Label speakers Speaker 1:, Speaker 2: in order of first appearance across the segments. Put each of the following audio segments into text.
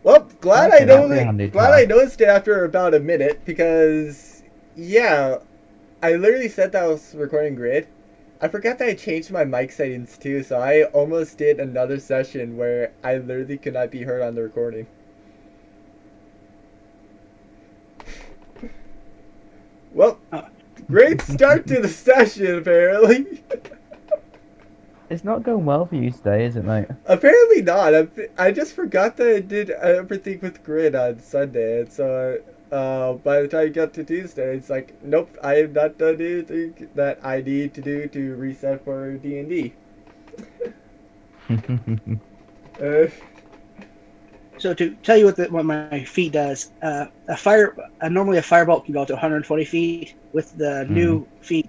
Speaker 1: Well, glad
Speaker 2: Okay, that'd be handy to
Speaker 1: I
Speaker 2: have.
Speaker 1: noticed it after about a minute because yeah, I literally said that I was recording grid. I forgot that I changed my mic settings too, so I almost did another session where I literally could not be heard on the recording. Well,
Speaker 3: Uh,
Speaker 1: great start to the session apparently.
Speaker 2: It's not going well for you today, is it, mate?
Speaker 1: Apparently not. I just forgot that I did everything with grid on Sunday, and so by the time you get to Tuesday, it's like, nope, I have not done anything that I need to do to reset for D&D. Uh,
Speaker 3: so to tell you what my feat does, normally a firebolt can go up to 120 feet. With the
Speaker 2: Mm.
Speaker 3: new feat,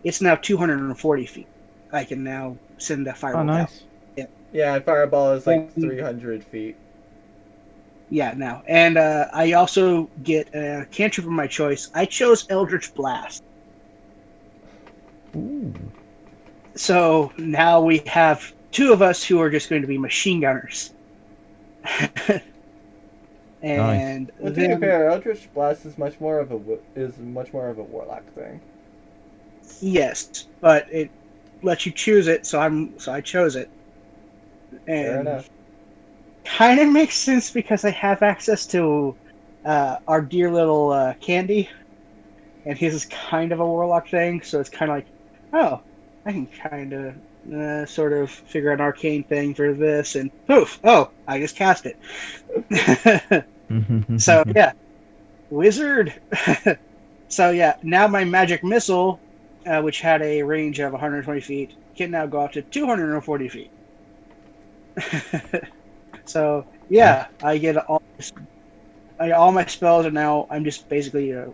Speaker 3: it's now 240 feet. I can now send a
Speaker 2: Oh,
Speaker 3: firebolt out.
Speaker 2: nice.
Speaker 1: yeah, Fireball is like
Speaker 3: And
Speaker 1: 300 feet.
Speaker 3: yeah, now. And I also get a cantrip of my choice. I chose Eldritch Blast.
Speaker 2: Ooh.
Speaker 3: So now we have two of us who are just going to be machine gunners.
Speaker 2: Nice.
Speaker 3: And
Speaker 1: Well, to be
Speaker 3: then,
Speaker 1: fair, Eldritch Blast is much more of a warlock thing.
Speaker 3: yes, but it lets you choose it, so I chose it.
Speaker 1: Fair
Speaker 3: And
Speaker 1: enough.
Speaker 3: kind of makes sense because I have access to our dear little Candy, and his is kind of a warlock thing, so it's kind of like, oh, I can kind of sort of figure out an arcane thing for this, and poof, oh, I just cast it. So yeah, wizard. So yeah, now my magic missile, which had a range of 120 feet, can now go up to 240 feet. So
Speaker 2: Nice.
Speaker 3: yeah, I get all my spells are now. I'm just basically a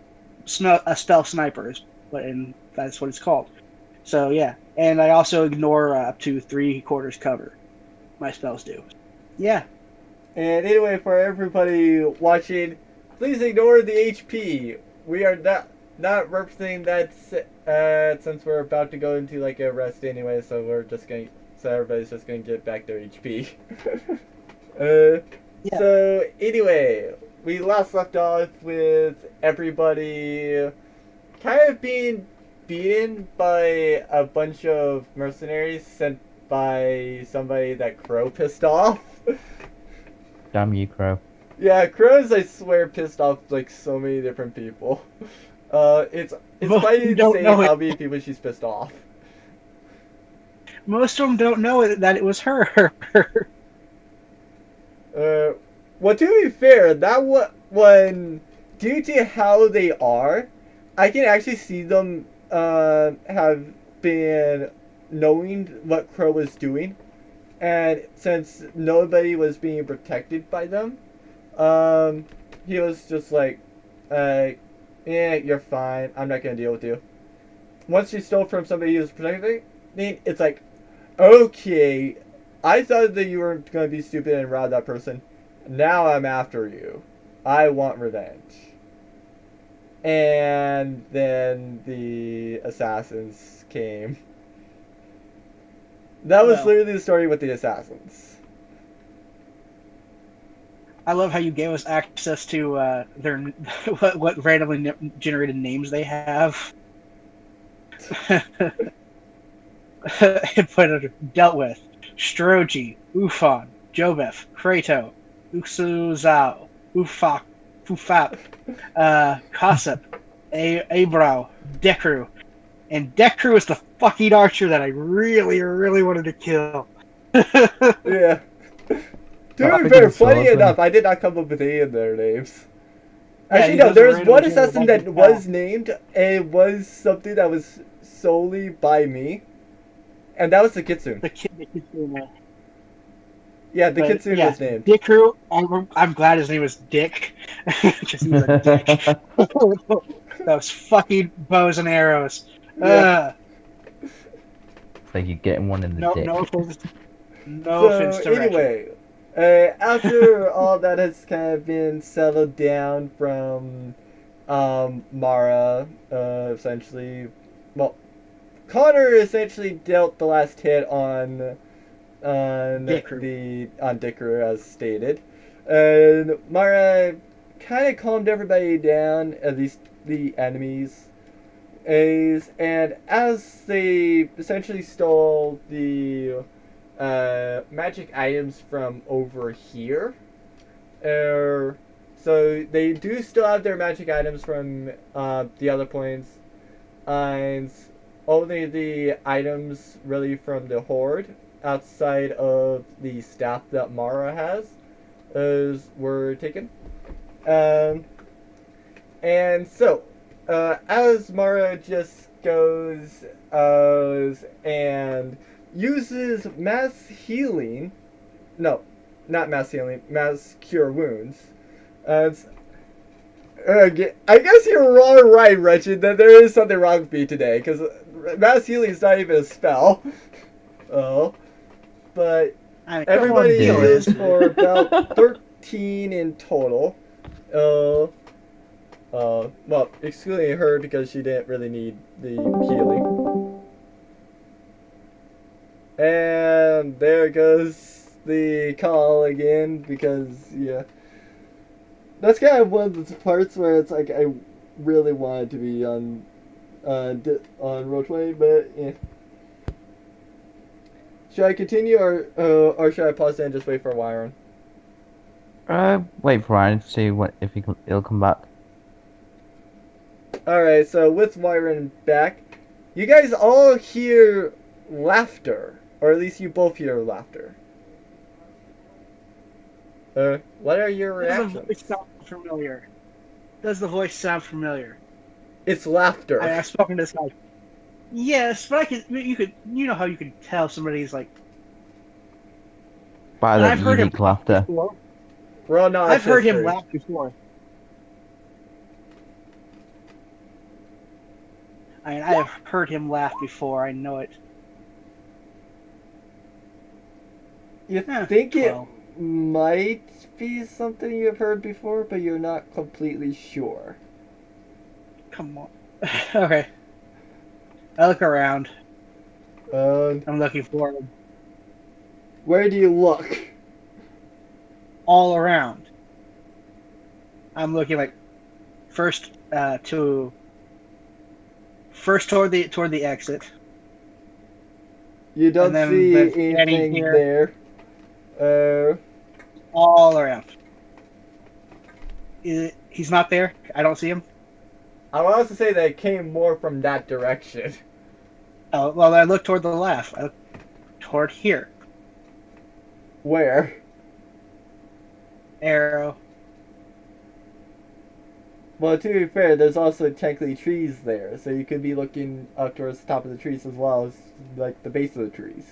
Speaker 3: spell sniper, and that's what it's called. So yeah, and I also ignore up to 3/4 cover. My spells do. Yeah.
Speaker 1: And anyway, for everybody watching, please ignore the HP. We are not representing that since we're about to go into like a rest anyway, so everybody's just gonna get back their HP. uh,
Speaker 3: Yeah.
Speaker 1: so anyway, we last left off with everybody kind of being beaten by a bunch of mercenaries sent by somebody that Crow pissed off.
Speaker 2: Damn you, Crow.
Speaker 1: Yeah, crows, I swear, pissed off like so many different people. It's
Speaker 3: Most
Speaker 1: quite
Speaker 3: of them don't
Speaker 1: insane
Speaker 3: know it.
Speaker 1: how many people she's pissed off.
Speaker 3: Most of them don't know that it was her.
Speaker 1: Uh, well, to be fair, that when due to how they are, I can actually see them have been knowing what Crow was doing, and since nobody was being protected by them, um, he was just like, yeah, you're fine. I'm not gonna deal with you. Once you stole from somebody who's protecting, it's like, okay, I thought that you were gonna be stupid and rob that person. Now I'm after you. I want revenge. And then the assassins came. That was
Speaker 3: Well,
Speaker 1: literally the story with the assassins.
Speaker 3: I love how you gave us access to their what randomly generated names they have. Put it dealt with Stroji, Ufon, Jobeth, Krato, Uxuzao, Ufak, Fufap, Kasip, Abrao, Dekru. And Dekru is the fucking archer that I really, really wanted to kill.
Speaker 1: Yeah. To
Speaker 2: That
Speaker 1: be
Speaker 2: big of
Speaker 1: fair,
Speaker 2: a
Speaker 1: funny
Speaker 2: sword,
Speaker 1: enough, I did not come up with any of their names.
Speaker 3: Yeah,
Speaker 1: Actually,
Speaker 3: he
Speaker 1: no,
Speaker 3: does a
Speaker 1: there was
Speaker 3: randomly
Speaker 1: one
Speaker 3: generated
Speaker 1: assassin
Speaker 3: bunch
Speaker 1: that
Speaker 3: of
Speaker 1: was
Speaker 3: spells.
Speaker 1: named, and it was something that was solely by me, and that was the Kitsune.
Speaker 3: The kid,
Speaker 1: Yeah, the
Speaker 3: but
Speaker 1: Kitsune
Speaker 3: yeah,
Speaker 1: was named.
Speaker 3: Dickru. I'm glad his name was Dick, because he was a dick.
Speaker 2: mate.
Speaker 3: Those fucking bows and arrows.
Speaker 1: Yeah.
Speaker 2: It's like you're getting one in the
Speaker 3: No, no
Speaker 2: dick.
Speaker 3: offense, no
Speaker 1: So
Speaker 3: offense to Retro.
Speaker 1: anyway, after all that has kind of been settled down from Mara, essentially, well, Connor essentially dealt the last hit on
Speaker 3: Dickru.
Speaker 1: on Dicker as stated. And Mara kind of calmed everybody down, at least the enemies. And as they essentially stole the magic items from over here, so they do still have their magic items from the other points, and only the items really from the horde outside of the staff that Mara has were taken. Um, and so, as Mara just goes and uses mass healing, no, not mass healing, mass cure wounds. I guess you're all right, Wretched, that there is something wrong with me today, because mass healing is not even a spell. Oh, but
Speaker 3: I mean,
Speaker 1: everybody
Speaker 2: heal
Speaker 1: heals
Speaker 3: is.
Speaker 1: for about 13 in total. Well, excluding her because she didn't really need the healing. And there goes the call again because, yeah. That's kind of one of the parts where it's like I really wanted to be on Roll20, but yeah. Should I continue or should I pause and just wait for Wyron?
Speaker 2: Wait for Ryan to see if he'll come back.
Speaker 1: Alright, so with Wyron back, you guys all hear laughter. Or at least you both hear laughter. What are your
Speaker 3: Does the
Speaker 1: reactions?
Speaker 3: voice sound familiar? Does the voice sound familiar?
Speaker 1: It's laughter.
Speaker 3: I've spoken to this guy. Yes, but you know how you can tell somebody's like.
Speaker 2: By
Speaker 3: And
Speaker 2: the
Speaker 3: I've heard him
Speaker 2: unique laughter.
Speaker 3: before.
Speaker 1: We're all not
Speaker 3: I've heard him
Speaker 1: history.
Speaker 3: laugh before. I mean, I have heard him laugh before. I know it.
Speaker 1: You
Speaker 3: Huh,
Speaker 1: think it
Speaker 3: well.
Speaker 1: might be something you've heard before, but you're not completely sure.
Speaker 3: Come on. Okay. I look around.
Speaker 1: And
Speaker 3: I'm looking for him
Speaker 1: where do you look?
Speaker 3: all around. I'm looking like first toward the exit.
Speaker 1: You don't
Speaker 3: And then
Speaker 1: see
Speaker 3: the Danny
Speaker 1: anything
Speaker 3: here.
Speaker 1: there.
Speaker 3: All around. He's not there. I don't see him.
Speaker 1: I would also say that it came more from that direction.
Speaker 3: Oh well, I look toward the left. I look toward here.
Speaker 1: Where?
Speaker 3: Arrow.
Speaker 1: Well, to be fair, there's also technically trees there, so you could be looking up towards the top of the trees as well as like the base of the trees.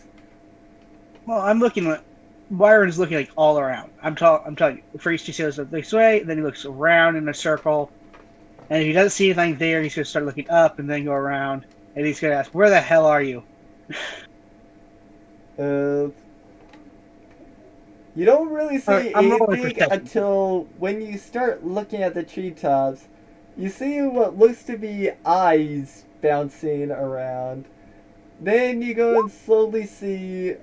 Speaker 3: Well, I'm looking at. Byron's looking like all around. I'm telling you. First he goes this way, then he looks around in a circle, and if he doesn't see anything there, he's gonna start looking up and then go around, and he's gonna ask, "Where the hell are you?"
Speaker 1: You don't really see
Speaker 3: I'm rolling
Speaker 1: anything
Speaker 3: perception.
Speaker 1: until when you start looking at the treetops. You see what looks to be eyes bouncing around. Then you go and slowly see.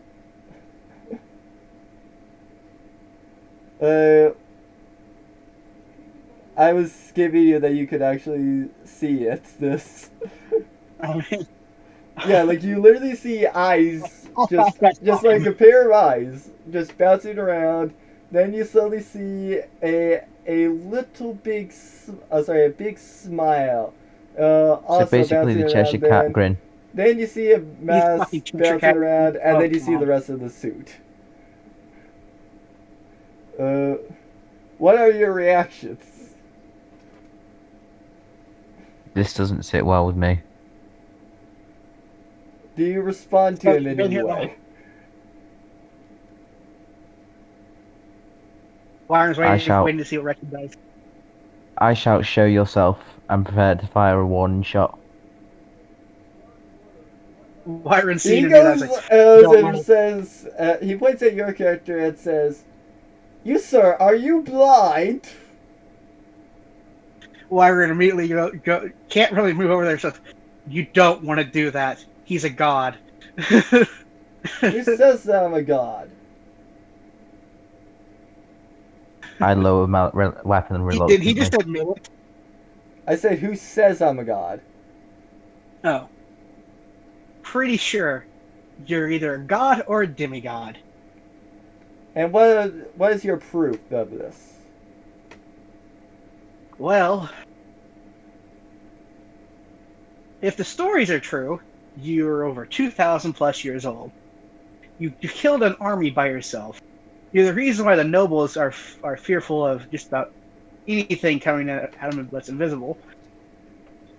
Speaker 1: I was giving you that you could actually see it. This. Yeah, like you literally see eyes, just like a pair of eyes, just bouncing around. Then you slowly see a little big, a big smile. Also
Speaker 2: So basically
Speaker 1: bouncing
Speaker 2: the Cheshire
Speaker 1: around.
Speaker 2: Cat grin.
Speaker 1: Then you see a mask
Speaker 3: fucking Cheshire
Speaker 1: bouncing
Speaker 3: Cat.
Speaker 1: around, and
Speaker 3: Oh,
Speaker 1: then you see
Speaker 3: come
Speaker 1: the
Speaker 3: on.
Speaker 1: rest of the suit. What are your reactions?
Speaker 2: This doesn't sit well with me.
Speaker 1: Do you respond to him in
Speaker 3: Been
Speaker 1: any
Speaker 3: here
Speaker 1: way?
Speaker 3: Byron's
Speaker 2: I shall-
Speaker 3: waiting to see what Reckon does.
Speaker 2: I shout, "Show yourself," and prepare to fire a warning shot.
Speaker 3: Byron's
Speaker 1: He
Speaker 3: seen
Speaker 1: goes
Speaker 3: it.
Speaker 1: and says, he points at your character and says, "You, sir, are you blind?"
Speaker 3: Byron immediately go can't really move over there. So you don't want to do that. He's a god.
Speaker 1: Who says that I'm a god?
Speaker 2: I lower my weapon
Speaker 3: Did he
Speaker 2: reluctantly.
Speaker 3: just admit it?
Speaker 1: I said, who says I'm a god?
Speaker 3: Oh. Pretty sure you're either a god or a demigod.
Speaker 1: And what is your proof of this?
Speaker 3: Well, if the stories are true, you're over 2,000 plus years old. You killed an army by yourself. You're the reason why the nobles are fearful of just about anything coming out of them that's invisible.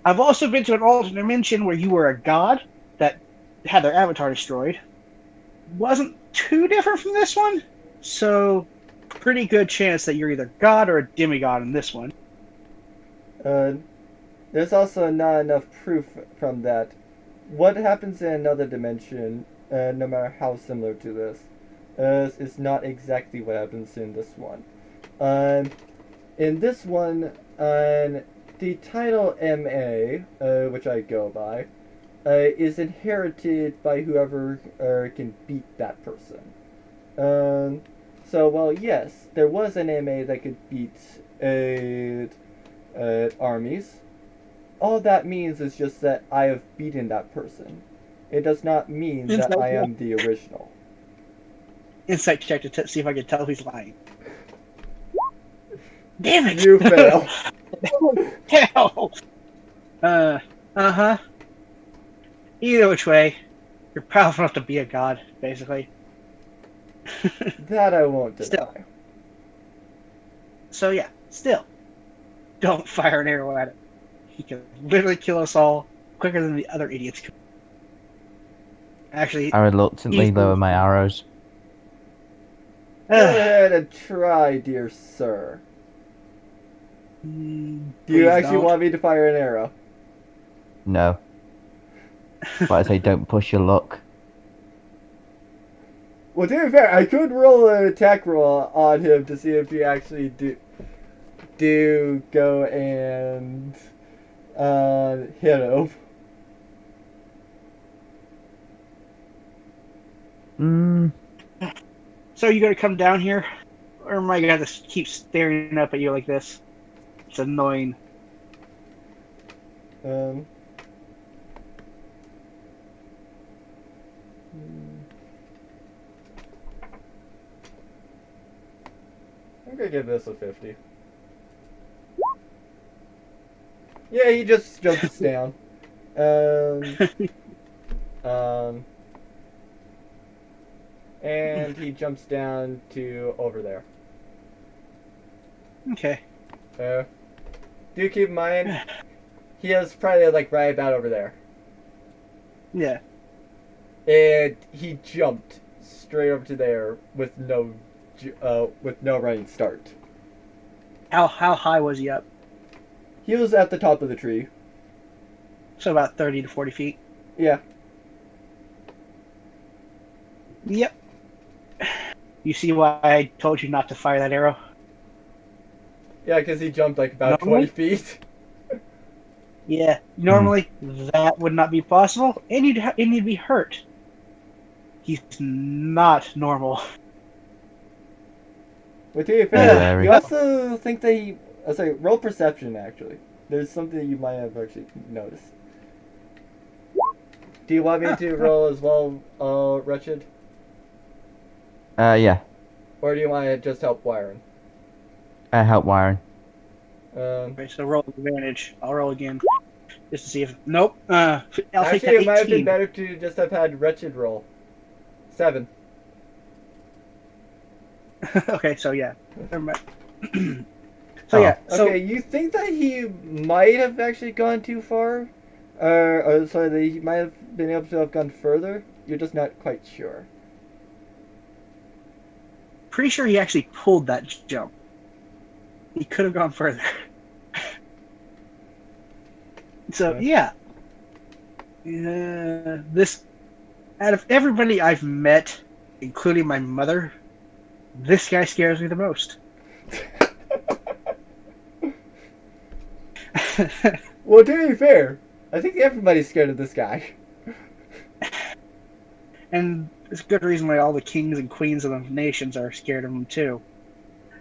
Speaker 3: I've also been to an alternate dimension where you were a god that had their avatar destroyed. Wasn't too different from this one, so pretty good chance that you're either god or a demigod in this one.
Speaker 1: There's also not enough proof from that. What happens in another dimension, no matter how similar to this, is not exactly what happens in this one. In this one, the title MA, which I go by, is inherited by whoever can beat that person. So, well, yes, there was an MA that could beat armies. All that means is just that I have beaten that person. It does not mean that I am the original.
Speaker 3: Insight check to see if I can tell who's lying. Damn it!
Speaker 1: You fail.
Speaker 3: Hell! Uh-huh. Either which way, you're powerful enough to be a god, basically.
Speaker 1: That I won't deny.
Speaker 3: Still. So yeah, still. Don't fire an arrow at it. He can literally kill us all quicker than the other idiots could. Actually,
Speaker 2: I reluctantly lower my arrows.
Speaker 1: Go ahead and try, dear sir. Do you actually want me to fire an arrow?
Speaker 2: No. But I say don't push your luck.
Speaker 1: Well, to be fair, I could roll an attack roll on him to see if he actually do go and hit him.
Speaker 3: So you gonna come down here? Or am I gonna have to keep staring up at you like this? It's annoying.
Speaker 1: I'm gonna give this a 50. Yeah, he just jumps down. And he jumps down to over there.
Speaker 3: Okay.
Speaker 1: Do keep in mind, he is probably like right about over there.
Speaker 3: Yeah.
Speaker 1: And he jumped straight over to there with no running start.
Speaker 3: How high was he up?
Speaker 1: He was at the top of the tree.
Speaker 3: So about 30 to 40 feet.
Speaker 1: Yeah.
Speaker 3: Yep. You see why I told you not to fire that arrow?
Speaker 1: Yeah, because he jumped like about 20 feet.
Speaker 3: Yeah. Normally that would not be possible, and you'd be hurt. He's not normal.
Speaker 1: But to be fair, you also think that he... sorry, roll perception, actually. There's something that you might have actually noticed. Do you want me to roll as well, Wretched?
Speaker 2: Yeah.
Speaker 1: Or do you want to just help Wyron?
Speaker 2: Help Wyron.
Speaker 3: Okay, so roll advantage. I'll roll again. Just to see if... Nope. I'll take
Speaker 1: actually,
Speaker 3: that 18.
Speaker 1: It might have been better to just have had Wretched roll. 7.
Speaker 3: Okay, so yeah. Never mind. So yeah. So,
Speaker 1: okay, you think that he might have actually gone too far? Or sorry, that he might have been able to have gone further? You're just not quite sure.
Speaker 3: pretty sure he actually pulled that jump. He could have gone further. So yeah, this out of everybody I've met, including my mother, this guy scares me the most.
Speaker 1: Well, to be fair, I think everybody's scared of this guy.
Speaker 3: And it's a good reason why all the kings and queens of the nations are scared of him too.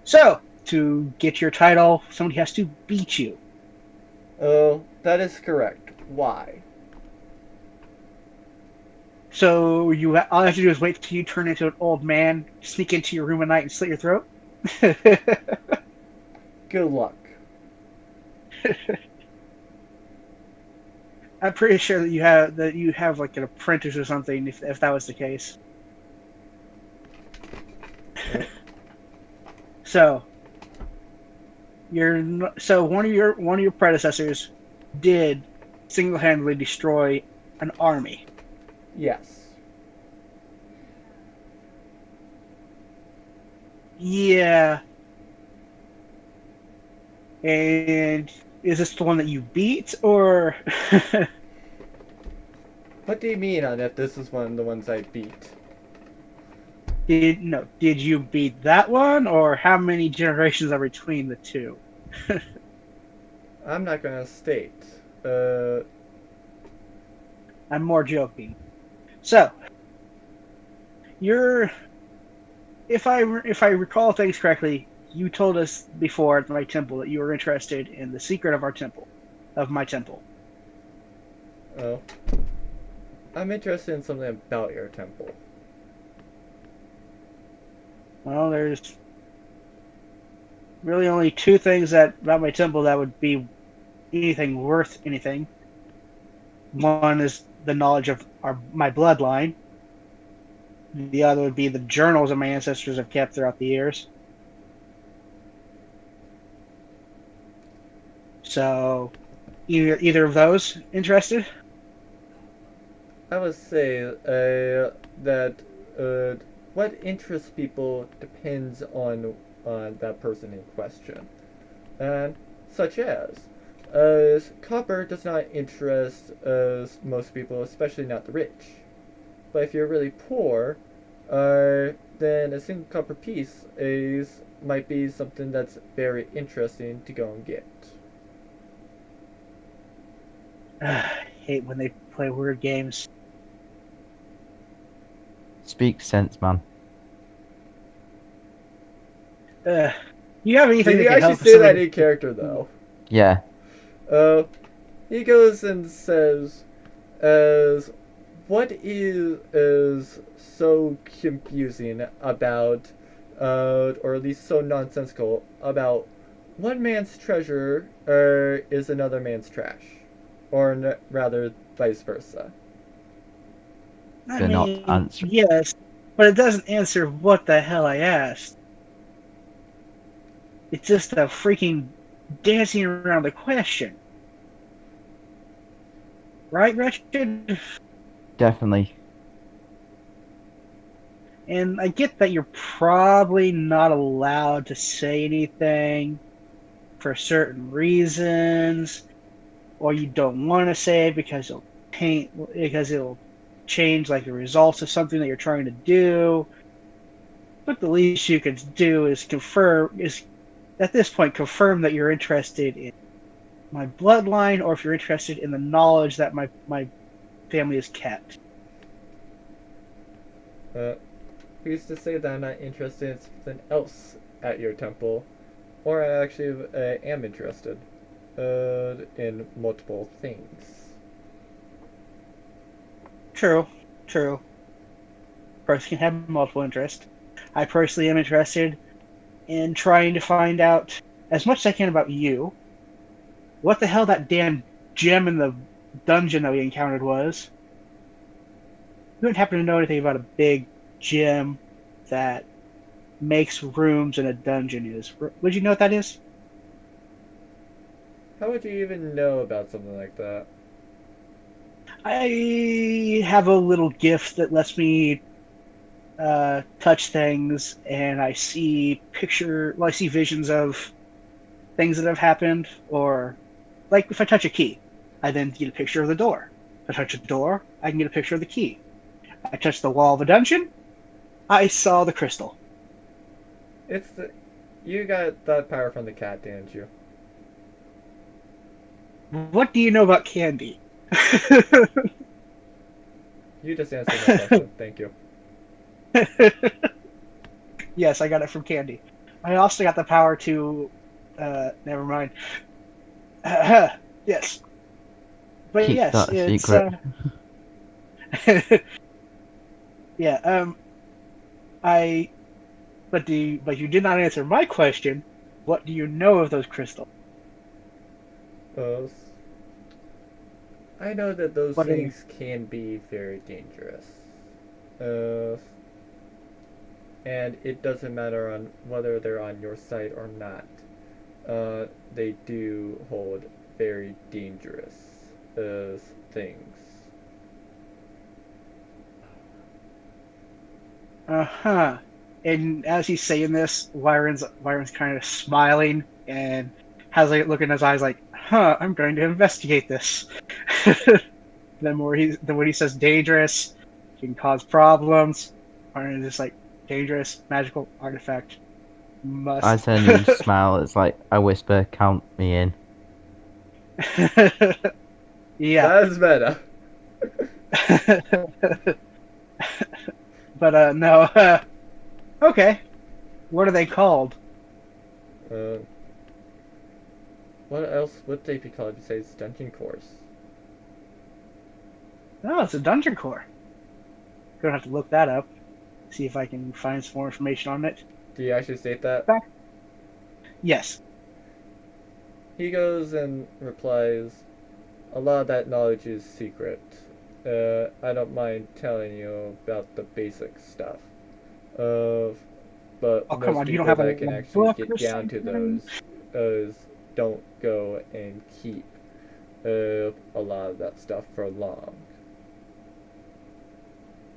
Speaker 3: So, to get your title, somebody has to beat you.
Speaker 1: Oh, that is correct. Why?
Speaker 3: So all you have to do is wait till you turn into an old man, sneak into your room at night, and slit your throat.
Speaker 1: Good luck.
Speaker 3: I'm pretty sure that you have like an apprentice or something. If that was the case. So one of your predecessors did single-handedly destroy an army.
Speaker 1: Yes.
Speaker 3: Yeah. And is this the one that you beat, or?
Speaker 1: What do you mean on if this is one of the ones I beat?
Speaker 3: Did you beat that one, or how many generations are between the two?
Speaker 1: I'm not gonna state.
Speaker 3: I'm more joking. So, if I recall things correctly, you told us before at my temple that you were interested in the secret of my temple.
Speaker 1: Oh. I'm interested in something about your temple.
Speaker 3: Well, there's really only two things about my temple that would be anything worth anything. One is the knowledge of my bloodline. The other would be the journals that my ancestors have kept throughout the years. So, either of those interested?
Speaker 1: I would say that what interests people depends on that person in question, and such as copper does not interest most people, especially not the rich. But if you're really poor, then a single copper piece might be something that's very interesting to go and get.
Speaker 3: I hate when they play weird games.
Speaker 2: Speak sense, man.
Speaker 3: You have anything
Speaker 1: Did
Speaker 3: that
Speaker 1: you
Speaker 3: can
Speaker 1: actually
Speaker 3: help
Speaker 1: say that
Speaker 3: somebody?
Speaker 1: in character though?
Speaker 2: Yeah.
Speaker 1: He goes and says, as what is so confusing about, or at least so nonsensical about one man's treasure is another man's trash, or rather vice versa.
Speaker 3: I
Speaker 2: They're not
Speaker 3: mean,
Speaker 2: answering.
Speaker 3: yes, but it doesn't answer what the hell I asked. It's just a freaking dancing around the question. Right, Wretched?
Speaker 2: Definitely.
Speaker 3: And I get that you're probably not allowed to say anything for certain reasons, or you don't want to say it because it'll change like the results of something that you're trying to do. But the least you can do is at this point confirm that you're interested in my bloodline, or if you're interested in the knowledge that my family has kept.
Speaker 1: Who's to say that I'm not interested in something else at your temple, or I actually am interested in multiple things.
Speaker 3: True. Person can have multiple interests. I personally am interested in trying to find out as much as I can about you. What the hell that damn gem in the dungeon that we encountered was. You don't happen to know anything about a big gem that makes rooms in a dungeon is. Would you know what that is?
Speaker 1: How would you even know about something like that?
Speaker 3: I have a little gift that lets me touch things, and I see visions of things that have happened, or like if I touch a key, I then get a picture of the door. If I touch a door, I can get a picture of the key. I touch the wall of a dungeon, I saw the crystal.
Speaker 1: You got that power from the cat, didn't you?
Speaker 3: What do you know about candy?
Speaker 1: You just answered my question. Thank you.
Speaker 3: Yes, I got it from Candy. I also got the power to. Never mind. Yes, but
Speaker 2: Keep
Speaker 3: yes,
Speaker 2: that a
Speaker 3: it's.
Speaker 2: secret.
Speaker 3: Yeah. I. But you did not answer my question. What do you know of those crystals?
Speaker 1: Uh, I know that those
Speaker 3: What are they?
Speaker 1: things can be very dangerous. Uh, and it doesn't matter on whether they're on your side or not. They do hold very dangerous things.
Speaker 3: Uh-huh. And as he's saying this, Wyron's kind of smiling and has a look in his eyes like, huh, I'm going to investigate this. Then when he says dangerous, can cause problems, or is just like dangerous magical artifact
Speaker 2: I
Speaker 3: must.
Speaker 2: turn you smile. It's like I whisper, "Count me in."
Speaker 3: Yeah.
Speaker 1: That is meta.
Speaker 3: But no. Okay. What are they called?
Speaker 1: uh, what else would they be called besides dungeon cores?
Speaker 3: Oh, it's a dungeon core. Gonna have to look that up. See if I can find some more information on it.
Speaker 1: Do you actually state that?
Speaker 3: Back. Yes.
Speaker 1: He goes and replies, a lot of that knowledge is secret. I don't mind telling you about the basic stuff. Uh, but
Speaker 3: Oh, come
Speaker 1: most
Speaker 3: on. You don't
Speaker 1: people
Speaker 3: have
Speaker 1: that can
Speaker 3: a
Speaker 1: actually
Speaker 3: book
Speaker 1: get
Speaker 3: or
Speaker 1: down to
Speaker 3: something?
Speaker 1: those don't go and keep a lot of that stuff for long.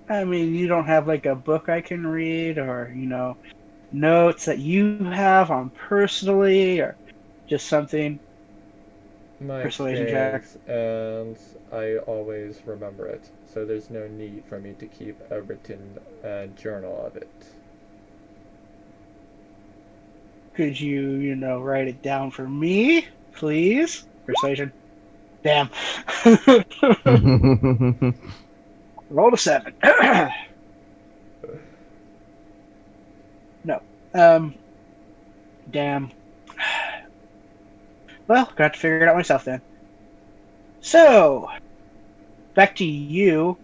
Speaker 3: I mean, you don't have like a book I can read or, notes that you have on personally or just something.
Speaker 1: My
Speaker 3: Persuasion check.
Speaker 1: experience, and I always remember it, so there's no need for me to keep a written journal of it.
Speaker 3: Could write it down for me, please? Persuasion. Damn. Roll a 7. No. Damn. Well, got to figure it out myself then. So, back to you.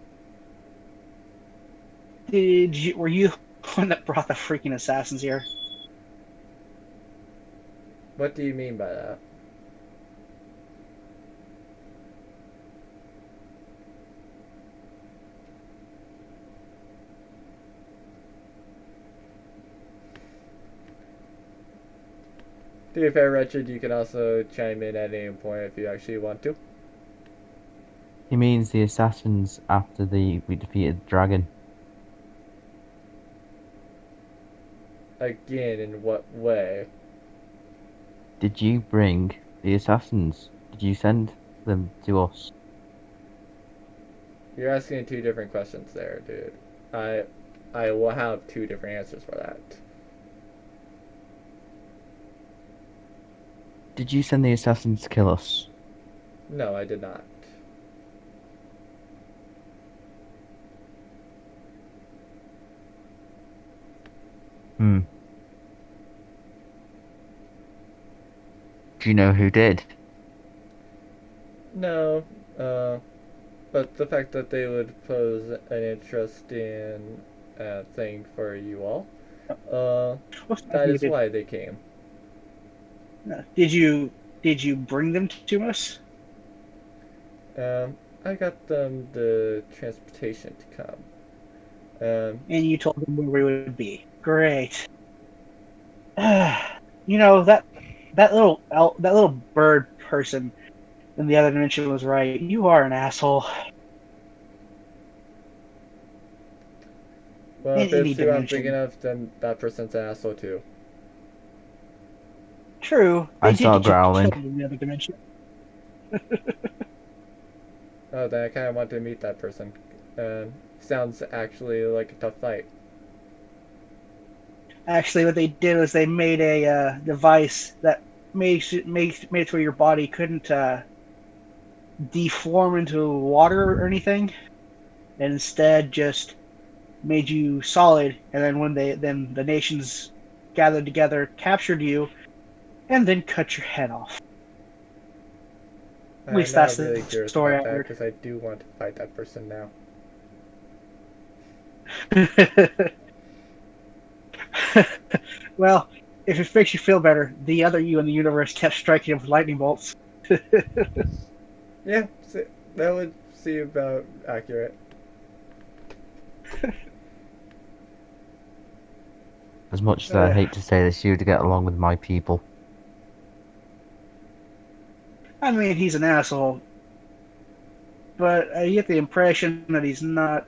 Speaker 3: Were you the one that brought the freaking assassins here?
Speaker 1: What do you mean by that? To be fair, Richard, you can also chime in at any point if you actually want to.
Speaker 2: He means the assassins after we defeated the dragon.
Speaker 1: Again, in what way?
Speaker 2: Did you bring the assassins? Did you send them to us?
Speaker 1: You're asking two different questions there, dude. I I will have two different answers for that.
Speaker 2: Did you send the assassins to kill us?
Speaker 1: No, I did not.
Speaker 2: Hmm. Do you know who did?
Speaker 1: No, but the fact that they would pose an interesting thing for you all, uh,
Speaker 3: What's
Speaker 1: that is
Speaker 3: muted?
Speaker 1: why they came.
Speaker 3: Did you bring them to us?
Speaker 1: I got them the transportation to come.
Speaker 3: And you told them where we would be. Great. That little bird person in the other dimension was right. You are an asshole
Speaker 1: Well,
Speaker 3: in
Speaker 1: if
Speaker 3: any
Speaker 1: it's who I'm thinking
Speaker 3: dimension.
Speaker 1: of, then that person's an asshole too.
Speaker 3: True,
Speaker 2: I
Speaker 3: they did
Speaker 2: start
Speaker 3: get you
Speaker 2: growling.
Speaker 3: killed in the other dimension.
Speaker 1: Oh, then I kind of want to meet that person. Sounds actually like a tough fight.
Speaker 3: Actually, what they did was they made a device that made it where your body couldn't deform into water or anything, and instead just made you solid. And then when the nations gathered together, captured you, and then cut your head off. At
Speaker 1: I'm
Speaker 3: least that's
Speaker 1: not
Speaker 3: the
Speaker 1: really curious
Speaker 3: story I
Speaker 1: about that
Speaker 3: heard.
Speaker 1: because I do want to fight that person now.
Speaker 3: Well, if it makes you feel better, the other you in the universe kept striking him with lightning bolts.
Speaker 1: Yeah, that would seem about accurate.
Speaker 2: As much as I hate to say this, you to get along with my people.
Speaker 3: I mean, he's an asshole, but I get the impression that he's not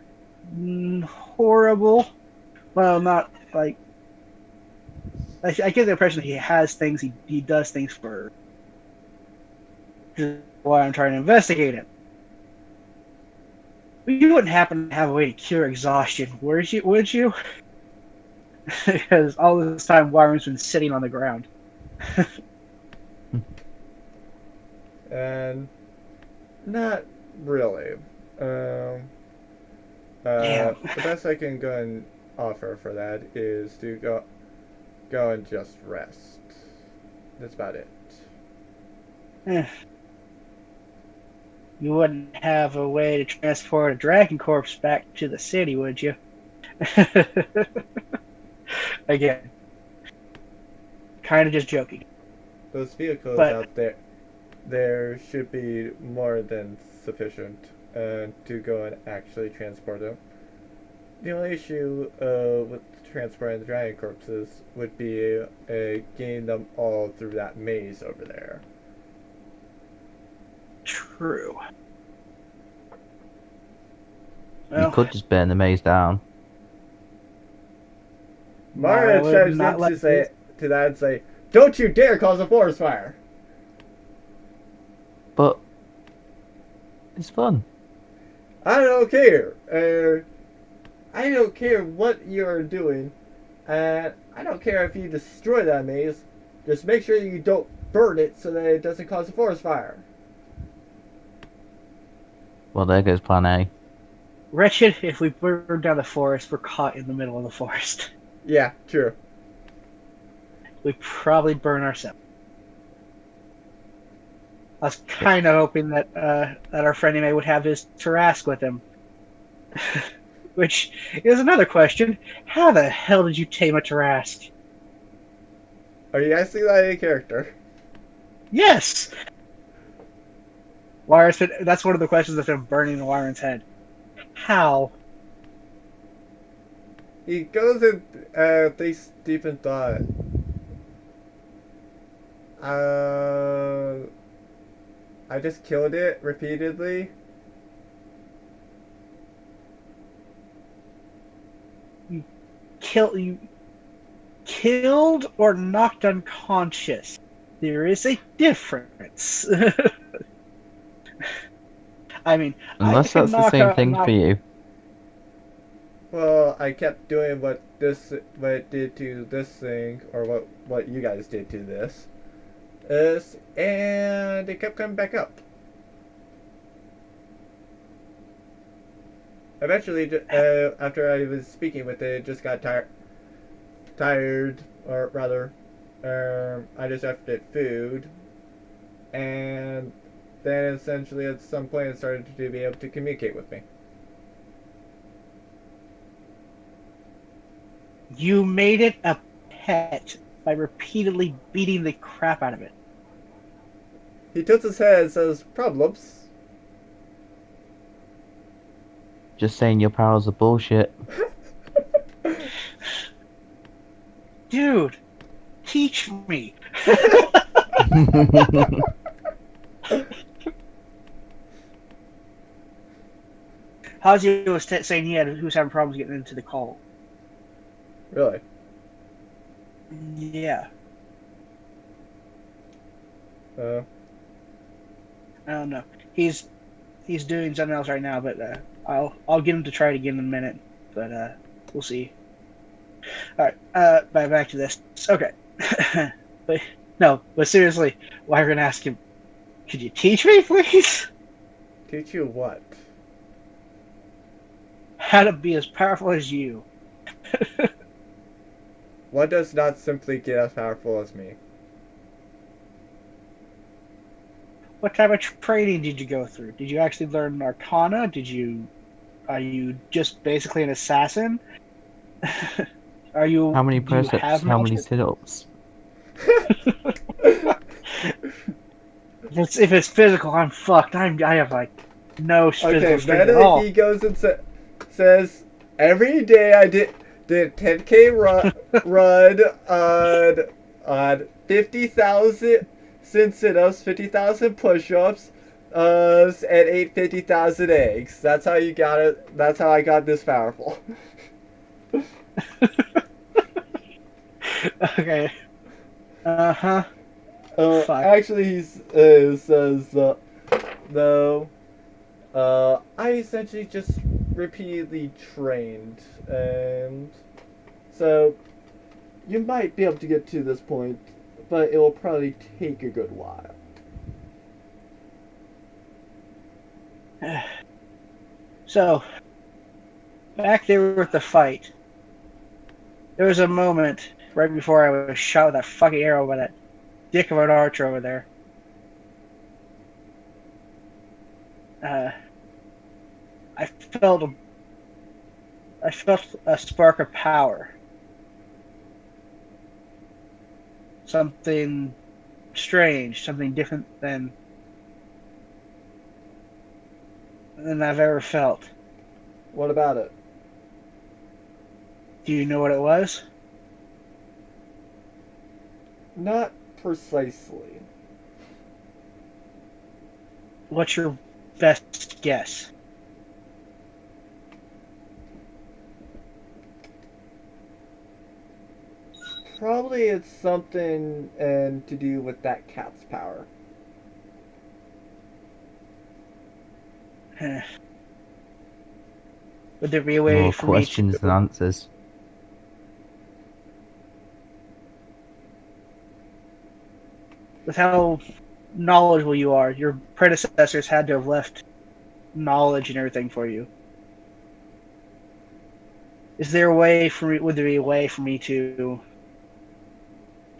Speaker 3: horrible. Well, not like I get the impression that he has things, he does things for. Which is why I'm trying to investigate him. But you wouldn't happen to have a way to cure exhaustion, would you? Because all this time, Wyron's been sitting on the ground.
Speaker 1: And not really.
Speaker 3: Damn.
Speaker 1: The best I can go and offer for that is to go and just rest. That's about it.
Speaker 3: Eh. You wouldn't have a way to transport a dragon corpse back to the city, would you? Again, kind of just joking.
Speaker 1: Those vehicles
Speaker 3: But
Speaker 1: out there should be more than sufficient to go and actually transport them. The only issue with transporting the dragon corpses would be getting them all through that maze over there.
Speaker 3: true.
Speaker 2: You
Speaker 3: Well,
Speaker 2: could just burn the maze down.
Speaker 1: Mara
Speaker 3: would
Speaker 1: chimes
Speaker 3: not
Speaker 1: in
Speaker 3: let
Speaker 1: to say to that and say, "Don't you dare cause a forest fire!"
Speaker 2: But it's fun.
Speaker 1: I don't care. I don't care what you're doing. I don't care if you destroy that maze. Just make sure you don't burn it so that it doesn't cause a forest fire.
Speaker 2: Well, there goes plan A.
Speaker 3: Wretched, if we burn down the forest, we're caught in the middle of the forest.
Speaker 1: Yeah, true.
Speaker 3: We probably burn ourselves. I was kind of hoping that that our friend May would have his Tarask with him. Which is another question. How the hell did you tame a Tarask?
Speaker 1: Are you asking that a character?
Speaker 3: Yes! That's one of the questions that's been burning in Wyron's head. How?
Speaker 1: He goes and thinks deep in thought. I just killed it repeatedly.
Speaker 3: You killed or knocked unconscious. There is a difference. I mean,
Speaker 2: Unless that's the same thing for you.
Speaker 1: Well, I kept doing what it did to this thing, or what you guys did to this, and it kept coming back up. Eventually, after I was speaking with it, it just got tired, or rather, I just offered it food, and then essentially at some point it started to be able to communicate with me.
Speaker 3: You made it a pet by repeatedly beating the crap out of it.
Speaker 1: He tilts his head and says, "Problems."
Speaker 2: Just saying your powers are bullshit.
Speaker 3: Dude, teach me. Haji was saying he was having problems getting into the call.
Speaker 1: Really?
Speaker 3: Yeah.
Speaker 1: Uh,
Speaker 3: I don't know. He's doing something else right now, but I'll get him to try it again in a minute. But we'll see. All right. Back to this. Okay. but seriously, why are we gonna ask him? Could you teach me, please?
Speaker 1: teach you what?
Speaker 3: How to be as powerful as you.
Speaker 1: What does not simply get as powerful as me?
Speaker 3: What type of training did you go through? Did you actually learn Arcana? Are you just basically an assassin?
Speaker 2: How many
Speaker 3: Do you
Speaker 2: press-ups?
Speaker 3: have
Speaker 2: How many
Speaker 3: magic?
Speaker 2: sit-ups?
Speaker 3: If it's physical, I'm fucked. I have like no
Speaker 1: Okay,
Speaker 3: physical strength
Speaker 1: then
Speaker 3: at all.
Speaker 1: he goes and says, every day I did 10K run on 50,000 sit-ups, 50,000 push-ups, and ate 50,000 eggs. That's how you got it. That's how I got this powerful.
Speaker 3: Okay. Uh huh. Fuck.
Speaker 1: Actually, he says, no. I essentially just repeatedly trained, and so you might be able to get to this point, but it will probably take a good while.
Speaker 3: So back there with the fight, there was a moment right before I was shot with that fucking arrow by that dick of an archer over there. Uh, I felt a, I felt a spark of power. Something strange, something different than I've ever felt.
Speaker 1: What about it?
Speaker 3: Do you know what it was?
Speaker 1: Not precisely.
Speaker 3: What's your best guess?
Speaker 1: Probably it's something and to do with that cat's power.
Speaker 3: Would there be a way
Speaker 2: More
Speaker 3: for me
Speaker 2: questions than
Speaker 3: to,
Speaker 2: answers.
Speaker 3: with how knowledgeable you are, your predecessors had to have left knowledge and everything for you. Is there a way for me? Would there be a way for me to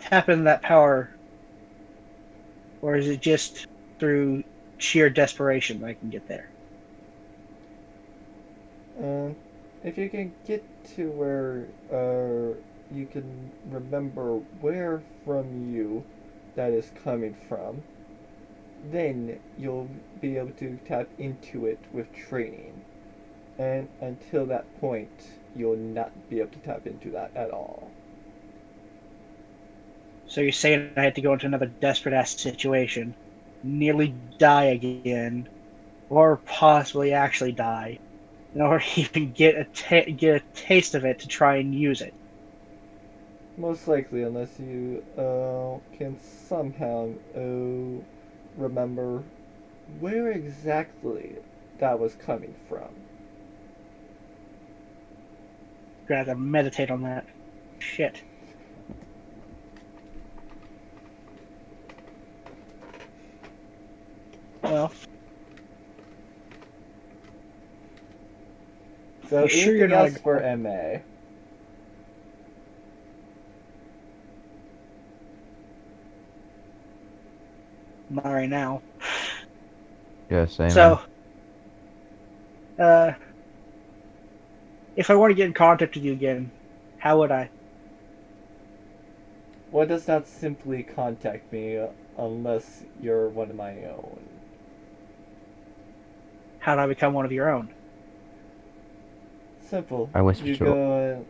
Speaker 3: tap into that power, or is it just through sheer desperation that I can get there?
Speaker 1: Um, if you can get to where you can remember where from you that is coming from, then you'll be able to tap into it with training. And until that point, you'll not be able to tap into that at all.
Speaker 3: So you're saying I had to go into another desperate ass situation, nearly die again, or possibly actually die, in order to even get a taste of it to try and use it.
Speaker 1: Most likely, unless you can somehow remember where exactly that was coming from.
Speaker 3: Gonna have to meditate on that. Shit. Well,
Speaker 1: So
Speaker 3: you sure you're
Speaker 1: anything
Speaker 3: not
Speaker 1: else for MA?
Speaker 3: not right now.
Speaker 2: Yeah, same.
Speaker 3: So, if I want to get in contact with you again, how would I?
Speaker 1: Why does not simply contact me unless you're one of my own?
Speaker 3: How do I become one of your own?
Speaker 1: Simple.
Speaker 2: I whisper
Speaker 1: You
Speaker 2: to
Speaker 1: go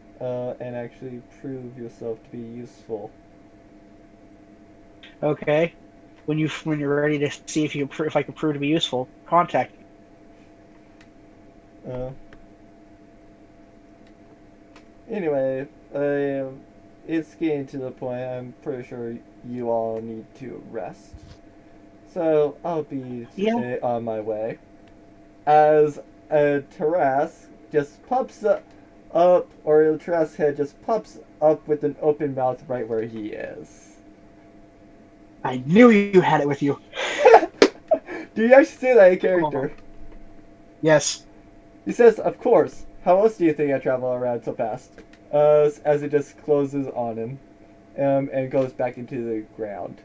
Speaker 1: and actually prove yourself to be useful.
Speaker 3: Okay. When you're ready to see if I can prove to be useful, contact me.
Speaker 1: Anyway, it's getting to the point. I'm pretty sure you all need to rest. So I'll be
Speaker 3: Yeah.
Speaker 1: on my way. As a Taras just pops up, or a Taras head just pops up with an open mouth right where he is.
Speaker 3: I knew you had it with you.
Speaker 1: Do you actually say that in
Speaker 3: Oh.
Speaker 1: character?
Speaker 3: Yes.
Speaker 1: He says, of course. How else do you think I travel around so fast? as it just closes on him, and goes back into the ground.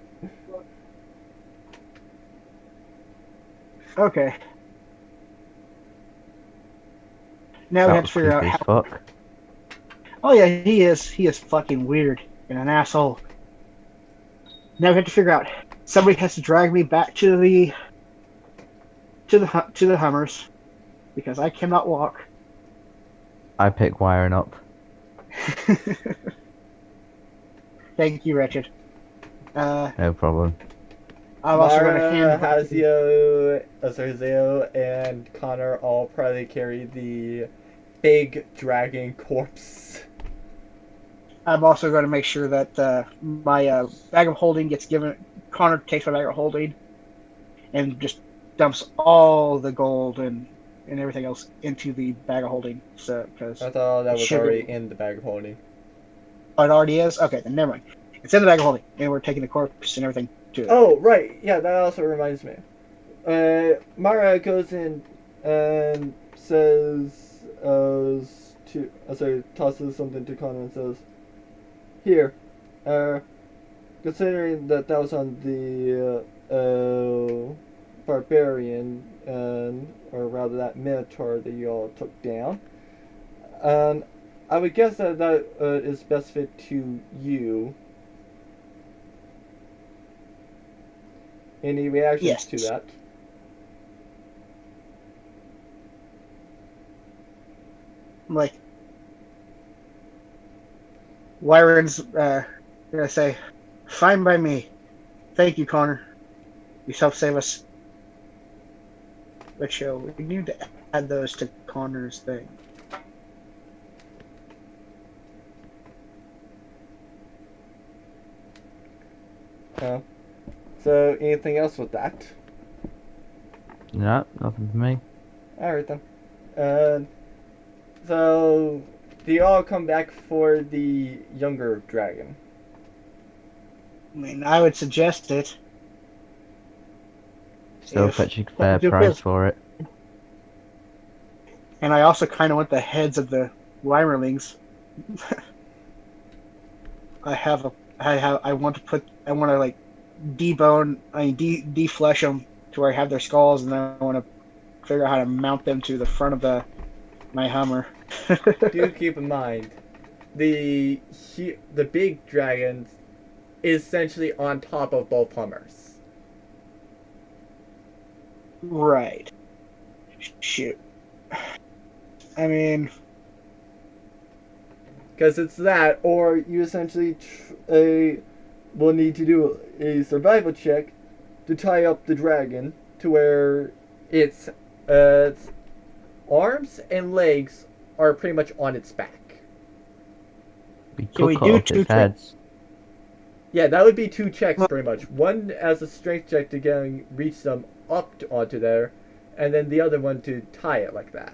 Speaker 3: Okay. Now we
Speaker 2: That
Speaker 3: have
Speaker 2: was
Speaker 3: to figure out
Speaker 2: creepy as
Speaker 3: how.
Speaker 2: fuck.
Speaker 3: Oh yeah, he is. He is fucking weird and an asshole. Now we have to figure out. Somebody has to drag me back to the Hummers because I cannot walk.
Speaker 2: I pick wiring up.
Speaker 3: Thank you, Wretched.
Speaker 2: No problem.
Speaker 3: I'm also going to hand
Speaker 1: Mara,
Speaker 3: it back to the.
Speaker 1: Zeo, and Connor all probably carry the big dragon corpse.
Speaker 3: I'm also going to make sure that my bag of holding gets given. Connor takes my bag of holding and just dumps all the gold and everything else into the bag of holding. So because
Speaker 1: I thought that
Speaker 3: it
Speaker 1: was
Speaker 3: should be.
Speaker 1: already in the bag of holding.
Speaker 3: Oh, it already is. Okay, then never mind. It's in the bag of holding, and we're taking the corpse and everything to it.
Speaker 1: Oh, right. Yeah, that also reminds me. Mara goes in and says, tosses something to Connor and says, "Here, considering that was on the barbarian, or rather that minotaur that you all took down, I would guess that is best fit to you. Any reactions
Speaker 3: Yes.
Speaker 1: to that?"
Speaker 3: I'm like, Wyron's gonna say, "Fine by me. Thank you, Connor. You helped save us." Which we need to add those to Connor's thing.
Speaker 1: So, anything else with that?
Speaker 2: No, nothing for me.
Speaker 1: Alright then. Uh, so, do you all come back for the younger dragon?
Speaker 3: I mean, I would suggest it.
Speaker 2: Still
Speaker 3: If
Speaker 2: fetching a fair
Speaker 3: do
Speaker 2: price
Speaker 3: this.
Speaker 2: for it.
Speaker 3: And I also kind of want the heads of the Weimerlings. I want to like deflesh them to where I have their skulls, and then I want to figure out how to mount them to the front of my Hummer.
Speaker 1: Do keep in mind, the the big dragon is essentially on top of both Hummers.
Speaker 3: Right. Shoot. I mean,
Speaker 1: Because it's that, or you essentially will need to do a survival check to tie up the dragon to where its arms and legs are pretty much on its back.
Speaker 2: We
Speaker 3: can we
Speaker 2: could cut
Speaker 3: do
Speaker 2: off
Speaker 3: two
Speaker 2: its
Speaker 3: tricks?
Speaker 2: heads.
Speaker 1: Yeah, that would be 2 checks pretty much. One as a strength check to reach them onto there, and then the other one to tie it like that.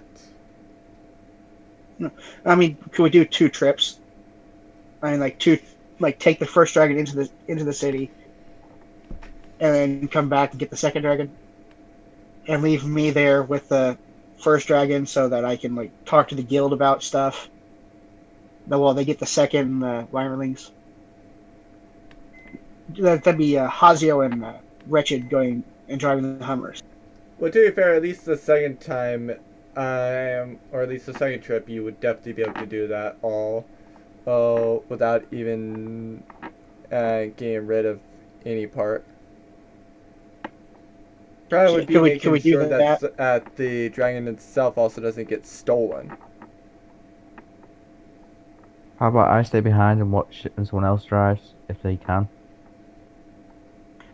Speaker 3: I mean, can we do 2 trips? I mean, take the first dragon into the city, and then come back and get the second dragon, and leave me there with the first dragon so that I can like talk to the guild about stuff. Well, they get the second Weimerlings. That'd be Hazio and Wretched going and driving the Hummers.
Speaker 1: Well, to be fair, at least the second time, or at least the second trip, you would definitely be able to do that all, without even getting rid of any part. Probably would be
Speaker 3: Can
Speaker 1: making
Speaker 3: we do
Speaker 1: sure
Speaker 3: that?
Speaker 1: that the dragon itself also doesn't get stolen.
Speaker 2: How about I stay behind and watch and someone else drives if they can?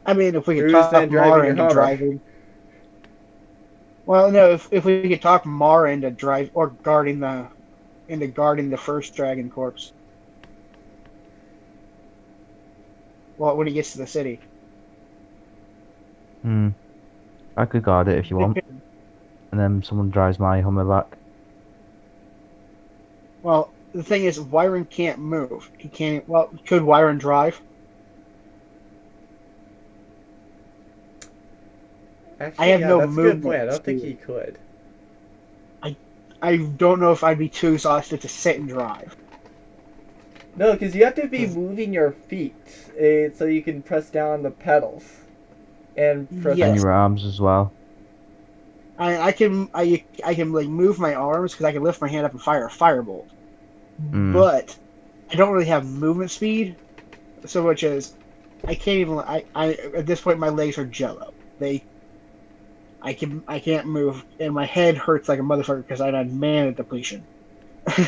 Speaker 3: I mean, if we could
Speaker 1: Who's then
Speaker 3: talk
Speaker 1: driving
Speaker 3: Mara
Speaker 1: your
Speaker 3: into
Speaker 1: Hummer?
Speaker 3: driving. Well, no, if we could talk Mara into drive or guarding the first dragon corpse. Well, when he gets to the city.
Speaker 2: I could guard it if you want. And then someone drives my Hummer back.
Speaker 3: Well, the thing is, Wyron can't move. He can't. Well, could Wyron drive?
Speaker 1: Actually,
Speaker 3: I have
Speaker 1: yeah,
Speaker 3: no
Speaker 1: that's a good point.
Speaker 3: movement
Speaker 1: I don't think
Speaker 3: speed.
Speaker 1: he could.
Speaker 3: I don't know if I'd be too exhausted to sit and drive.
Speaker 1: No, because you have to be moving your feet so you can press down on the pedals and press
Speaker 2: And
Speaker 1: up.
Speaker 3: Yes,
Speaker 2: your arms as well.
Speaker 3: I can like move my arms because I can lift my hand up and fire a firebolt,
Speaker 2: Mm.
Speaker 3: but I don't really have movement speed so much as I can't even. I at this point my legs are jello. I can't move, and my head hurts like a motherfucker because I had mana depletion.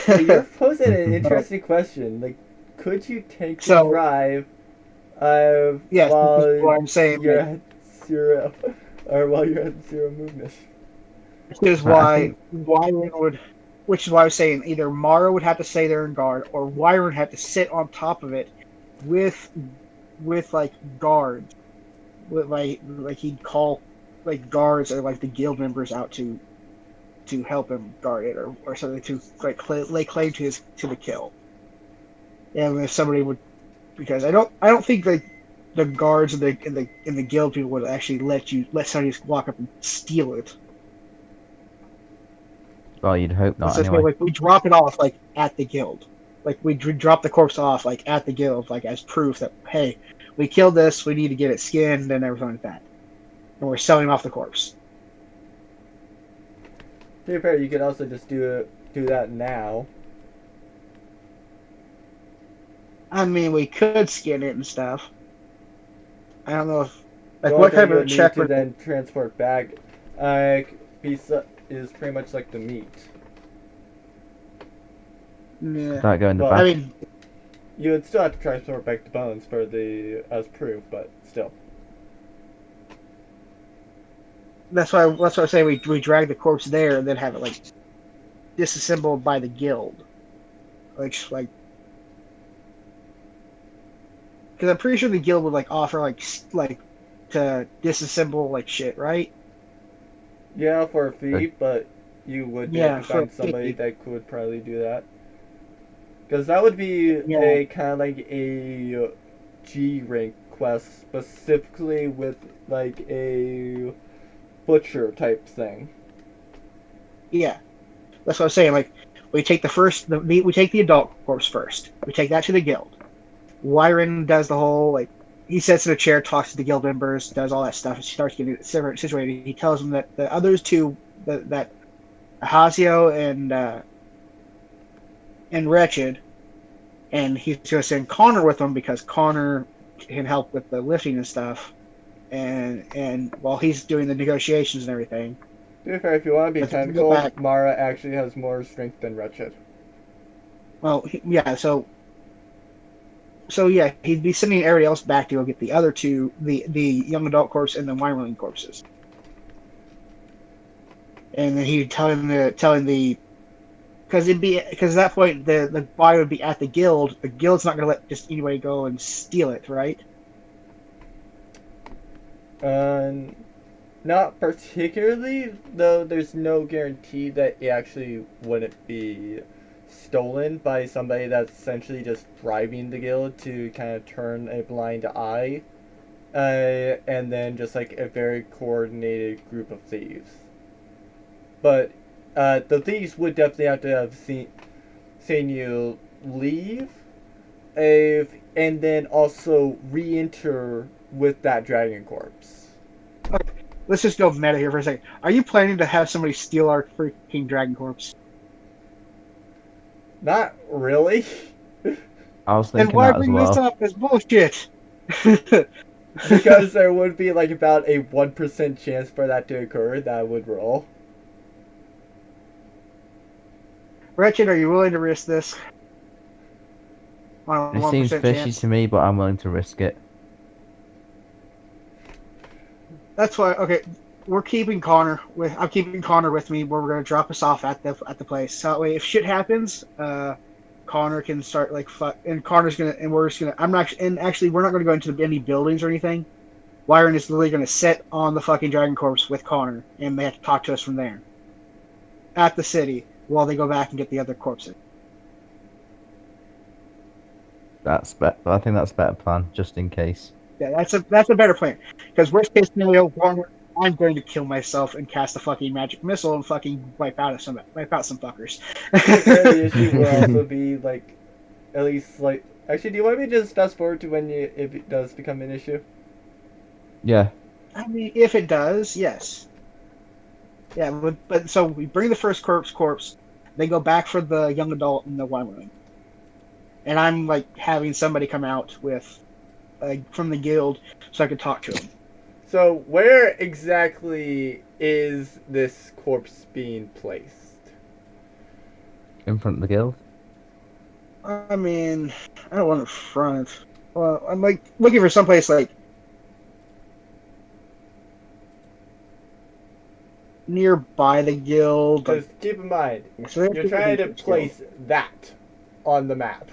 Speaker 1: Hey, you're posing an
Speaker 3: So,
Speaker 1: interesting question. Like, could you take the
Speaker 3: so
Speaker 1: drive
Speaker 3: yes, this is
Speaker 1: while
Speaker 3: what I'm saying.
Speaker 1: you're
Speaker 3: Like,
Speaker 1: at zero, or while you're at zero movement?
Speaker 3: this is
Speaker 2: I think
Speaker 3: why would, which is why I was saying either Mara would have to stay there in guard, or Wyron would have to sit on top of it with like guards, with like he'd call like guards or like the guild members out to help him guard it or something to like lay claim to the kill. And if somebody would, because I don't think like the guards in the guild people would actually let somebody just walk up and steal it.
Speaker 2: well, you'd hope
Speaker 3: Let's
Speaker 2: not
Speaker 3: just say
Speaker 2: anyway.
Speaker 3: like we drop it off like at the guild, like we drop the corpse off like at the guild, like as proof that hey, we killed this, we need to get it skinned and everything like that, and we're selling off the corpse.
Speaker 1: To be fair, you could also just do that now.
Speaker 3: I mean, we could skin it and stuff. I don't know if
Speaker 1: The
Speaker 3: like
Speaker 1: only
Speaker 3: what
Speaker 1: thing
Speaker 3: type
Speaker 1: you
Speaker 3: of
Speaker 1: would need
Speaker 3: check
Speaker 1: to
Speaker 3: would
Speaker 1: then transport back, uh, is pretty much like the meat.
Speaker 3: yeah.
Speaker 2: Without going the
Speaker 1: Well,
Speaker 3: I
Speaker 2: back.
Speaker 3: mean,
Speaker 1: you would still have to transport back the bones for the as proof, but still.
Speaker 3: that's why I say we drag the corpse there and then have it like disassembled by the guild, which like because I'm pretty sure the guild would like offer like to disassemble like shit, right?
Speaker 1: Yeah, for a fee, but you would be able
Speaker 3: Yeah,
Speaker 1: to
Speaker 3: for a
Speaker 1: find somebody
Speaker 3: fee.
Speaker 1: that could probably do that. Because that would be
Speaker 3: Yeah,
Speaker 1: a kind of like a G rank quest specifically with like a butcher type thing.
Speaker 3: yeah. That's what I'm saying. Like we take we take the adult corpse first. We take that to the guild. Wyron does the whole like he sits in a chair, talks to the guild members, does all that stuff. She starts getting it situated. He tells them that the others two, that Ahazio and Wretched, and he's going to send Connor with them because Connor can help with the lifting and stuff. And while he's doing the negotiations and everything,
Speaker 1: To be fair, if you want to be
Speaker 3: but then we go
Speaker 1: technical,
Speaker 3: back.
Speaker 1: Mara actually has more strength than Wretched.
Speaker 3: Well, yeah. So yeah, he'd be sending everybody else back to go get the other two, the young adult corpse and the Wymerling corpses. And then he'd telling the because at that point the body would be at the guild. The guild's not going to let just anybody go and steal it, right?
Speaker 1: Um, Not particularly, though there's no guarantee that it actually wouldn't be stolen by somebody that's essentially just bribing the guild to kind of turn a blind eye, and then just like a very coordinated group of thieves. But the thieves would definitely have to have seen you leave, and then also re-enter with that dragon corpse.
Speaker 3: Okay, let's just go meta here for a second. Are you planning to have somebody steal our freaking dragon corpse?
Speaker 1: Not really.
Speaker 2: I was
Speaker 3: Then
Speaker 2: thinking
Speaker 3: why
Speaker 2: that as
Speaker 3: bring this
Speaker 2: well.
Speaker 3: up? It's bullshit.
Speaker 1: Because there would be like about a 1% chance for that to occur that would roll.
Speaker 3: Wretched, are you willing to risk this on a
Speaker 2: It
Speaker 3: one
Speaker 2: seems
Speaker 3: percent
Speaker 2: fishy
Speaker 3: chance?
Speaker 2: to me, but I'm willing to risk it.
Speaker 3: That's why. Okay, we're keeping Connor with. I'm keeping Connor with me. Where we're gonna drop us off at the place. So that way, if shit happens, Connor can start like fuck. And Connor's gonna and we're just gonna. I'm not. And actually, we're not gonna go into any buildings or anything. Wyron is literally gonna sit on the fucking dragon corpse with Connor, and they have to talk to us from there at the city while they go back and get the other corpses.
Speaker 2: I think that's a better plan, just in case.
Speaker 3: Yeah, that's a better plan. Because worst case scenario, I'm going to kill myself and cast a fucking magic missile and fucking wipe out some fuckers.
Speaker 1: To be fair, the issue would also be like at least like. Actually, do you want me to just fast forward to when if it does become an issue?
Speaker 2: Yeah.
Speaker 3: I mean, if it does, yes. Yeah, but so we bring the first corpse, they go back for the young adult and the wyvern. And I'm like having somebody come out with from the guild so I could talk to him.
Speaker 1: So where exactly is this corpse being placed?
Speaker 2: In front of the guild.
Speaker 3: I mean, I don't want to front. Well, I'm like looking for someplace like nearby the guild. Like,
Speaker 1: Because keep in mind,
Speaker 3: so
Speaker 1: you're trying to place that on the map.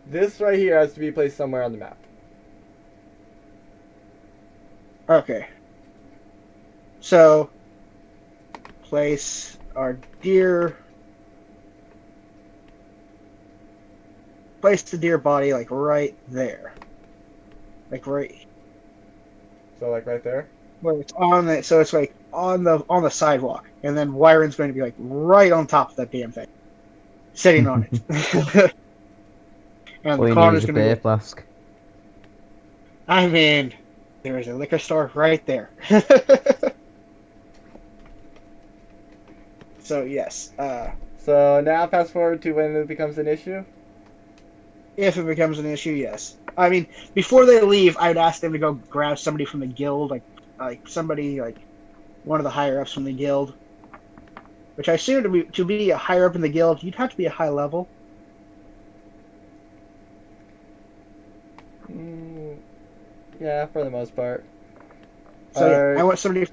Speaker 1: This right here has to be placed somewhere on the map.
Speaker 3: Okay. So, place our deer. Place the deer body like right there. Like right
Speaker 1: So like right there.
Speaker 3: where it's on it, so it's like on the sidewalk, and then Wyron's going to be like right on top of that damn thing, sitting on it. And
Speaker 2: All
Speaker 3: the
Speaker 2: you need
Speaker 3: Connor's
Speaker 2: is a
Speaker 3: going to be
Speaker 2: beer
Speaker 3: like,
Speaker 2: flask.
Speaker 3: I mean, there is a liquor store right there. So yes,
Speaker 1: So now fast forward to when it becomes an issue.
Speaker 3: if it becomes an issue, yes. I mean, before they leave, I'd ask them to go grab somebody from the guild, like somebody like one of the higher ups from the guild. Which I assume to be a higher up in the guild, you'd have to be a high level.
Speaker 1: Yeah, for the most part.
Speaker 3: So yeah, I want somebody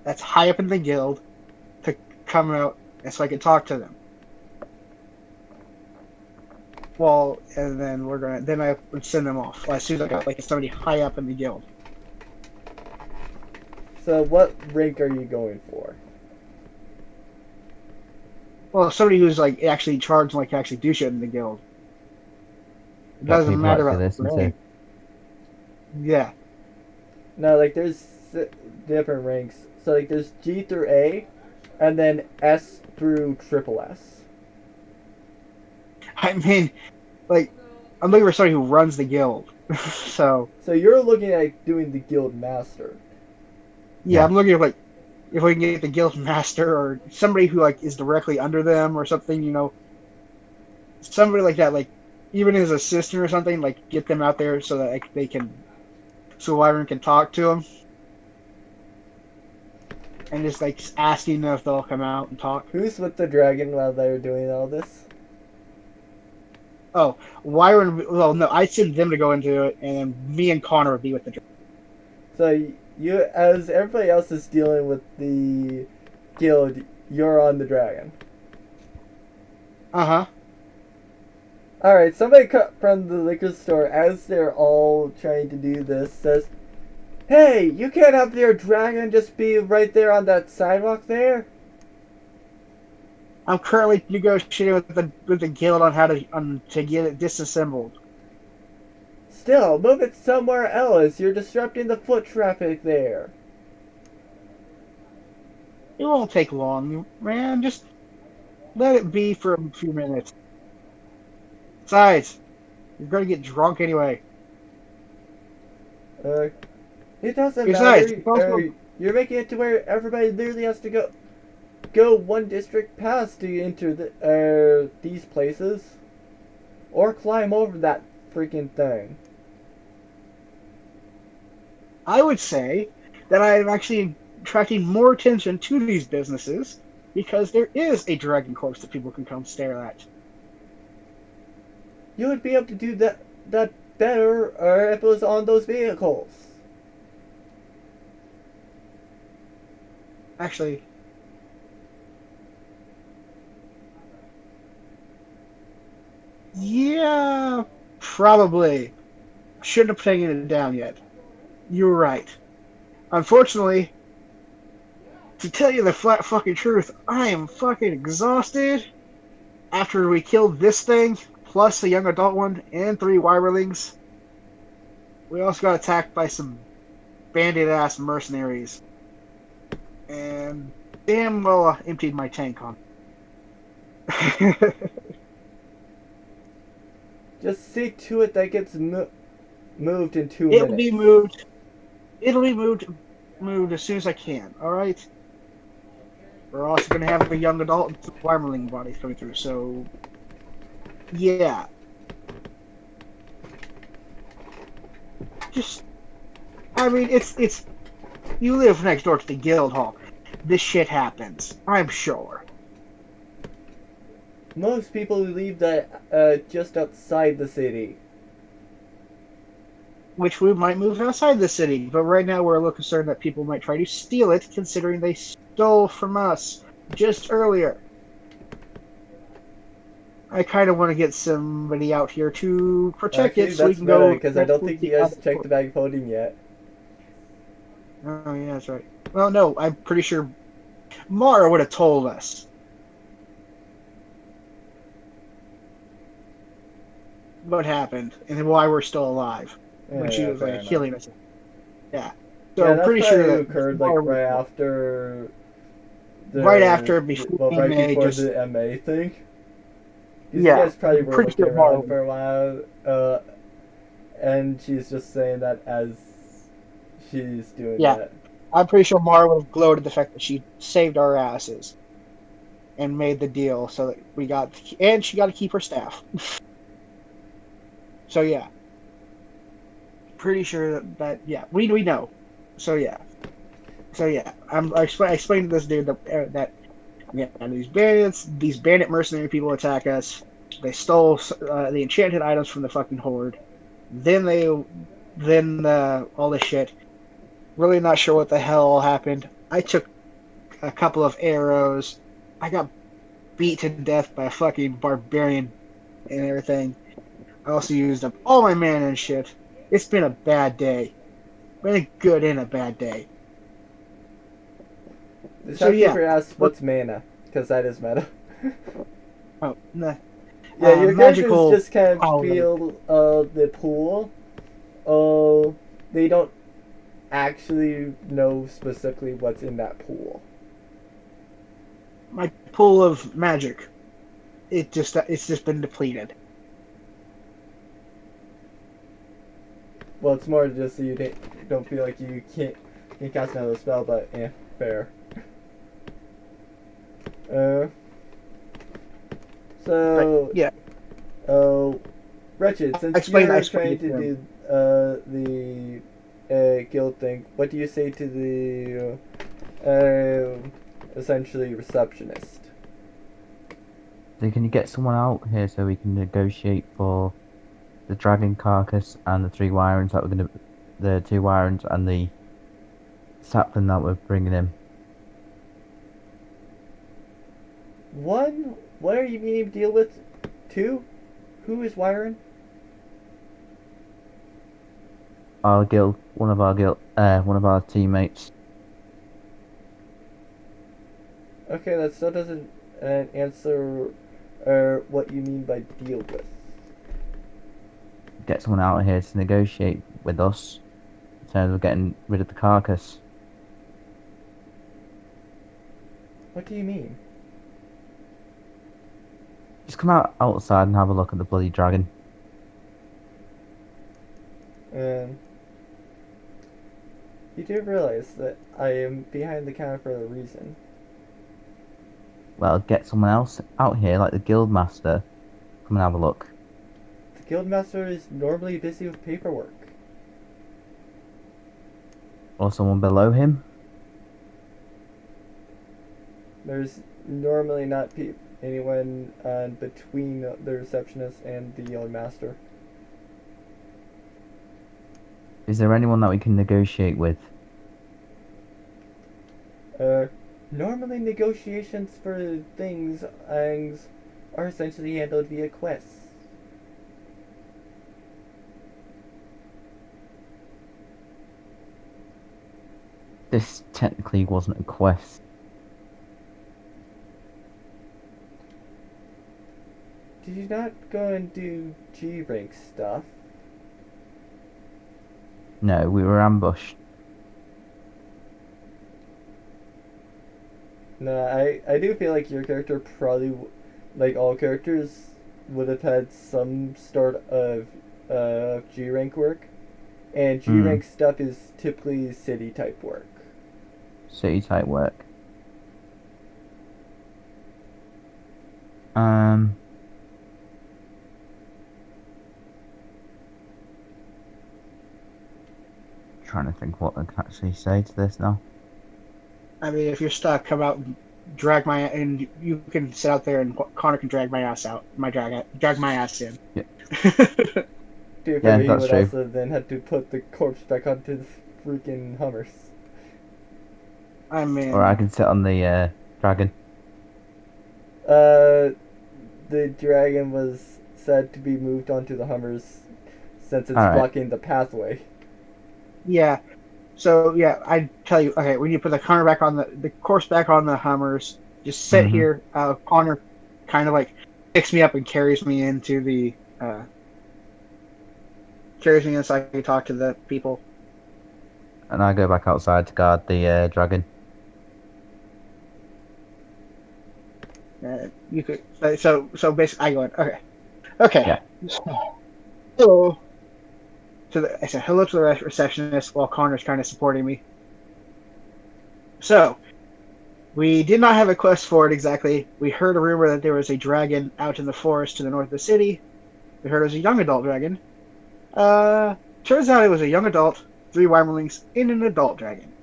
Speaker 3: that's high up in the guild to come out, and so I can talk to them. Well, and then I would send them off as soon as I got like somebody high up in the guild.
Speaker 1: So what rank are you going for?
Speaker 3: Well, somebody who's like actually charged and like actually do shit in the guild. It
Speaker 2: Got
Speaker 3: doesn't
Speaker 2: people
Speaker 3: matter
Speaker 2: actually
Speaker 3: about
Speaker 2: listen to.
Speaker 3: rank. Yeah.
Speaker 1: No, like there's different ranks. So like there's G through A, and then S through triple S.
Speaker 3: I mean, like, I'm looking for somebody who runs the guild. So
Speaker 1: So you're looking at doing the guild master.
Speaker 3: yeah,
Speaker 2: Yeah.
Speaker 3: I'm looking at like if we can get the guild master or somebody who like is directly under them or something, somebody like that, like even his assistant or something, like get them out there so that like, they can, so Wyvern can talk to them, and just like asking them if they'll come out and talk.
Speaker 1: Who's with the dragon while they're doing all this?
Speaker 3: Oh, Wyvern. Well, no, I'd send them to go into it, and then me and Connor would be with the.
Speaker 1: So you, as everybody else is dealing with the guild, you're on the dragon.
Speaker 3: Uh-huh.
Speaker 1: Alright, somebody from the liquor store, as they're all trying to do this, says, "Hey, you can't have your dragon just be right there on that sidewalk there."
Speaker 3: I'm currently negotiating with the guild on how to get it disassembled.
Speaker 1: Still, move it somewhere else. You're disrupting the foot traffic there.
Speaker 3: It won't take long, man. Just let it be for a few minutes. Besides, you're gonna get drunk anyway.
Speaker 1: It doesn't
Speaker 3: Besides,
Speaker 1: matter.
Speaker 3: it's also,
Speaker 1: You're making it to where everybody literally has to go one district past to enter these places, or climb over that freaking thing.
Speaker 3: I would say that I am actually attracting more attention to these businesses because there is a dragon corpse that people can come stare at.
Speaker 1: You would be able to do that better if it was on those vehicles.
Speaker 3: Actually, yeah, probably. Shouldn't have taken it down yet. You're right. Unfortunately, to tell you the flat fucking truth, I am fucking exhausted. After we killed this thing, plus the young adult one, and 3 wyverlings, we also got attacked by some bandit-ass mercenaries. And damn well emptied my tank on.
Speaker 1: Just see to it that gets moved in 2 minutes.
Speaker 3: It'll be moved. It'll be moved as soon as I can. All right. We're also going to have a young adult and 2 bodies coming through. So, yeah. Just, I mean, it's. You live next door to the guild hall. This shit happens. I'm sure.
Speaker 1: Most people leave that just outside the city.
Speaker 3: Which we might move outside the city, but right now we're a little concerned that people might try to steal it, considering they stole from us just earlier. I kind of want to get somebody out here to protect
Speaker 1: Actually,
Speaker 3: it, so we
Speaker 1: that's
Speaker 3: can
Speaker 1: better
Speaker 3: go.
Speaker 1: because I don't think you guys checked the bag of holding yet.
Speaker 3: Oh yeah, that's right. Well, no, I'm pretty sure Mara would have told us what happened and why we're still alive when she was
Speaker 1: fair
Speaker 3: like
Speaker 1: enough.
Speaker 3: healing us. Yeah. So
Speaker 1: Yeah,
Speaker 3: I'm
Speaker 1: that's
Speaker 3: pretty
Speaker 1: probably
Speaker 3: sure that
Speaker 1: occurred like
Speaker 3: Mara would
Speaker 1: right
Speaker 3: have told.
Speaker 1: after
Speaker 3: Right after, before
Speaker 1: right
Speaker 3: MA,
Speaker 1: before
Speaker 3: just
Speaker 1: the MA thing. Because you
Speaker 3: yeah,
Speaker 1: guys probably
Speaker 3: I'm
Speaker 1: were
Speaker 3: pretty
Speaker 1: looking
Speaker 3: sure Mara
Speaker 1: around
Speaker 3: would.
Speaker 1: for a while, and she's just saying that as she's doing
Speaker 3: Yeah,
Speaker 1: that.
Speaker 3: I'm pretty sure Mara would have gloated the fact that she saved our asses and made the deal so that we got, and she got to keep her staff. So yeah, pretty sure that yeah, we know. So yeah, I explained to this dude that yeah, these bandit mercenary people attack us. They stole the enchanted items from the fucking horde. Then all this shit. Really not sure what the hell happened. I took a couple of arrows. I got beat to death by a fucking barbarian and everything. I also used up all my mana and shit. It's been a bad day. Been a good and a bad day.
Speaker 1: The
Speaker 3: So yeah,
Speaker 1: shopkeeper asks, "What's mana?" Because that is meta.
Speaker 3: oh, nah.
Speaker 1: Yeah, your characters
Speaker 3: Magical
Speaker 1: just kind of
Speaker 3: power.
Speaker 1: feel the pool. They don't actually know specifically what's in that pool.
Speaker 3: My pool of magic. It's just been depleted.
Speaker 1: Well, it's more just so you don't feel like you can't cast another spell, but fair. Uh,
Speaker 3: But
Speaker 1: so,
Speaker 3: yeah,
Speaker 1: Wretched,
Speaker 3: I
Speaker 1: since
Speaker 3: explained
Speaker 1: you're
Speaker 3: it
Speaker 1: trying
Speaker 3: to
Speaker 1: to
Speaker 3: him.
Speaker 1: do the guild thing, what do you say to the essentially receptionist?
Speaker 2: So can you get someone out here so we can negotiate for the dragon carcass and the 3 wirens that we're gonna, the 2 wirens and the sapling that we're bringing in?
Speaker 1: One, what are you going to deal with? Two, who is wiring?
Speaker 2: Our guild, one of our teammates.
Speaker 1: Okay, that still doesn't answer what you mean by deal with.
Speaker 2: Get someone out here to negotiate with us in terms of getting rid of the carcass.
Speaker 1: What do you mean?
Speaker 2: Just come out outside and have a look at the bloody dragon.
Speaker 1: Um, you do realize that I am behind the counter for a reason.
Speaker 2: Well, get someone else out here, like the guild master. Come and have a look.
Speaker 1: The guildmaster is normally busy with paperwork.
Speaker 2: Or someone below him.
Speaker 1: There's normally not anyone between the receptionist and the guildmaster.
Speaker 2: Is there anyone that we can negotiate with?
Speaker 1: Normally negotiations for things are essentially handled via quests.
Speaker 2: This technically wasn't a quest.
Speaker 1: Did you not go and do G-rank stuff?
Speaker 2: No, we were ambushed.
Speaker 1: No, I do feel like your character probably like all characters, would have had some start of G rank work, and G
Speaker 2: Hmm.
Speaker 1: rank stuff is typically city type work.
Speaker 2: City type work. Um, Trying to think what I can actually say to this now.
Speaker 3: I mean, if you're stuck, come out and drag my and you can sit out there and Connor can drag my ass out. Drag my ass in.
Speaker 2: Yeah,
Speaker 1: To be fair,
Speaker 2: yeah,
Speaker 1: he
Speaker 2: that's
Speaker 1: would
Speaker 2: true.
Speaker 1: also then have to put the corpse back onto the freaking Hummers.
Speaker 3: I
Speaker 2: Or I
Speaker 3: mean,
Speaker 2: can sit on the dragon.
Speaker 1: Uh, the dragon was said to be moved onto the Hummers since it's
Speaker 2: All right.
Speaker 1: blocking the pathway.
Speaker 3: yeah. So yeah, I tell you, okay, we need to put the Connor back on the course back on the Hummers. Just sit
Speaker 2: Mhm.
Speaker 3: here. Connor kind of like picks me up and carries me in so I can talk to the people.
Speaker 2: And I go back outside to guard the dragon.
Speaker 3: You could so basically I go in. Okay, okay.
Speaker 2: Yeah.
Speaker 3: Hello I said hello to the receptionist while Connor's kind of supporting me. So we did not have a quest for it exactly. We heard a rumor that there was a dragon out in the forest to the north of the city. We heard it was a young adult dragon. Turns out it was a young adult, 3 Wymerlings, and an adult dragon.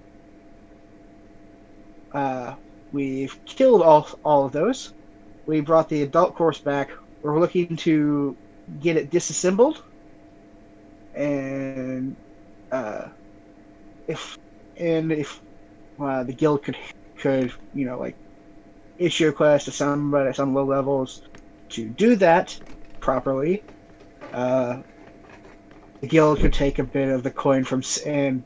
Speaker 3: We've killed all of those. We brought the adult corpse back. We're looking to get it disassembled, and if the guild could like issue a quest to somebody at some low levels to do that properly, the guild could take a bit of the coin from and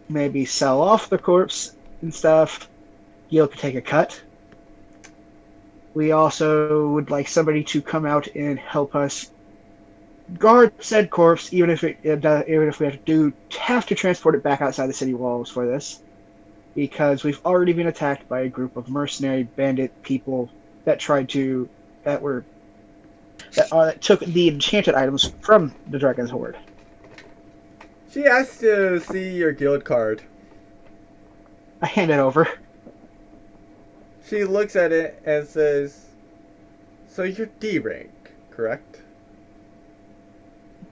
Speaker 3: maybe sell off the corpse and stuff. Guild could take a cut. We also would like somebody to come out and help us guard said corpse, even if even if we have to transport it back outside the city walls for this, because we've already been attacked by a group of mercenary bandit people that tried to that were that took the enchanted items from the dragon's hoard.
Speaker 1: She has to see your guild card.
Speaker 3: I hand it over.
Speaker 1: She looks at it and says, "So you're D rank, correct?"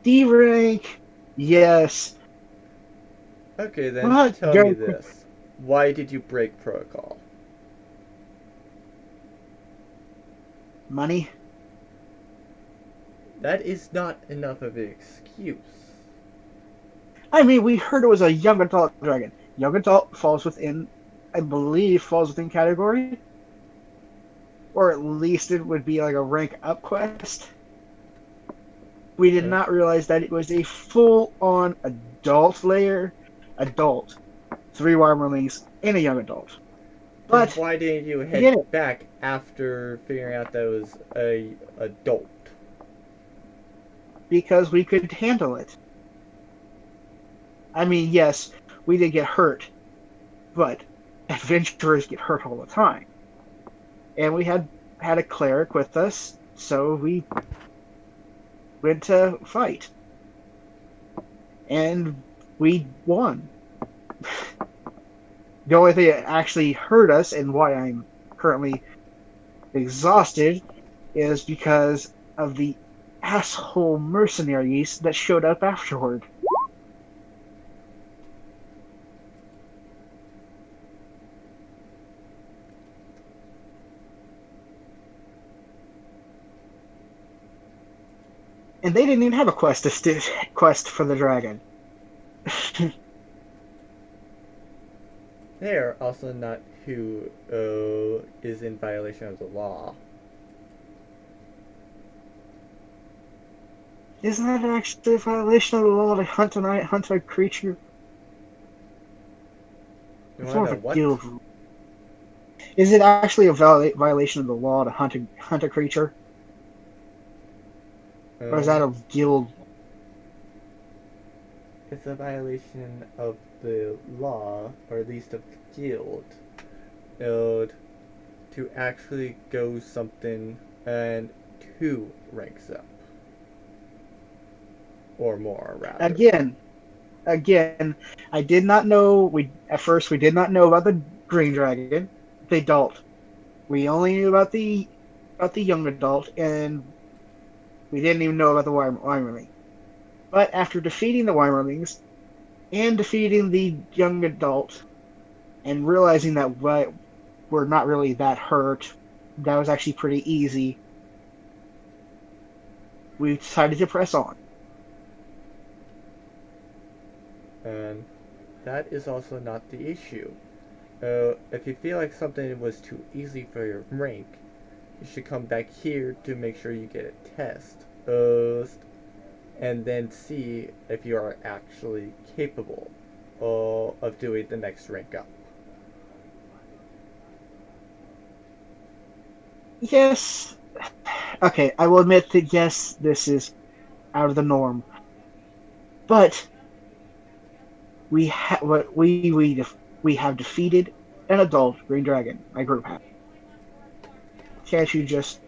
Speaker 3: D rank, yes,
Speaker 1: Okay, then
Speaker 3: but
Speaker 1: tell me
Speaker 3: go
Speaker 1: this. Why did you break protocol?
Speaker 3: money.
Speaker 1: That is not enough of an excuse.
Speaker 3: I mean, we heard it was a young adult dragon. Young adult falls within, I believe, falls within category, or at least it would be like a rank up quest. We did not realize that it was a full-on adult, 3 Wymerlings, and a young adult.
Speaker 1: Then
Speaker 3: But
Speaker 1: why didn't you
Speaker 3: we did
Speaker 1: head
Speaker 3: it
Speaker 1: back after figuring out that it was a adult?
Speaker 3: because we could handle it. I mean, yes, we did get hurt, but adventurers get hurt all the time. And we had a cleric with us, so we went to fight. And we won. The only thing that actually hurt us and why I'm currently exhausted is because of the asshole mercenaries that showed up afterward. And they didn't even have a quest for the dragon.
Speaker 1: They are also not who is in violation of the law.
Speaker 3: Isn't that actually a violation of the law to hunt a creature?
Speaker 1: You
Speaker 3: It's
Speaker 1: want
Speaker 3: more
Speaker 1: to
Speaker 3: of
Speaker 1: know
Speaker 3: a
Speaker 1: what?
Speaker 3: guild rule. Is it actually a violation of the law to hunt a creature? Or is that a guild?
Speaker 1: It's a violation of the law, or at least of the guild, to to actually go something and 2 ranks up. Or more, rather.
Speaker 3: Again, I did not know. We did not know about the green dragon, the adult. We only knew about the young adult, and we didn't even know about the Weimerling. But after defeating the Weimerlings and defeating the young adult, and realizing that we're not really that hurt, that was actually pretty easy. We decided to press on.
Speaker 1: And that is also not the issue. If you feel like something was too easy for your rank, you should come back here to make sure you get a test first, and then see if you are actually capable of doing the next rank up.
Speaker 3: Yes. Okay, I will admit that yes, this is out of the norm. But we have defeated an adult green dragon. My group has. Can't you just?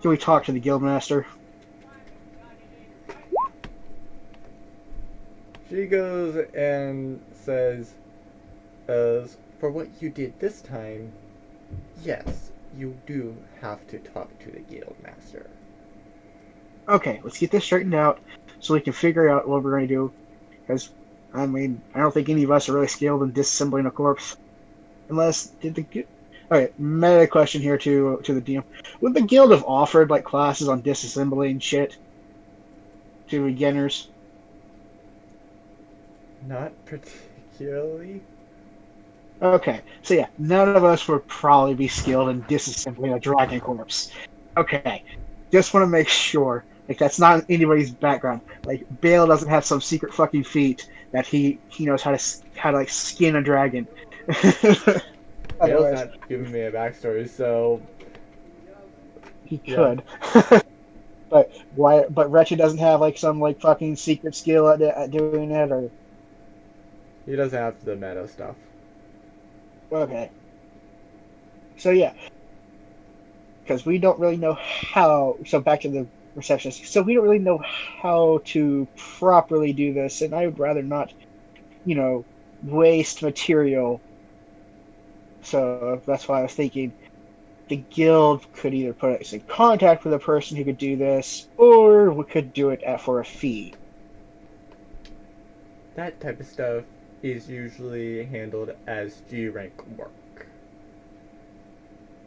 Speaker 3: Can we talk to the guildmaster?
Speaker 1: She goes and says, as for what you did this time, yes, you do have to talk to the guild master.
Speaker 3: Okay, let's get this straightened out so we can figure out what we're going to do. Because, I mean, I don't think any of us are really skilled in disassembling a corpse. Unless, did the... Okay, meta question here to the DM. Would the guild have offered, like, classes on disassembling shit to beginners?
Speaker 1: Not particularly.
Speaker 3: Okay, so yeah, none of us would probably be skilled in disassembling a dragon corpse. Okay, just want to make sure. Like, that's not anybody's background. Like, Bale doesn't have some secret fucking feat that he knows how to like skin a dragon.
Speaker 1: Bale's
Speaker 3: Otherwise,
Speaker 1: not giving me a backstory, so
Speaker 3: he
Speaker 1: yeah.
Speaker 3: could. But why? But Wretched doesn't have like some like fucking secret skill at doing it, or
Speaker 1: He doesn't have the meta stuff.
Speaker 3: okay. So yeah, because we don't really know how. So back to the receptionist. So we don't really know how to properly do this, and I would rather not, waste material. So that's why I was thinking the guild could either put us in contact with a person who could do this, or we could do it for a fee.
Speaker 1: That type of stuff is usually handled as G rank work.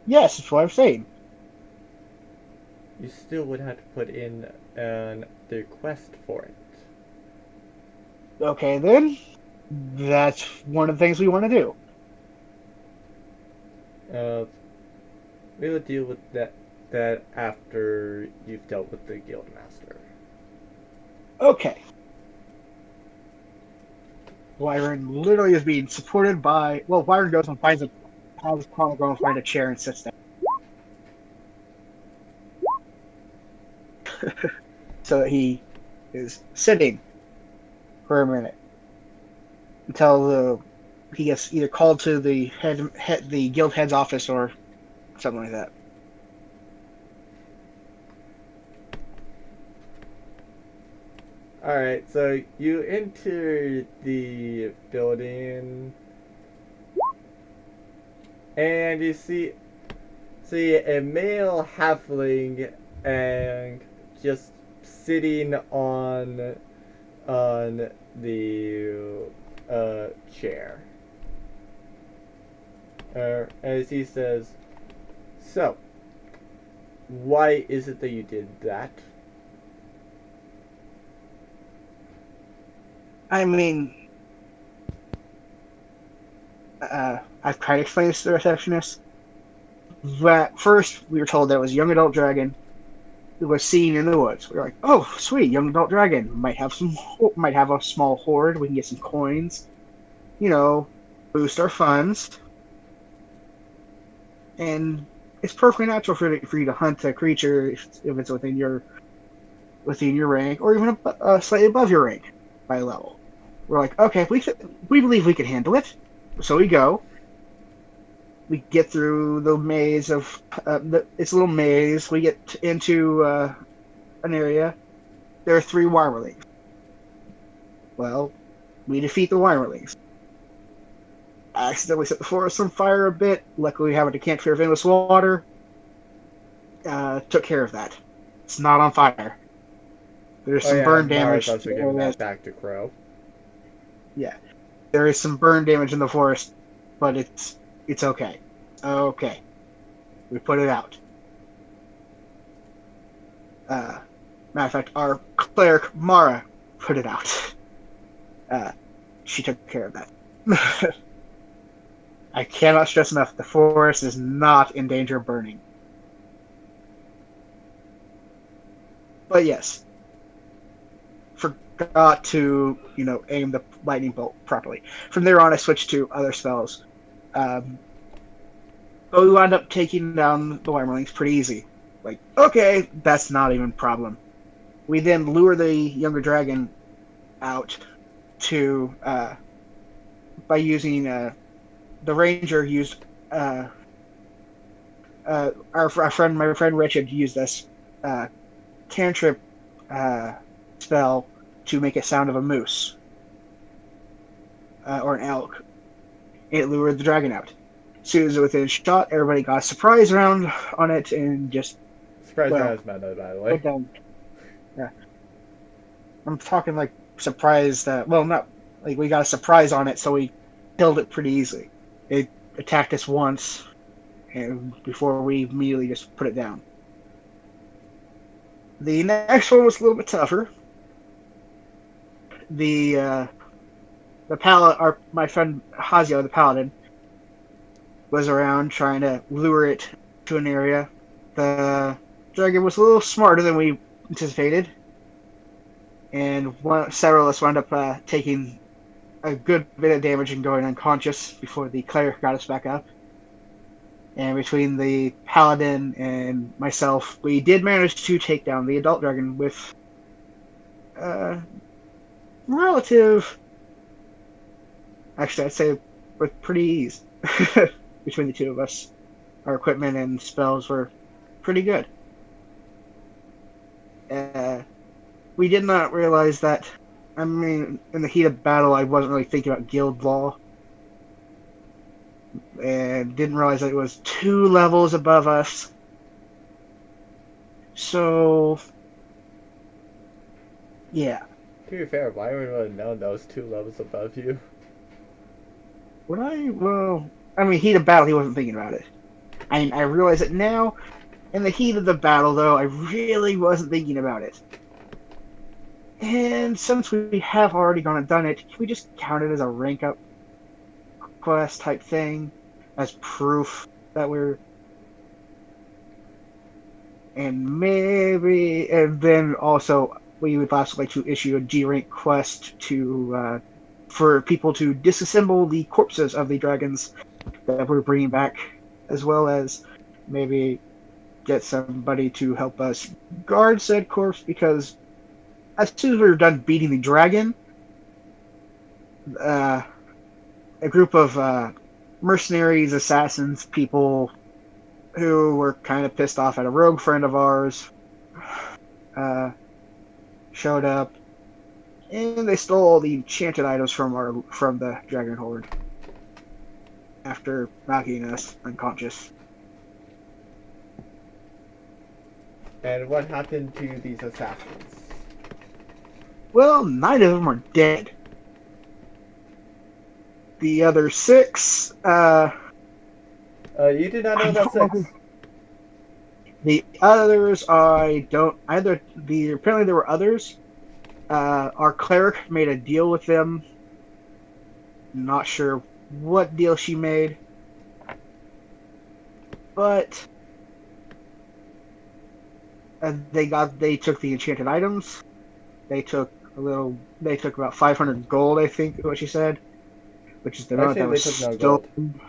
Speaker 3: Yes, that's what I'm saying.
Speaker 1: You still would have to put in the request for it.
Speaker 3: Okay, then. That's one of the things we want to do.
Speaker 1: We'll deal with that after you've dealt with the guild master.
Speaker 3: Okay. Wyron literally is being supported by... Well, Wyron goes and finds has Connor go and find a chair and sits down. So he is sitting for a minute until he gets either called to the the guild head's office or something like that.
Speaker 1: Alright, so you enter the building and you see a male halfling and just sitting on the chair. As he says, "So, why is it that you did that?"
Speaker 3: I mean, I've tried to explain this to the receptionist. That first, we were told there was a young adult dragon who was seen in the woods. We were like, "Oh, sweet, young adult dragon might have a small hoard. We can get some coins, boost our funds." And it's perfectly natural for you to hunt a creature if it's within your rank, or even slightly above your rank by level. We're like, okay, we believe we can handle it. So we go. We get through the maze of it's a little maze. We get into an area. There are 3 Wymerlings. Well, we defeat the Wymerlings. I accidentally set the forest on fire a bit. Luckily, we have a decanter of endless water. Took care of that. It's not on fire. There's
Speaker 1: Oh
Speaker 3: some
Speaker 1: yeah,
Speaker 3: burn
Speaker 1: Mara's
Speaker 3: damage.
Speaker 1: also giving that back to Crow.
Speaker 3: Yeah, there is some burn damage in the forest, but it's okay. Okay, we put it out. Matter of fact, our cleric Mara put it out. She took care of that. I cannot stress enough: the forest is not in danger of burning. But yes, forgot to aim the lightning bolt properly. From there on, I switched to other spells. But we wound up taking down the Wymerlings pretty easy. Like, okay, that's not even a problem. We then lure the younger dragon out to by using the ranger used my friend Richard used this cantrip spell to make a sound of a moose or an elk. It lured the dragon out. As soon as it was within shot, everybody got a surprise round on it and just
Speaker 1: Surprise round is meta, by the way.
Speaker 3: put down. Yeah, I'm talking like surprise. Well, not like we got a surprise on it, so we killed it pretty easily. It attacked us once, and before we immediately just put it down. The next one was a little bit tougher. My friend Hazio, the paladin, was around trying to lure it to an area. The dragon was a little smarter than we anticipated, and several of us wound up taking a good bit of damage and going unconscious before the cleric got us back up. And between the paladin and myself, we did manage to take down the adult dragon with relative. Actually, I'd say with pretty ease. Between the two of us, our equipment and spells were pretty good. We did not realize that. I mean, in the heat of battle, I wasn't really thinking about guild law, and didn't realize that it was 2 levels above us. So, yeah.
Speaker 1: To be fair, why would I have known that was 2 levels above you?
Speaker 3: Would I? Well, I mean, heat of battle, he wasn't thinking about it. I realize it now. In the heat of the battle, though, I really wasn't thinking about it. And since we have already gone and done it, can we just count it as a rank up quest type thing? As proof that we're... And then also, we would also like to issue a G rank quest to for people to disassemble the corpses of the dragons that we're bringing back, as well as maybe get somebody to help us guard said corpse, because as soon as we were done beating the dragon, a group of mercenaries, assassins, people who were kind of pissed off at a rogue friend of ours showed up, and they stole all the enchanted items from the dragon horde after knocking us unconscious.
Speaker 1: And what happened to these assassins?
Speaker 3: Well, 9 of them are dead. The other 6,
Speaker 1: you did not know about 6.
Speaker 3: The others, I don't either. Apparently there were others. Our cleric made a deal with them. Not sure what deal she made, but they took the enchanted items. They took about 500 gold, I think, is what she said, which is the amount that was stolen.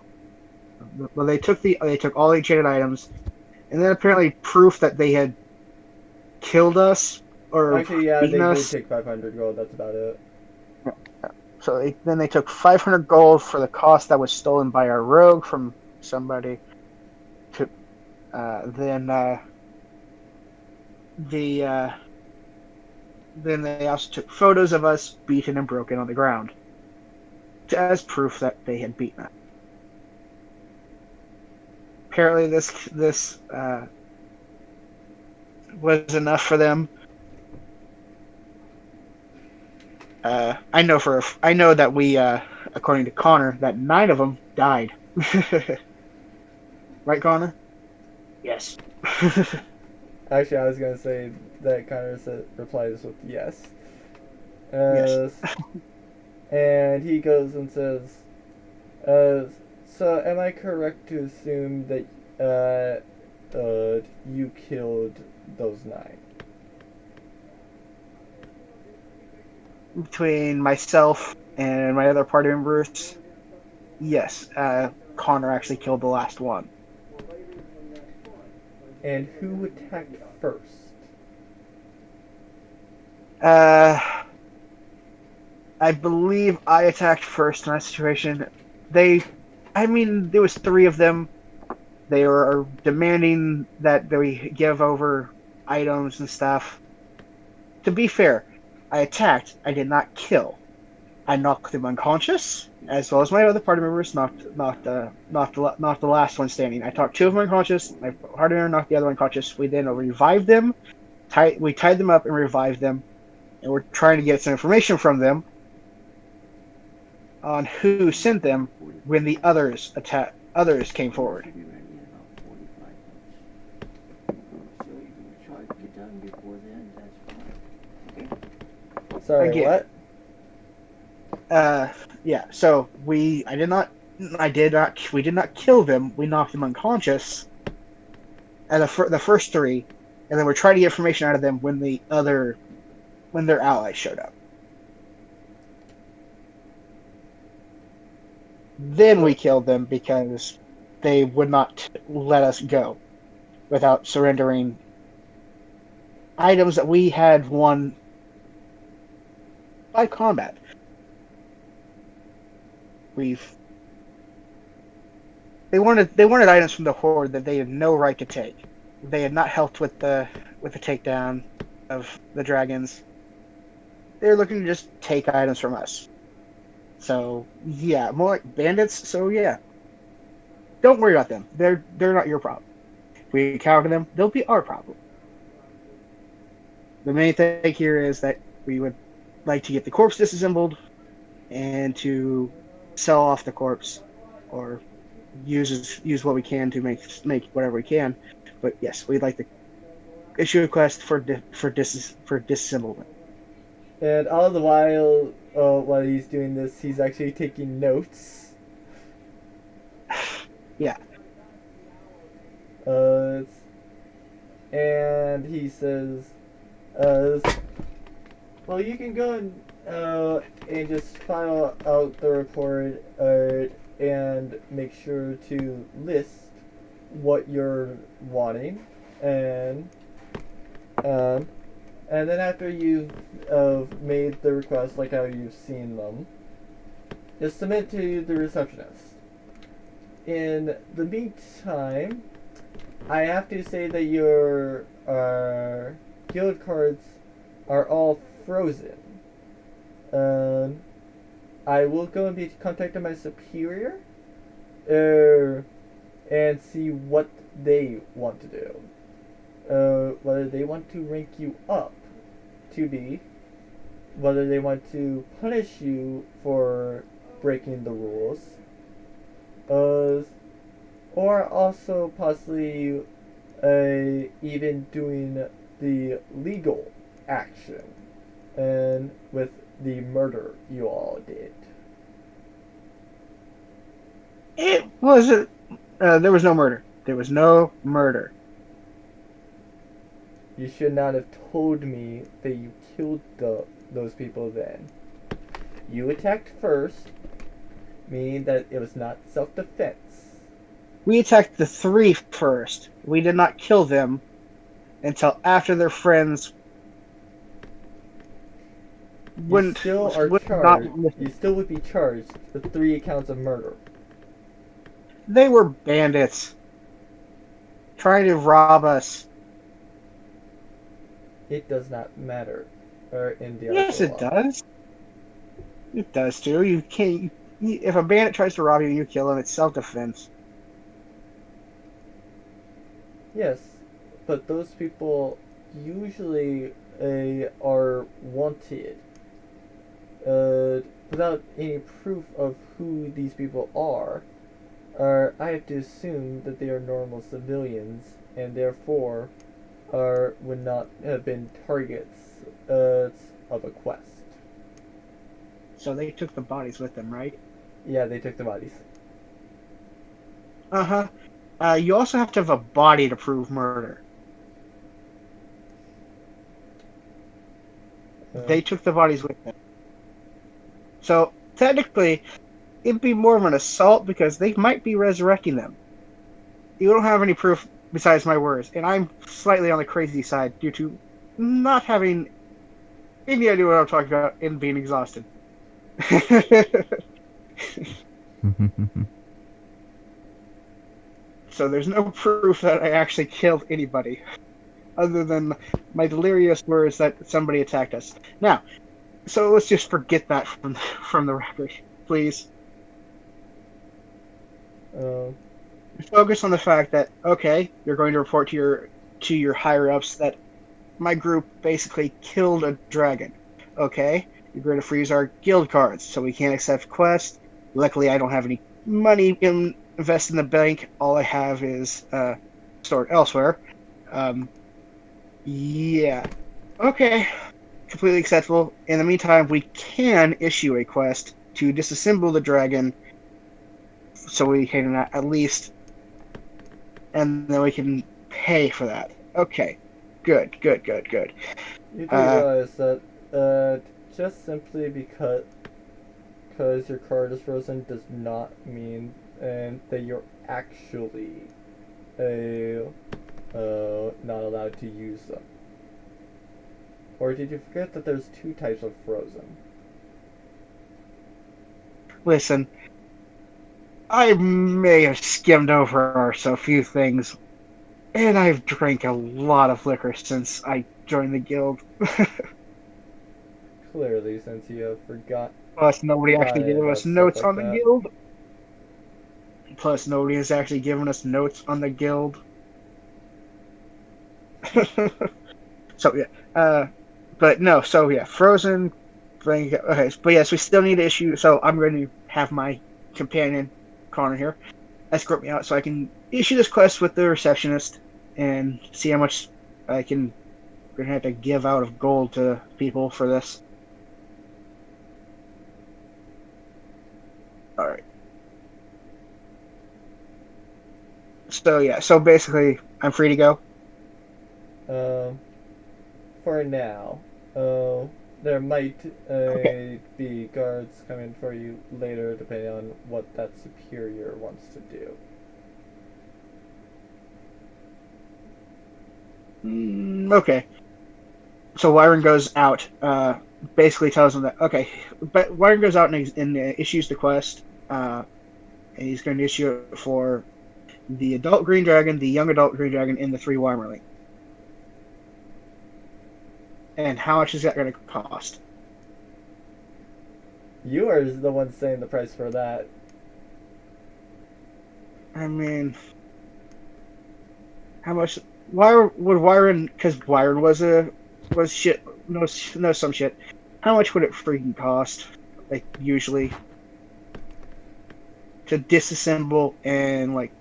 Speaker 3: Well, they took all the enchanted items, and then apparently proof that they had killed us or
Speaker 1: actually, yeah,
Speaker 3: beaten
Speaker 1: they
Speaker 3: us.
Speaker 1: did take 500 gold. That's about it.
Speaker 3: So then they took 500 gold for the cost that was stolen by our rogue from somebody to then the then they also took photos of us beaten and broken on the ground as proof that they had beaten us. Apparently, this was enough for them. I know that we, according to Connor, that 9 of them died. Right, Connor? Yes.
Speaker 1: Actually, I was gonna say that Connor replies with yes.
Speaker 3: Yes.
Speaker 1: And he goes and says, uh, "So am I correct to assume that you killed those 9?"
Speaker 3: Between myself and my other party members, yes, Connor actually killed the last one.
Speaker 1: And who attacked first?
Speaker 3: I believe I attacked first in that situation. There was 3 of them. They were demanding that we give over items and stuff. To be fair, I attacked. I did not kill. I knocked them unconscious, as well as my other party members knocked the last one standing. I knocked 2 of them unconscious. My party member knocked the other one unconscious. We then revived them. We tied them up and revived them, and we're trying to get some information from them on who sent them when the others came forward.
Speaker 1: Sorry,
Speaker 3: Again.
Speaker 1: what?
Speaker 3: Yeah. So we did not kill them. We knocked them unconscious. And the first 3, and then we're trying to get information out of them when their allies showed up. Then we killed them because they would not let us go without surrendering items that we had won by combat. They wanted items from the horde that they had no right to take. They had not helped with the takedown of the dragons. They were looking to just take items from us. So yeah, more like bandits. So yeah, don't worry about them. They're not your problem. If we encounter them, they'll be our problem. The main thing here is that we would like to get the corpse disassembled and to sell off the corpse, or use what we can to make whatever we can. But yes, we'd like to issue a request for disassemblement.
Speaker 1: And all the while he's doing this, he's actually taking notes.
Speaker 3: Yeah.
Speaker 1: And he says, well, you can go and just file out the report and make sure to list what you're wanting, and then after you've made the request, like how you've seen them, just submit to the receptionist. In the meantime, I have to say that your guild cards are all frozen. I will go and be contacting my superior and see what they want to do. Whether they want to rank you up to B, whether they want to punish you for breaking the rules, or also possibly even doing the legal action and with the murder you all did.
Speaker 3: There was no murder. There was no murder.
Speaker 1: You should not have told me that you killed those people then. You attacked first, meaning that it was not self-defense.
Speaker 3: We attacked the 3 first. We did not kill them until after their friends
Speaker 1: You still would be charged with 3 counts of murder.
Speaker 3: They were bandits trying to rob us.
Speaker 1: It does not matter. Or in the
Speaker 3: Yes,
Speaker 1: actual
Speaker 3: it
Speaker 1: law.
Speaker 3: does. It does too. You can't. If a bandit tries to rob you, you kill him. It's self-defense.
Speaker 1: Yes, but those people usually are wanted without any proof of who these people are. I have to assume that they are normal civilians and therefore would not have been targets of a quest.
Speaker 3: So they took the bodies with them, right?
Speaker 1: Yeah, they took the bodies.
Speaker 3: Uh-huh. You also have to have a body to prove murder.
Speaker 1: Uh,
Speaker 3: They took the bodies with them. So technically, it'd be more of an assault because they might be resurrecting them. You don't have any proof besides my words, and I'm slightly on the crazy side due to not having any idea what I'm talking about and being exhausted. So there's no proof that I actually killed anybody, other than my delirious words that somebody attacked us. Now, so let's just forget that from the record, please.
Speaker 1: uh,
Speaker 3: Focus on the fact that okay, you're going to report to your higher ups that my group basically killed a dragon. Okay, you're going to freeze our guild cards so we can't accept quests. Luckily, I don't have any money invested in the bank. All I have is stored elsewhere. Um, yeah. Okay. Completely acceptable. In the meantime, we can issue a quest to disassemble the dragon so we can at least, and then we can pay for that. Okay. Good, good, good, good.
Speaker 1: you do
Speaker 3: Uh,
Speaker 1: realize that just simply because your card is frozen does not mean that you're actually not allowed to use them. Or did you forget that there's two types of frozen?
Speaker 3: listen, I may have skimmed over so few things, and I've drank a lot of liquor since I joined the guild.
Speaker 1: Clearly, since you have
Speaker 3: Plus, nobody actually
Speaker 1: forgotten
Speaker 3: gave
Speaker 1: about
Speaker 3: us
Speaker 1: stuff
Speaker 3: notes
Speaker 1: like
Speaker 3: on the
Speaker 1: that.
Speaker 3: guild. Plus, nobody has actually given us notes on the guild. So yeah, but no. So yeah, Frozen. Okay, but yes, we still need to issue. So I'm going to have my companion Connor here escort me out so I can issue this quest with the receptionist and see how much I can. We're gonna have to give out of gold to people for this. All right. So yeah. So basically, I'm free to go.
Speaker 1: Um, for now, there might
Speaker 3: Okay.
Speaker 1: be guards coming for you later, depending on what that superior wants to do.
Speaker 3: Okay. So Wyron goes out. Basically tells him that okay, but Wyron goes out and issues the quest. And he's going to issue it for the adult green dragon, the young adult green dragon, and the 3 Wymerling. And how much is that going to cost?
Speaker 1: You are the one saying the price for that.
Speaker 3: I mean, how much? Why would Wyron? Because Wyron was shit. No, some shit. How much would it freaking cost? Like usually to disassemble and like.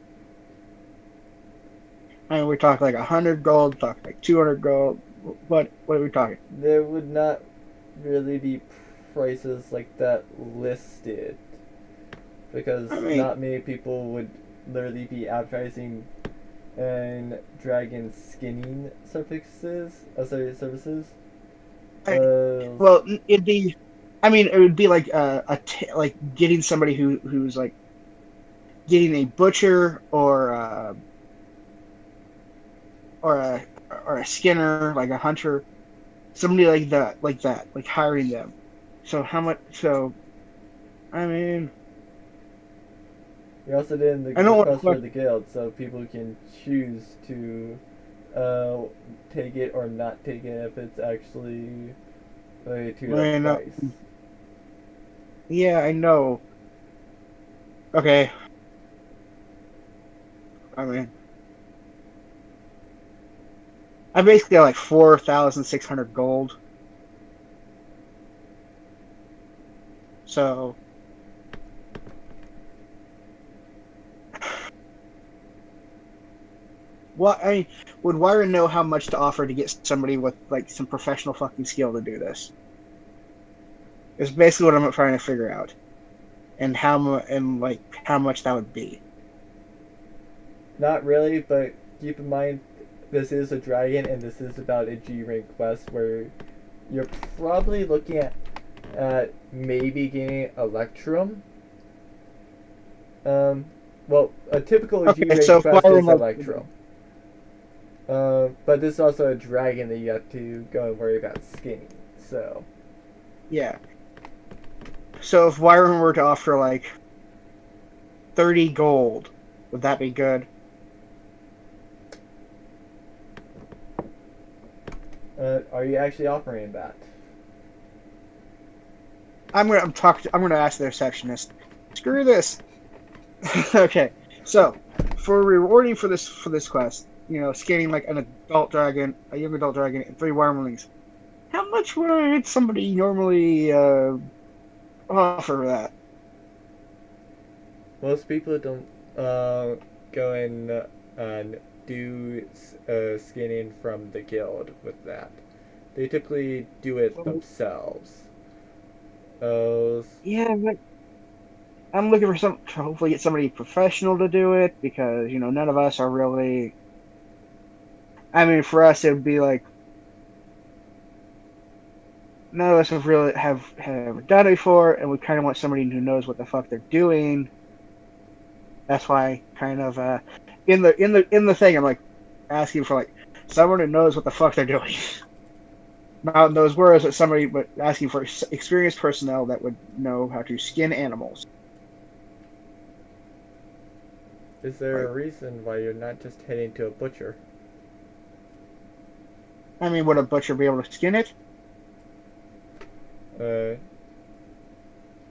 Speaker 3: I mean, we're talking like 100 gold, talking like 200 gold. What are we talking?
Speaker 1: There would not really be prices like that listed because
Speaker 3: I mean,
Speaker 1: not many people would literally be advertising and dragon skinning services.
Speaker 3: I,
Speaker 1: Uh,
Speaker 3: well, it'd be. I mean, it would be like like getting somebody who's like getting a butcher or a or a skinner, like a hunter, somebody like that, like hiring them. So how much? So I mean,
Speaker 1: You're also doing the
Speaker 3: I don't
Speaker 1: request for
Speaker 3: want
Speaker 1: the guild, so people can choose to take it or not take it if it's actually related to
Speaker 3: to.
Speaker 1: the
Speaker 3: I know.
Speaker 1: price.
Speaker 3: Yeah, I know. Okay. I mean, I basically got like 4,600 gold. So, what I mean, would Wyron know how much to offer to get somebody with like some professional fucking skill to do this? Is basically what I'm trying to figure out, and like how much that would be.
Speaker 1: Not really, but keep in mind this is a dragon and this is about a G rank quest where you're probably looking at maybe getting Electrum. Well, a typical G
Speaker 3: Okay,
Speaker 1: rank
Speaker 3: so if
Speaker 1: quest is
Speaker 3: Wyron
Speaker 1: Electrum. But this is also a dragon that you have to go and worry about skinning. So
Speaker 3: yeah. So if Wyron were to offer like 30 gold, would that be good?
Speaker 1: are you actually offering that?
Speaker 3: I'm gonna ask the receptionist. Screw this. Okay, so for rewarding for this quest, skinning like an adult dragon, a young adult dragon, and 3 wyrmlings. How much would somebody normally offer that?
Speaker 1: Most people don't go and do skinning from the guild with that. They typically do it
Speaker 3: Well,
Speaker 1: themselves. Uh,
Speaker 3: yeah, but I'm looking for to hopefully get somebody professional to do it because none of us are really. I mean, for us it would be like none of us have really have done it before, and we kind of want somebody who knows what the fuck they're doing. That's why kind of in the thing I'm like asking for like someone who knows what the fuck they're doing. Not in those words, but somebody but asking for experienced personnel that would know how to skin animals.
Speaker 1: is there a
Speaker 3: Like,
Speaker 1: reason why you're not just heading to a butcher?
Speaker 3: I mean, would a butcher be able to skin it?
Speaker 1: Uh,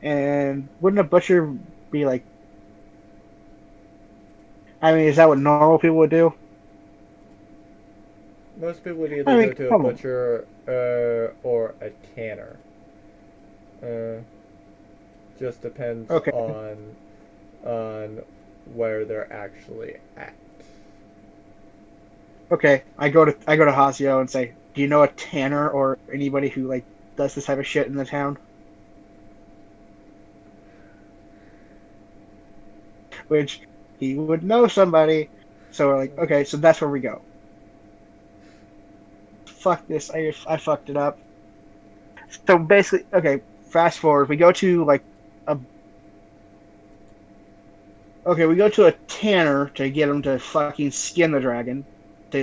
Speaker 3: And wouldn't a butcher be like? I mean, is that what normal people would do?
Speaker 1: most people would either
Speaker 3: I
Speaker 1: go
Speaker 3: mean,
Speaker 1: to a
Speaker 3: come on.
Speaker 1: butcher or a tanner. Uh, just depends
Speaker 3: Okay,
Speaker 1: on where they're actually at.
Speaker 3: okay. I go to Hasio and say, "Do you know a tanner or anybody who like does this type of shit in the town?" Which he would know somebody. So we're like, okay, so that's where we go. Fuck this. I fucked it up. So basically, okay. Fast forward. We go to like a. Okay, we go to a tanner to get him to fucking skin the dragon,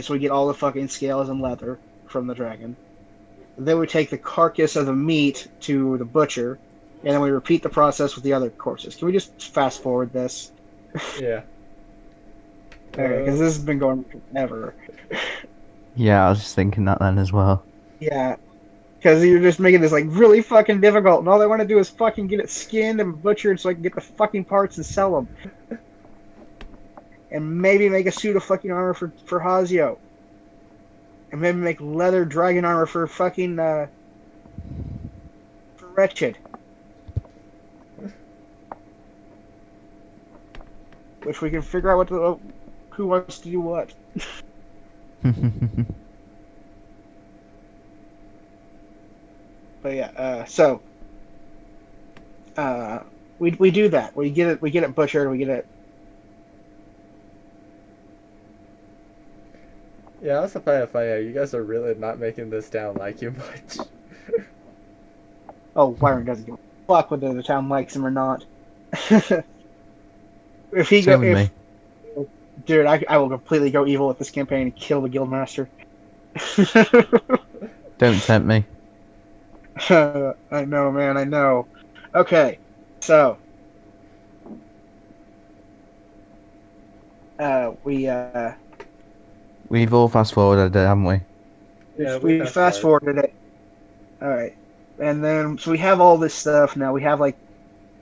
Speaker 3: so we get all the fucking scales and leather from the dragon. Then we take the carcass of the meat to the butcher, and then we repeat the process with the other corpses. Can we just fast forward this?
Speaker 1: Yeah.
Speaker 3: Okay, because this has been going forever.
Speaker 2: Yeah, I was just thinking that then as well.
Speaker 3: Yeah, because you're just making this like really fucking difficult, and all they want to do is fucking get it skinned and butchered so I can get the fucking parts and sell them, and maybe make a suit of fucking armor for Hazio, and maybe make leather dragon armor for fucking for Wretched, which we can figure out who wants to do what. But yeah, so we do that. We get it butchered. We get it.
Speaker 1: Yeah, that's a find out. You guys are really not making this down like you much.
Speaker 3: Oh, Wyron doesn't give a fuck whether the town likes him or not. if he go
Speaker 2: Same with
Speaker 3: if
Speaker 2: me.
Speaker 3: Dude, I will completely go evil with this campaign and kill the guildmaster.
Speaker 2: Don't tempt me.
Speaker 3: I know, man. I know. Okay, so we
Speaker 2: We've all fast forwarded it, haven't we?
Speaker 1: Yeah, we
Speaker 3: we fast forwarded it. All right, and then so we have all this stuff now. We have like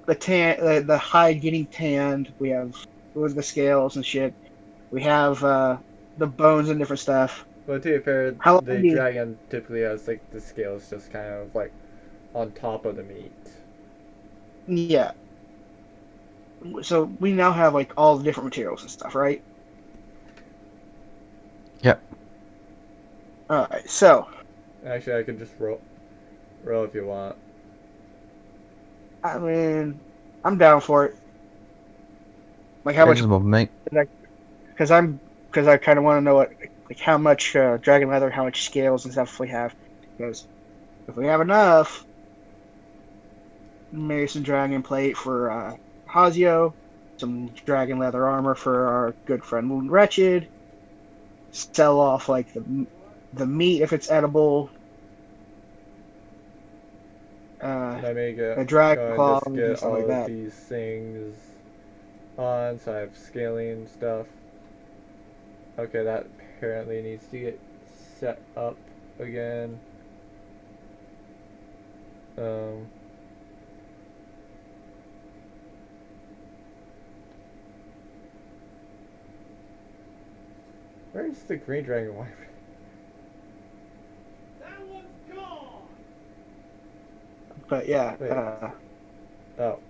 Speaker 3: the hide getting tanned. We have with the scales and shit. We have the bones and different stuff.
Speaker 1: But to be fair,
Speaker 3: How long
Speaker 1: the
Speaker 3: do you,
Speaker 1: dragon typically has like the scales just kind of like on top of the meat.
Speaker 3: yeah. So we now have like all the different materials and stuff, right?
Speaker 2: Yep.
Speaker 3: All right. So
Speaker 1: Actually, I could just roll if you want.
Speaker 3: I mean, I'm down for it. Like how
Speaker 2: It
Speaker 3: much?
Speaker 2: doesn't bother me.
Speaker 3: Because I kind of want to know what like how much dragon leather, how much scales and stuff we have. Because if we have enough, maybe some dragon plate for Hazio, some dragon leather armor for our good friend Wretched. Sell off like the meat if it's edible.
Speaker 1: Let me
Speaker 3: A
Speaker 1: go
Speaker 3: dragon
Speaker 1: and
Speaker 3: claw
Speaker 1: just
Speaker 3: and
Speaker 1: get
Speaker 3: stuff
Speaker 1: all
Speaker 3: like
Speaker 1: of
Speaker 3: that.
Speaker 1: these things on, so I have scaling stuff. Okay, that apparently needs to get set up again. Um, where's the green dragon wyvern?
Speaker 4: That one's gone.
Speaker 3: But yeah,
Speaker 1: Wait. Oh,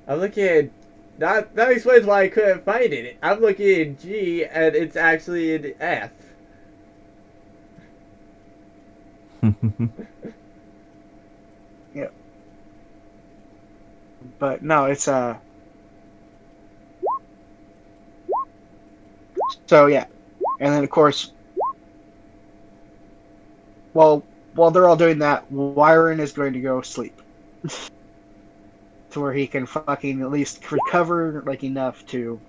Speaker 1: I'm looking at that explains why I couldn't find it. I'm looking at G and it's actually in F.
Speaker 3: yeah. But no, it's So yeah, and then of course, while they're all doing that, Wyron is going to go sleep to where he can fucking at least recover like enough to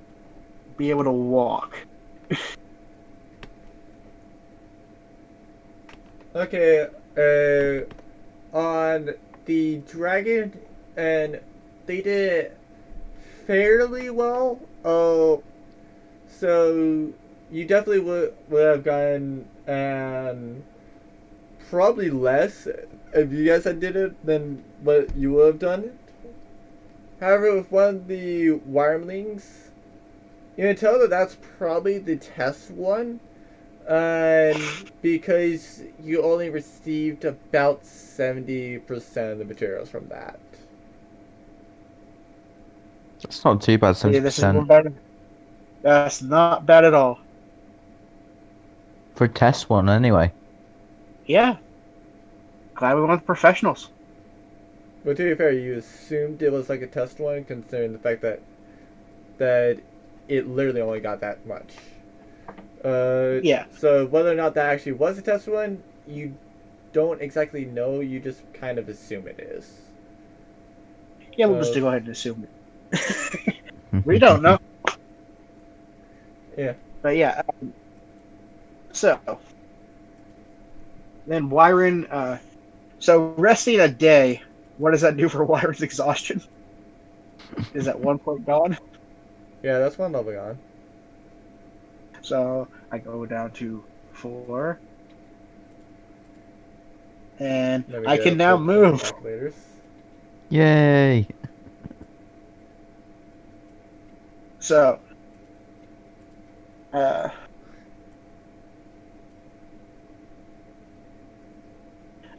Speaker 3: be able to walk.
Speaker 1: Okay, on the dragon, and they did fairly well. Oh, so you definitely would have gotten probably less if you guys had did it than what you would have done it. However, with one of the wyrmlings, you can tell that that's probably the test one. Because you only received about 70% of the materials from that.
Speaker 2: It's not too bad,
Speaker 3: Yeah, this is
Speaker 2: 70%.
Speaker 3: better. That's not bad at all.
Speaker 2: For a test one, anyway.
Speaker 3: Yeah, glad we went with professionals.
Speaker 1: But to be fair, you assumed it was like a test one, considering the fact that it literally only got that much.
Speaker 3: Yeah,
Speaker 1: So whether or not that actually was a test one, you don't exactly know. You just kind of assume it is.
Speaker 3: yeah, we'll just go ahead and assume it. We don't know.
Speaker 1: Yeah.
Speaker 3: But yeah, so then Wyron. So resting a day, what does that do for Wyron's exhaustion? Is at 1 point gone.
Speaker 1: Yeah, that's one level on.
Speaker 3: So I go down to 4, and
Speaker 1: Let me
Speaker 3: I
Speaker 1: get
Speaker 3: can
Speaker 1: up
Speaker 3: now
Speaker 1: the
Speaker 3: move.
Speaker 1: calculators.
Speaker 2: Yay!
Speaker 3: So,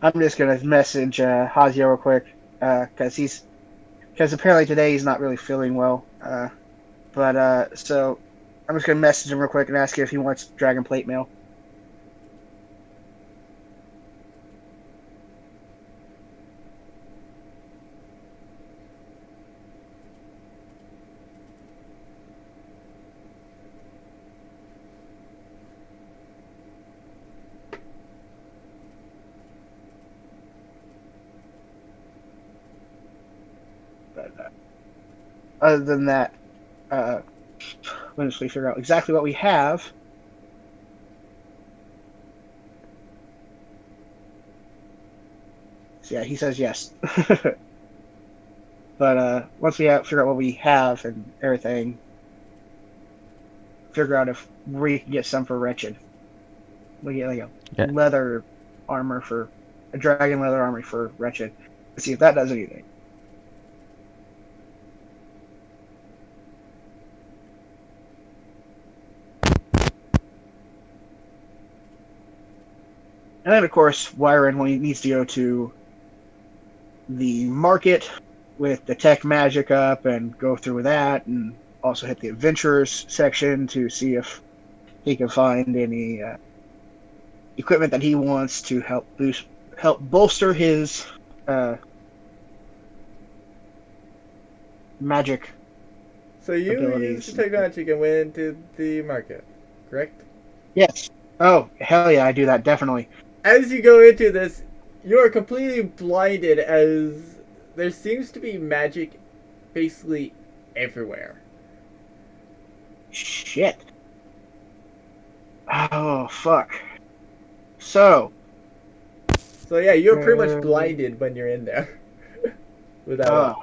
Speaker 3: I'm just gonna message Hazio real quick because apparently today he's not really feeling well. So I'm just gonna message him real quick and ask if he wants Dragon Plate mail. But other than that, once we figure out exactly what we have. So yeah, he says yes. But once we figure out what we have and everything, figure out if we can get some for Wretched. We get like a
Speaker 2: Yeah.
Speaker 3: leather armor for a dragon leather armor for Wretched. Let's see if that does anything. And then, of course, Wyron when he needs to go to the market with the tech magic up and go through that, and also hit the adventurers section to see if he can find any equipment that he wants to help bolster his magic.
Speaker 1: So you
Speaker 3: Abilities.
Speaker 1: used the technology and went into the market, correct?
Speaker 3: Yes. Oh, hell yeah, I do that, definitely.
Speaker 1: As you go into this, you are completely blinded as there seems to be magic basically everywhere.
Speaker 3: Shit. Oh, fuck. So,
Speaker 1: So yeah, you're pretty much blinded when you're in there. Without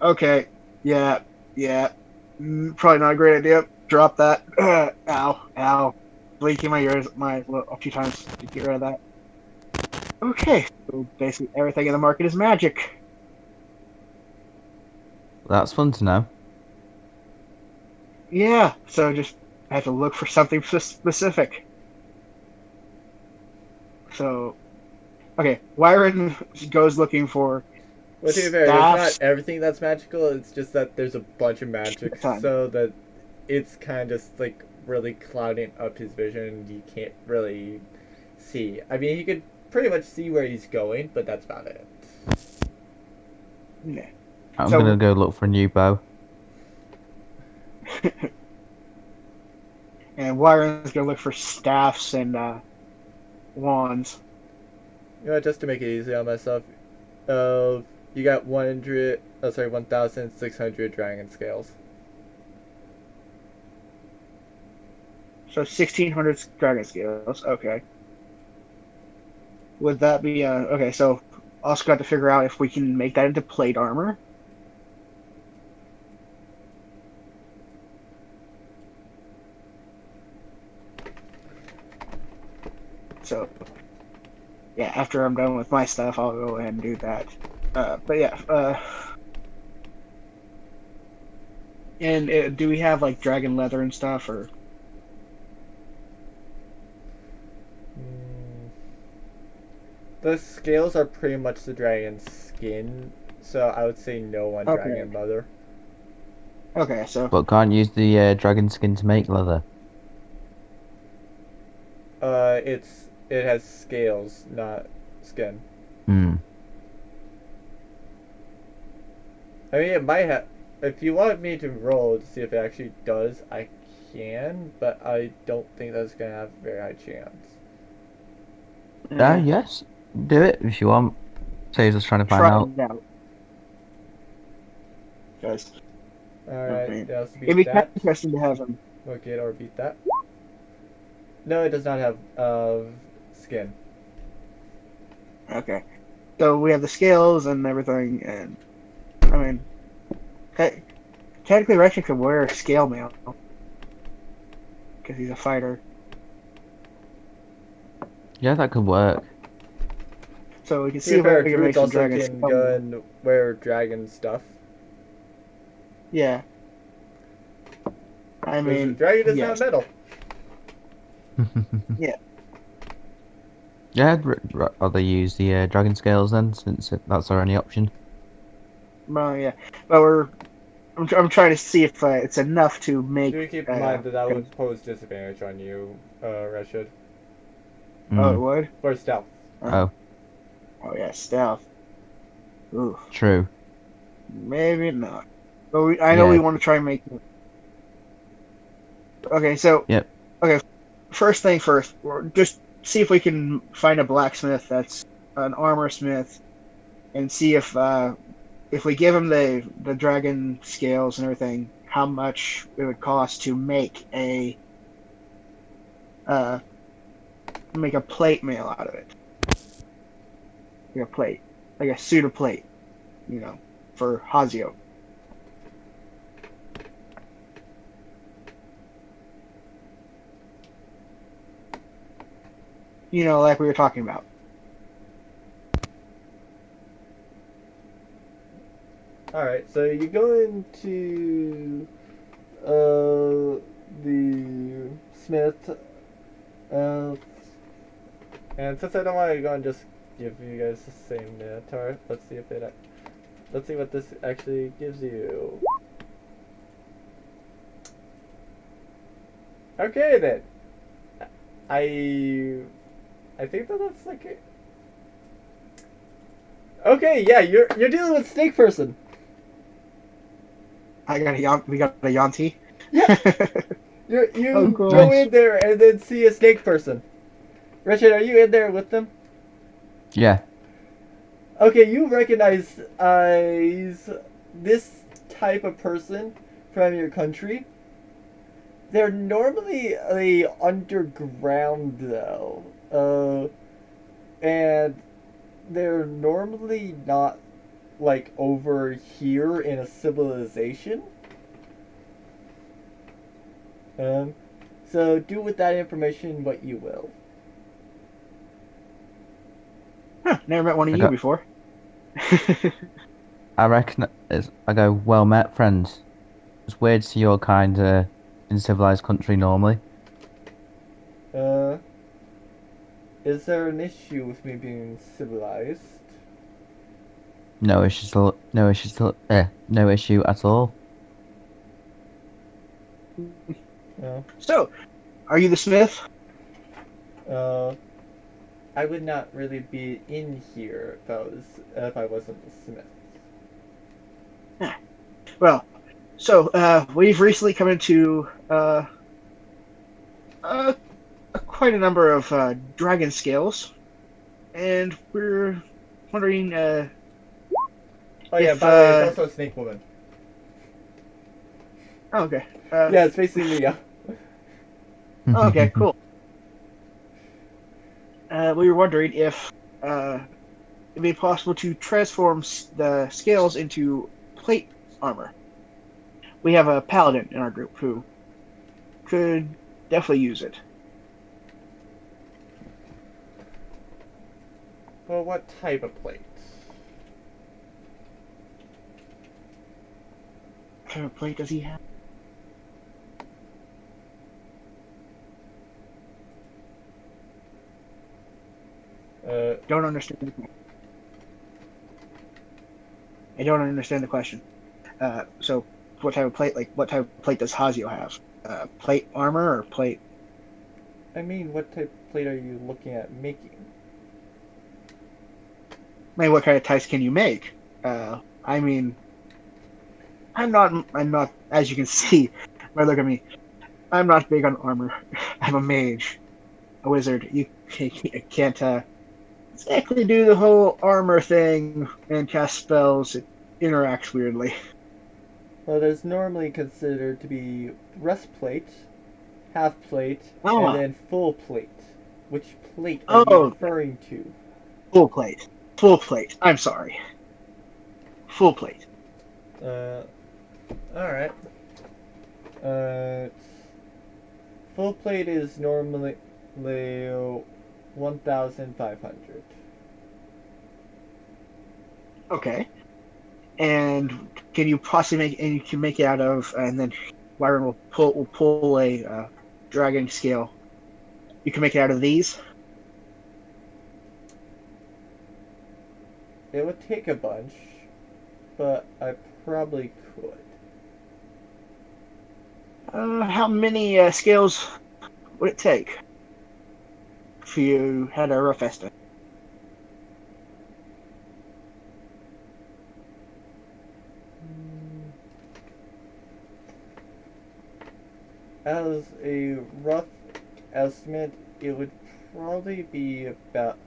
Speaker 3: okay. Yeah, yeah. Probably not a great idea. Drop that. Ow. Blinking my ears a few times to get rid of that. Okay. So basically everything in the market is magic.
Speaker 2: That's fun to know.
Speaker 3: Yeah. So just have to look for something specific. So, okay. Wyron goes looking for
Speaker 1: Well, to be fair,
Speaker 3: staffs.
Speaker 1: it's not everything that's magical. It's just that there's a bunch of magic,
Speaker 3: Ton.
Speaker 1: so that it's kind of just like really clouding up his vision. You can't really see. I mean, you could pretty much see where he's going, but that's about it.
Speaker 3: Yeah.
Speaker 2: I'm
Speaker 3: So-
Speaker 2: gonna go look for a new bow.
Speaker 3: And Wyron's gonna look for staffs and wands.
Speaker 1: You know, just to make it easy on myself, you got 1,600 dragon scales.
Speaker 3: So 1,600 dragon scales. Okay. Would that be okay? So also got to figure out if we can make that into plate armor. So yeah, after I'm done with my stuff, I'll go ahead and do that. But yeah. And do we have like dragon leather and stuff, or?
Speaker 1: The scales are pretty much the dragon's skin, so I would say no on
Speaker 3: Okay.
Speaker 1: dragon leather.
Speaker 3: Okay, so
Speaker 2: But can't use the dragon skin to make leather.
Speaker 1: It has scales, not skin.
Speaker 2: Hmm.
Speaker 1: I mean, it might have. If you want me to roll to see if it actually does, I can, but I don't think that's gonna have a very high chance.
Speaker 2: Yes. Do it if you want. Saves us trying to find
Speaker 3: try
Speaker 2: out.
Speaker 3: it out. Guys,
Speaker 1: Alright,
Speaker 3: Okay.
Speaker 1: that was to
Speaker 3: it'd
Speaker 1: beat
Speaker 3: be kind
Speaker 1: that.
Speaker 3: of interesting to have them.
Speaker 1: Okay, or beat that. No, it does not have skin.
Speaker 3: Okay. So we have the scales and everything, and I mean, technically Rection could wear a scale mail because he's a fighter.
Speaker 2: Yeah, that could work.
Speaker 3: So we can
Speaker 1: To
Speaker 3: see
Speaker 1: be
Speaker 3: if
Speaker 1: fair,
Speaker 3: we can make
Speaker 1: druids
Speaker 3: some
Speaker 1: also
Speaker 3: dragon
Speaker 1: can
Speaker 3: scale
Speaker 1: go
Speaker 3: mail.
Speaker 1: and wear dragon stuff.
Speaker 3: Yeah. I
Speaker 1: Because
Speaker 3: mean,
Speaker 1: dragon is
Speaker 3: yes.
Speaker 1: not metal.
Speaker 3: Yeah.
Speaker 2: Yeah, I'd rather use the dragon scales then, since that's our only option.
Speaker 3: Well, yeah. But I'm trying to see if it's enough to make.
Speaker 1: Do keep in mind that that would pose disadvantage on you, Rashid.
Speaker 3: Oh, it
Speaker 2: Mm.
Speaker 3: would.
Speaker 1: For stealth.
Speaker 2: Oh,
Speaker 3: Oh yeah, stealth. Ooh,
Speaker 2: true.
Speaker 3: maybe not. But I know we
Speaker 2: Yeah.
Speaker 3: want to try and make. Okay, so.
Speaker 2: Yep.
Speaker 3: Okay, first thing first. Just see if we can find a blacksmith that's an armor smith, and see if we give him the dragon scales and everything, how much it would cost to make a plate mail out of it. Like a plate, like a suit of plate, for Hazio. like we were talking about.
Speaker 1: Alright, so you go into the Smith, uh, and since I don't want to go and just give you guys the same Minotaur, let's see what this actually gives you. Okay then. I think that that's like okay, yeah, you're dealing with Snake Person.
Speaker 3: We got a Yanti.
Speaker 1: Yeah. You
Speaker 3: Oh, cool.
Speaker 1: go in there and then see a Snake Person. Richard, are you in there with them?
Speaker 2: Yeah.
Speaker 1: Okay, you recognize this type of person from your country. They're normally underground though, and they're normally not like over here in a civilization. So do with that information what you will.
Speaker 3: Huh, never met one of
Speaker 2: I
Speaker 3: you
Speaker 2: got-
Speaker 3: before.
Speaker 2: I reckon I go, well met, friends. It's weird to see your kind in civilized country normally.
Speaker 1: Uh, is there an issue with me being civilized?
Speaker 2: No issue at all.
Speaker 1: No.
Speaker 3: So, are you the Smith?
Speaker 1: Uh, I would not really be in here if I wasn't the Smith.
Speaker 3: Well, so we've recently come into quite a number of dragon scales, and we're wondering
Speaker 1: Oh yeah,
Speaker 3: if,
Speaker 1: by the way, it's also a Snake Woman.
Speaker 3: oh, okay.
Speaker 1: Yeah, it's basically Mia.
Speaker 3: Okay, cool. We were wondering if it'd be possible to transform the scales into plate armor. We have a paladin in our group who could definitely use it.
Speaker 1: Well, what type of plate?
Speaker 3: What kind of plate does he have? Don't understand the question. I don't understand the question. So, what type of plate? Like, what type of plate does Hazio have? Plate armor or plate?
Speaker 1: I mean, what type of plate are you looking at making?
Speaker 3: I mean, what kind of types can you make? I mean, I'm not. As you can see, when I look at me, I'm not big on armor. I'm a mage, a wizard. You can't exactly do the whole armor thing and cast spells. It interacts weirdly.
Speaker 1: Well, there's normally considered to be breastplate, half plate,
Speaker 3: Oh.
Speaker 1: and then full plate. Which plate are you
Speaker 3: Oh,
Speaker 1: referring to?
Speaker 3: full plate. Full plate. I'm sorry. Full plate.
Speaker 1: Alright. Full plate is normally 1,500.
Speaker 3: Okay. And can you possibly make? And you can make it out of, and then Byron will pull a dragon scale. You can make it out of these.
Speaker 1: It would take a bunch, but I probably could.
Speaker 3: How many scales would it take? If you had a rough estimate.
Speaker 1: As a rough estimate, it would probably be about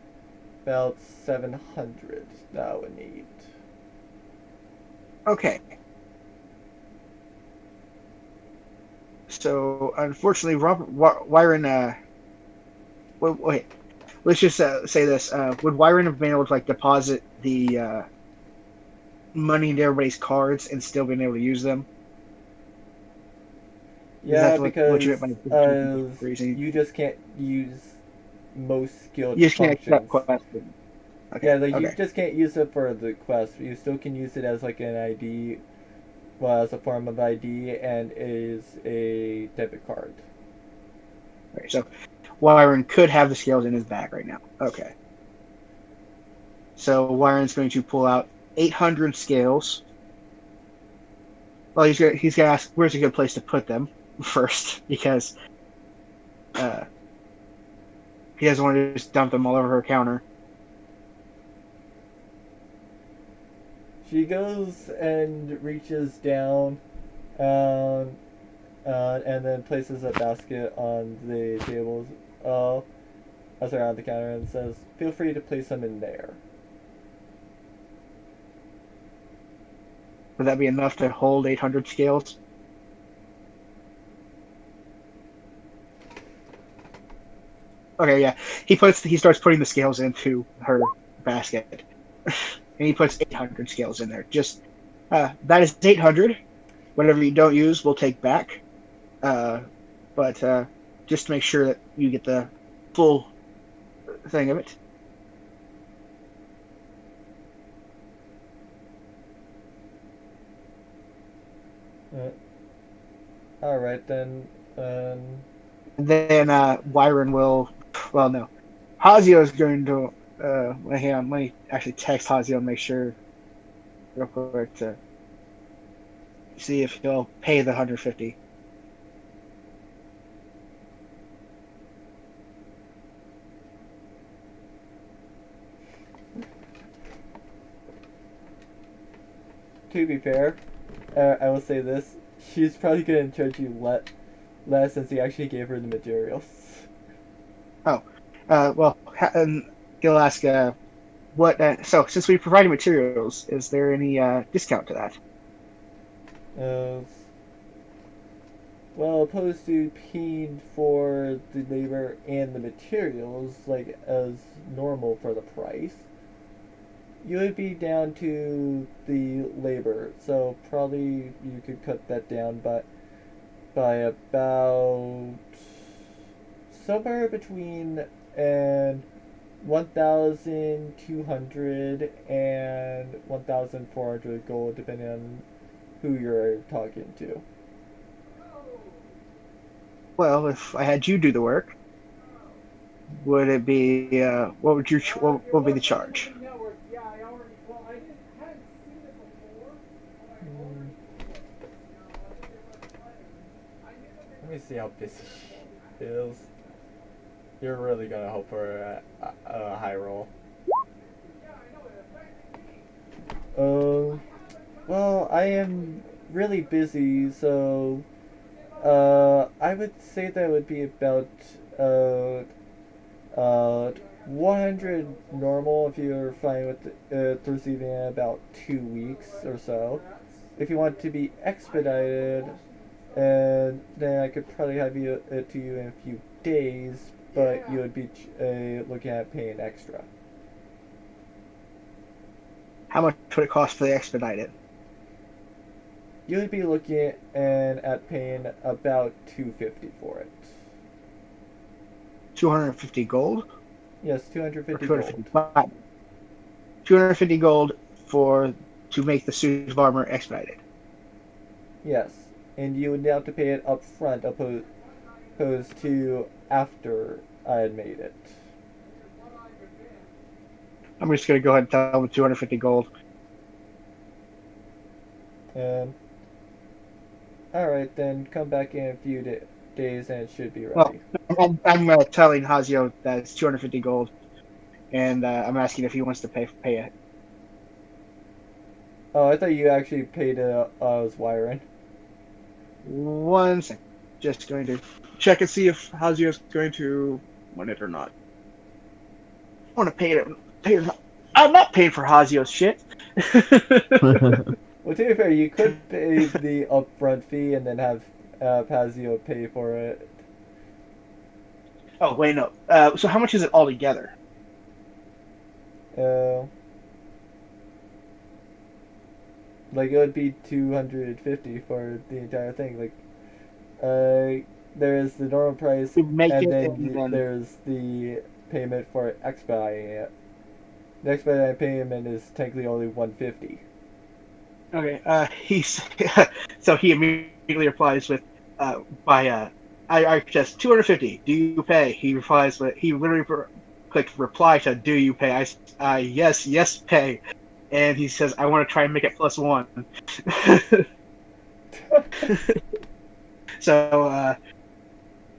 Speaker 1: 700 that I would need.
Speaker 3: Okay. So unfortunately, Wyron. Wait. Let's just say this. Would Wyron have been able to deposit the money into everybody's cards and still been able to use them?
Speaker 1: Yeah,
Speaker 3: what
Speaker 1: because
Speaker 3: you meant by reason?
Speaker 1: you just can't use most skilled
Speaker 3: You just can't
Speaker 1: functions.
Speaker 3: accept questions. Okay.
Speaker 1: Yeah, like you
Speaker 3: Okay.
Speaker 1: just can't use it for the quest. You still can use it as like an ID, well, as a form of ID, and is a debit card.
Speaker 3: Right, so Wyron could have the scales in his bag right now. Okay. So Wyron's going to pull out 800 scales. Well, he's gonna ask where's a good place to put them first because uh, he doesn't want to just dump them all over her counter.
Speaker 1: She goes and reaches down, and then places a basket on the table, sorry, on the counter, and says, "Feel free to place them in there."
Speaker 3: Would that be enough to hold 800 scales? Okay, yeah. He starts putting the scales into her basket, and he puts 800 scales in there. Just that is 800. Whatever you don't use, we'll take back. But just to make sure that you get the full thing of it.
Speaker 1: All right then.
Speaker 3: Then Wyron will. Well, no. Hazio is going to. Hang on. Let me actually text Hazio and make sure real quick to see if he'll pay the 150.
Speaker 1: To be fair, I will say this: she's probably gonna charge you less since he actually gave her the materials.
Speaker 3: Oh, well, and he'll ask, what? So, since we provided materials, is there any discount to that?
Speaker 1: Uh, well, opposed to paying for the labor and the materials, like as normal for the price, you would be down to the labor. So probably you could cut that down by about somewhere between and 1,200 and 1,400 gold, depending on who you're talking to.
Speaker 3: Well, if I had you do the work, would it be what would you what would be the charge?
Speaker 4: Network. Yeah, I already. Well, I didn't hadn't seen it before. But I already
Speaker 1: Let me see how busy she is. You're really gonna hope for a high roll. Well, I am really busy, so I would say that would be about uh, uh, 100 normal if you're fine with receiving in about 2 weeks or so. If you want to be expedited, and then I could probably have it to you in a few days, but you would be looking at paying extra.
Speaker 3: How much would it cost for the expedited?
Speaker 1: You would be looking at paying about 250 for it.
Speaker 3: 250 gold
Speaker 1: Yes,
Speaker 3: or
Speaker 1: 250
Speaker 3: 250
Speaker 1: gold.
Speaker 3: platinum? 250 gold for to make the suit of armor expedited.
Speaker 1: Yes, and you would have to pay it up front opposed to after I had made it.
Speaker 3: I'm just gonna go ahead and tell them 250 gold.
Speaker 1: Um, Alright, then come back in a few days and it should be
Speaker 3: Well,
Speaker 1: ready.
Speaker 3: I'm telling Hazio that it's 250 gold, and I'm asking if he wants to pay it.
Speaker 1: Oh, I thought you actually paid as wiring.
Speaker 3: 1 second. Just going to check and see if Hazio's going to want it or not. I want to pay it. I'm not paying for Hazio's shit.
Speaker 1: Well, to be fair, you could pay the upfront fee and then have Pazio pay for it.
Speaker 3: Oh wait, no. So how much is it altogether?
Speaker 1: Uh, like it would be 250 for the entire thing. Like, there is the normal price,
Speaker 3: We make
Speaker 1: and
Speaker 3: it,
Speaker 1: then
Speaker 3: and then
Speaker 1: there's the payment for expediting it. The expedited payment is technically only 150.
Speaker 3: Okay. He's so he immediately replies with, I just 250. Do you pay? He replies with he literally clicked reply to do you pay. Yes pay, and he says I want to try and make it +1. So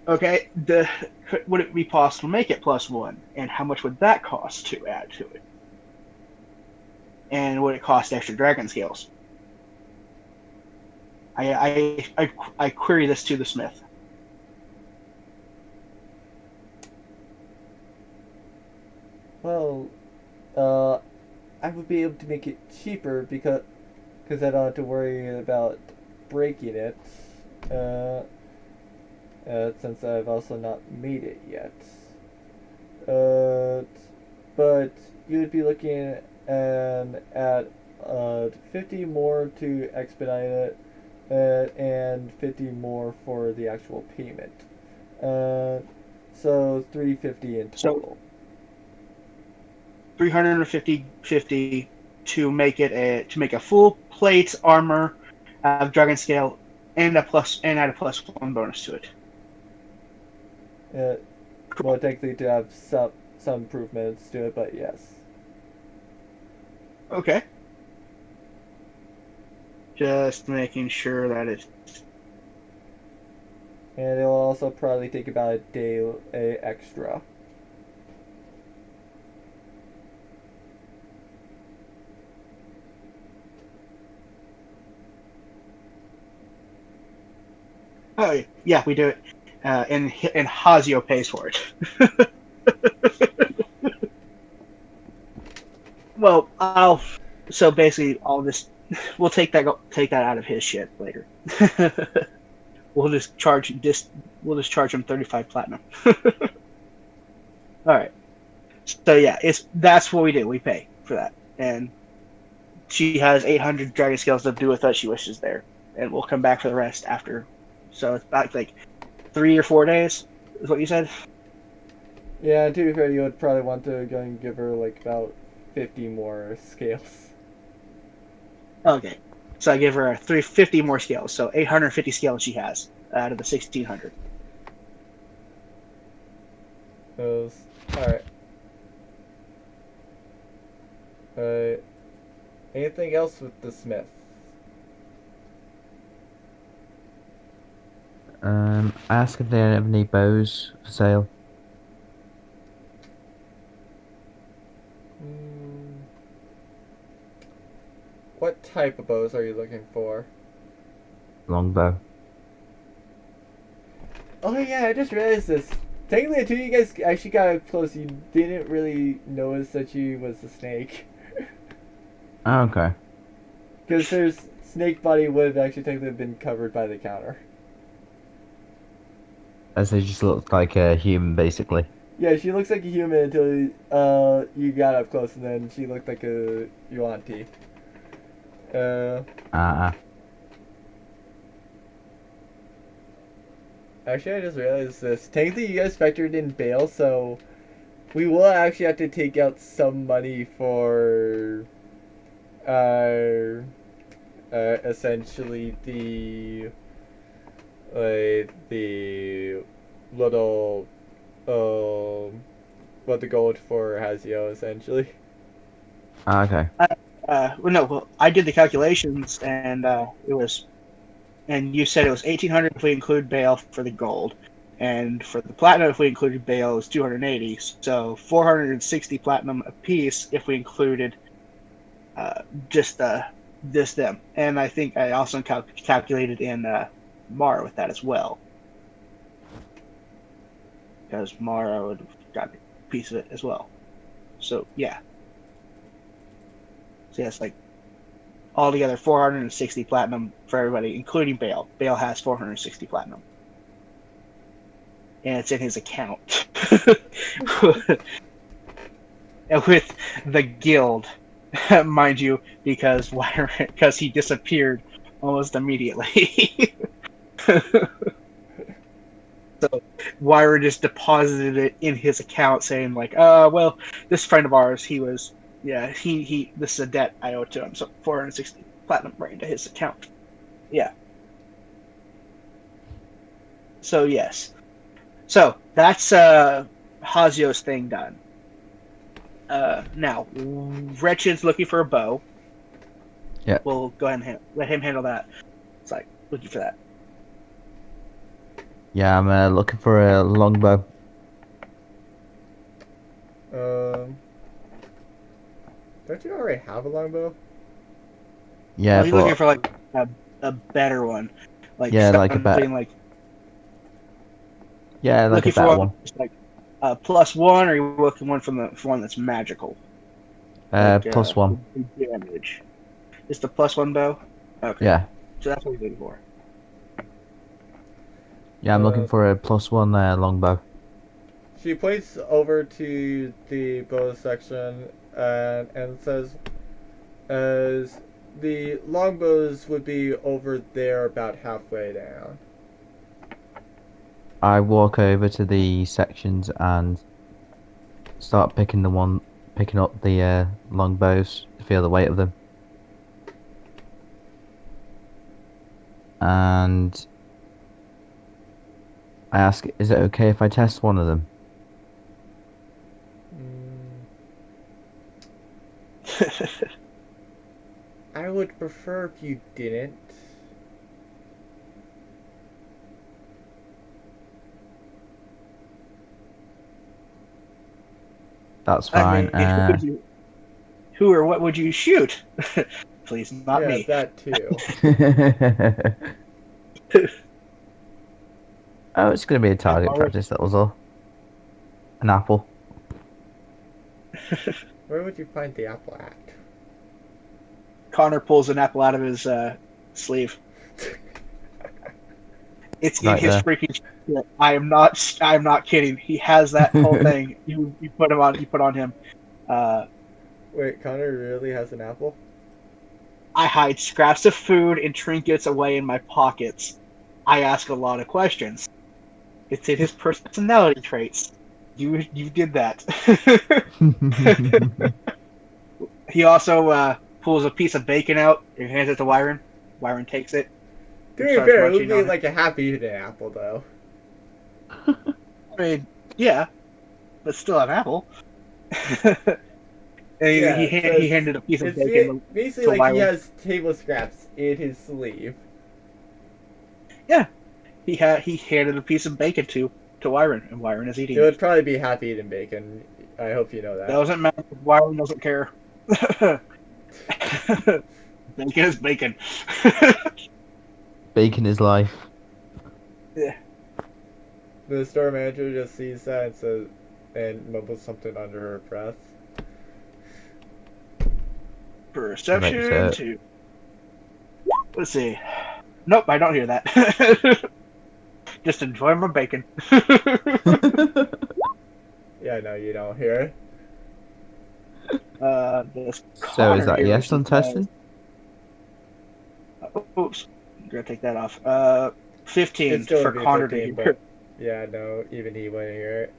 Speaker 3: okay, would it be possible to make it +1? And how much would that cost to add to it? And would it cost extra dragon scales? I query this to the smith.
Speaker 1: Well, I would be able to make it cheaper because I don't have to worry about breaking it. Since I've also not made it yet. But you would be looking at 50 more to expedite it, and 50 more for the actual payment. So 350 in total.
Speaker 3: So 350 to make a full plate armor of dragon scale and add a +1 bonus to it.
Speaker 1: More technically to have some improvements to it, but yes.
Speaker 3: Okay. Just making sure that it's.
Speaker 1: And it will also probably take about a day extra.
Speaker 3: Oh yeah, we do it, and Hazio pays for it. Well, so basically all this, we'll take that out of his shit later. We'll just charge him 35 platinum. All right. So yeah, that's what we do. We pay for that, and she has 800 dragon scales to do with what she wishes there, and we'll come back for the rest after. So it's about like 3 or 4 days, is what you said.
Speaker 1: Yeah, to be fair, you would probably want to go and give her like about 50 more scales.
Speaker 3: Okay, so I give her 350 more scales, so 850 scales she has out of the 1600.
Speaker 1: Alright. Anything else with the smith?
Speaker 2: Ask if they have any bows for sale.
Speaker 1: What type of bows are you looking for?
Speaker 2: Longbow.
Speaker 1: Oh yeah, I just realized this. Technically, until you guys actually got up close, you didn't really notice that she was a snake.
Speaker 2: Oh, okay.
Speaker 1: Because her snake body would have actually technically been covered by the counter.
Speaker 2: As they just look like a human, basically.
Speaker 1: Yeah, she looks like a human until you got up close, and then she looked like a yuan-ti. Actually, I just realized this. Technically, you guys factored in bail, so we will actually have to take out some money for essentially the little what the gold for Hazio essentially.
Speaker 2: Okay.
Speaker 3: Well, I did the calculations, and it was, and you said it was 1800 if we include bail for the gold, and for the platinum if we included bail it was 280. So 460 platinum apiece if we included just them. And I think I also calculated in Mara with that as well, because Mara would have got a piece of it as well. So yeah. So yeah, it's like altogether 460 platinum for everybody, including Bale. Bale has 460 platinum. And it's in his account. And with the guild, mind you, because he disappeared almost immediately. So Wyra just deposited it in his account, saying like, well, this friend of ours, this is a debt I owe to him, so 460 platinum right into his account. Yeah. So yes. So that's Hazio's thing done. Now, Wretched's looking for a bow.
Speaker 2: Yeah.
Speaker 3: We'll go ahead and let him handle that. It's like looking for that.
Speaker 2: Yeah, I'm looking for a longbow.
Speaker 1: Don't you already have a longbow?
Speaker 2: Yeah,
Speaker 3: He's
Speaker 2: but
Speaker 3: looking for like a better one, like
Speaker 2: yeah, like a
Speaker 3: something
Speaker 2: like yeah, like a
Speaker 3: looking for
Speaker 2: better
Speaker 3: one
Speaker 2: one.
Speaker 3: that's like +1, or you looking for one that's magical, like
Speaker 2: +1.
Speaker 3: damage. It's the +1 bow. Okay,
Speaker 2: Yeah,
Speaker 3: so that's what he's looking for.
Speaker 2: yeah, I'm looking for a +1 longbow.
Speaker 1: She points over to the bow section and says, as the longbows would be over there about halfway down.
Speaker 2: I walk over to the sections and start picking up the longbows to feel the weight of them. And I ask, is it okay if I test one of them?
Speaker 1: I would prefer if you didn't.
Speaker 2: That's fine.
Speaker 3: I mean, who or what would you shoot? Please, not
Speaker 1: Yeah,
Speaker 3: me.
Speaker 1: that too.
Speaker 2: Oh, it's going to be a target practice, that was all. An apple.
Speaker 1: Where would you find the apple at?
Speaker 3: Connor pulls an apple out of his sleeve. It's in
Speaker 2: Right
Speaker 3: his
Speaker 2: there.
Speaker 3: freaking shit. I'm not kidding. He has that whole thing. You put on him.
Speaker 1: Wait, Connor really has an apple?
Speaker 3: I hide scraps of food and trinkets away in my pockets. I ask a lot of questions. It's in his personality traits. You did that. He also pulls a piece of bacon out and hands it to Wyron. Wyron takes it.
Speaker 1: To be fair, it would be like a half-eaten apple, though.
Speaker 3: I mean, yeah, but still an apple. And
Speaker 1: Yeah,
Speaker 3: he handed a piece of bacon
Speaker 1: basically
Speaker 3: to
Speaker 1: like he
Speaker 3: Wyron.
Speaker 1: has table scraps in his sleeve.
Speaker 3: Yeah, he handed a piece of bacon to Wyron, and Wyron is eating
Speaker 1: It
Speaker 3: it.
Speaker 1: would probably be half-eaten bacon. I hope you know that.
Speaker 3: Doesn't matter. Wyron doesn't care. Bacon is bacon.
Speaker 2: Bacon is life.
Speaker 3: Yeah.
Speaker 1: The store manager just sees that and says, and mumbles something under her breath.
Speaker 3: Perception 2. Let's see. Nope, I don't hear that. Just enjoy my bacon.
Speaker 1: Yeah, no, you don't hear it.
Speaker 2: So is that yes on testing?
Speaker 3: Oops, I'm gonna take that off. 15
Speaker 1: It'd still
Speaker 3: for
Speaker 1: be
Speaker 3: Connor
Speaker 1: 15,
Speaker 3: to hear.
Speaker 1: but yeah, no, even he wouldn't hear it.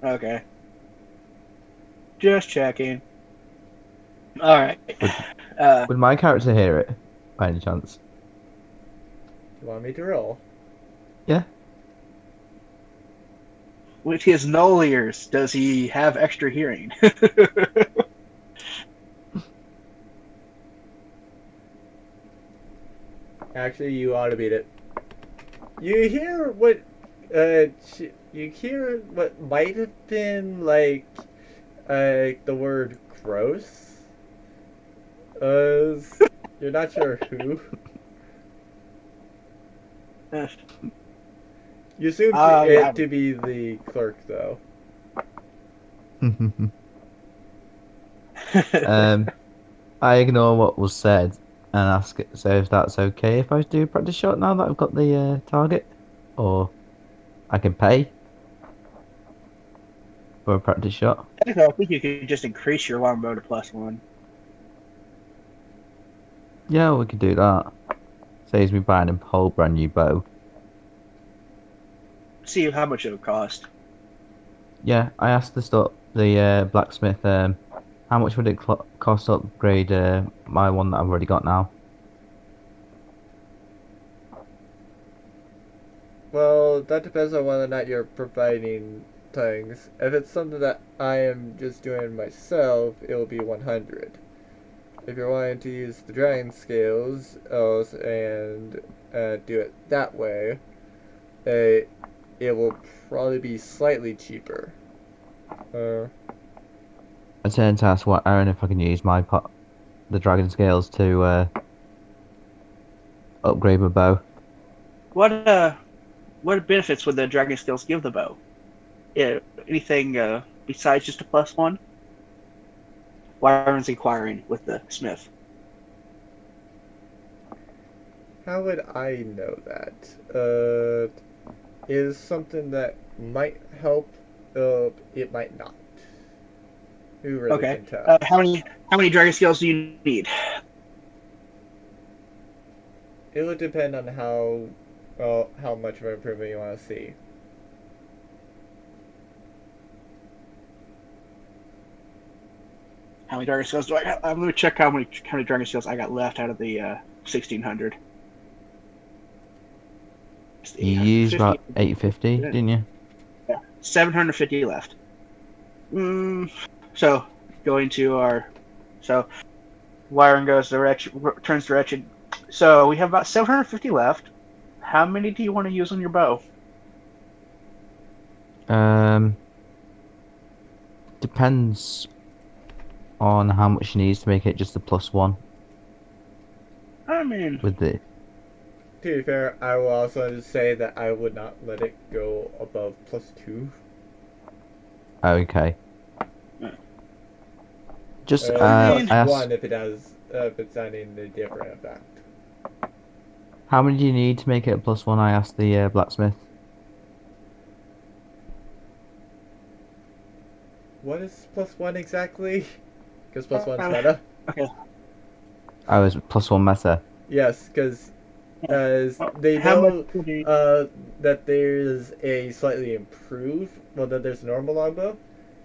Speaker 3: Okay. Just checking. Alright.
Speaker 2: Would my character hear it, by any chance?
Speaker 1: You want me to roll?
Speaker 2: Yeah.
Speaker 3: With his null ears, does he have extra hearing?
Speaker 1: Actually, you ought to beat it. You hear what? You hear what might have been like, the word "gross." You're not sure who. You assumed it to be the clerk, though.
Speaker 2: I ignore what was said and ask it, so if that's okay if I do a practice shot now that I've got the target, or I can pay for a practice shot.
Speaker 3: I think you could just increase your longbow to +1.
Speaker 2: Yeah, we could do that. Saves me buying a whole brand new bow.
Speaker 3: see how much it would cost.
Speaker 2: Yeah, I asked the blacksmith, how much would it cost to upgrade my one that I've already got now?
Speaker 1: Well, that depends on whether or not you're providing things. If it's something that I am just doing myself, it'll be 100. If you're wanting to use the dragon scales and do it that way, uh, it will probably be slightly cheaper. Uh,
Speaker 2: I turned to ask what Aaron if I can use the dragon scales to upgrade my bow.
Speaker 3: What benefits would the dragon scales give the bow? Yeah, anything besides just a +1? Wyron's inquiring with the smith.
Speaker 1: how would I know that? Is something that might help. It might not. Who really
Speaker 3: Okay.
Speaker 1: can tell?
Speaker 3: How many dragon scales do you need?
Speaker 1: It would depend on how much of an improvement you want to see.
Speaker 3: How many dragon scales do I got? I'm gonna check how many dragon scales I got left out of the 1600.
Speaker 2: You used about 850, didn't you?
Speaker 3: Yeah, 750 left. So going to so Wyron turns direction. So we have about 750 left. How many do you want to use on your bow?
Speaker 2: Depends on how much you need to make it just a +1
Speaker 3: I mean,
Speaker 2: with the.
Speaker 1: To be fair, I will also say that I would not let it go above +2.
Speaker 2: Okay. Just
Speaker 3: I mean-
Speaker 2: I asked,
Speaker 1: +1 if it's having a different effect.
Speaker 2: how many do you need to make it a +1? I asked the blacksmith.
Speaker 1: What is +1 exactly? Because +1's meta.
Speaker 3: Okay.
Speaker 2: I was +1 meta.
Speaker 1: Yes, because they
Speaker 3: How
Speaker 1: know
Speaker 3: much would you-
Speaker 1: that there's a slightly improved. Well, that there's a normal longbow.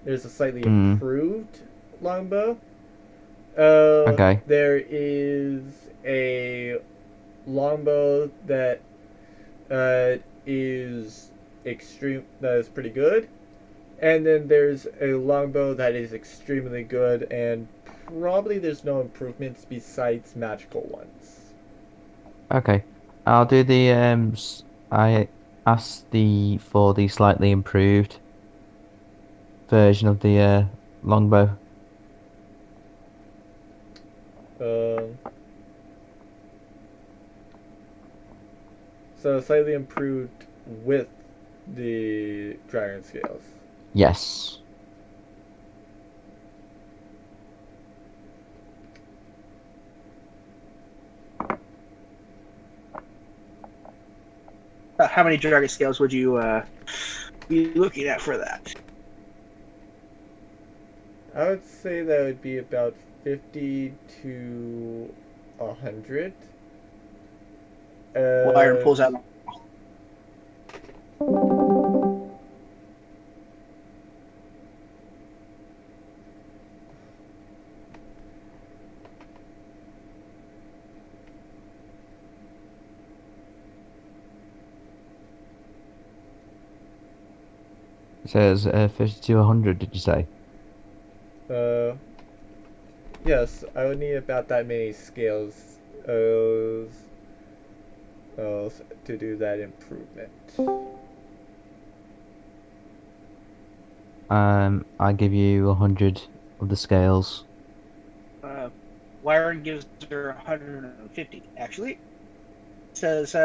Speaker 1: There's a slightly
Speaker 2: Mm.
Speaker 1: improved longbow.
Speaker 2: Okay.
Speaker 1: There is a longbow that is extreme. That is pretty good, and then there's a longbow that is extremely good, and probably there's no improvements besides magical ones.
Speaker 2: Okay. I'll do the I asked for the slightly improved version of the longbow.
Speaker 1: So slightly improved with the dragon scales.
Speaker 2: Yes.
Speaker 3: How many dragon scales would you be looking at for that?
Speaker 1: I would say that would be about 50 to 100.
Speaker 3: Wyron pulls out.
Speaker 2: It says 50 to 100, did you say?
Speaker 1: Yes, I would need about that many scales to do that improvement.
Speaker 2: I give you 100 of the scales.
Speaker 3: Wyron gives her 150, actually. Says,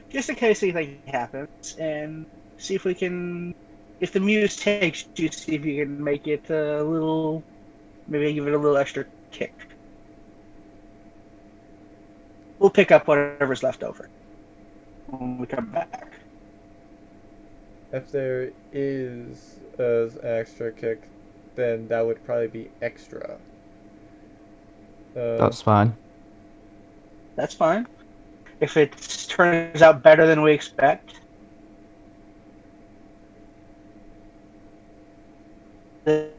Speaker 3: just in case anything happens, and see if we can, if the muse takes you, see if you can make it a little, maybe give it a little extra kick. We'll pick up whatever's left over when we come back.
Speaker 1: If there is an extra kick, then that would probably be extra.
Speaker 2: That's fine.
Speaker 3: That's fine. If it turns out better than we expect, then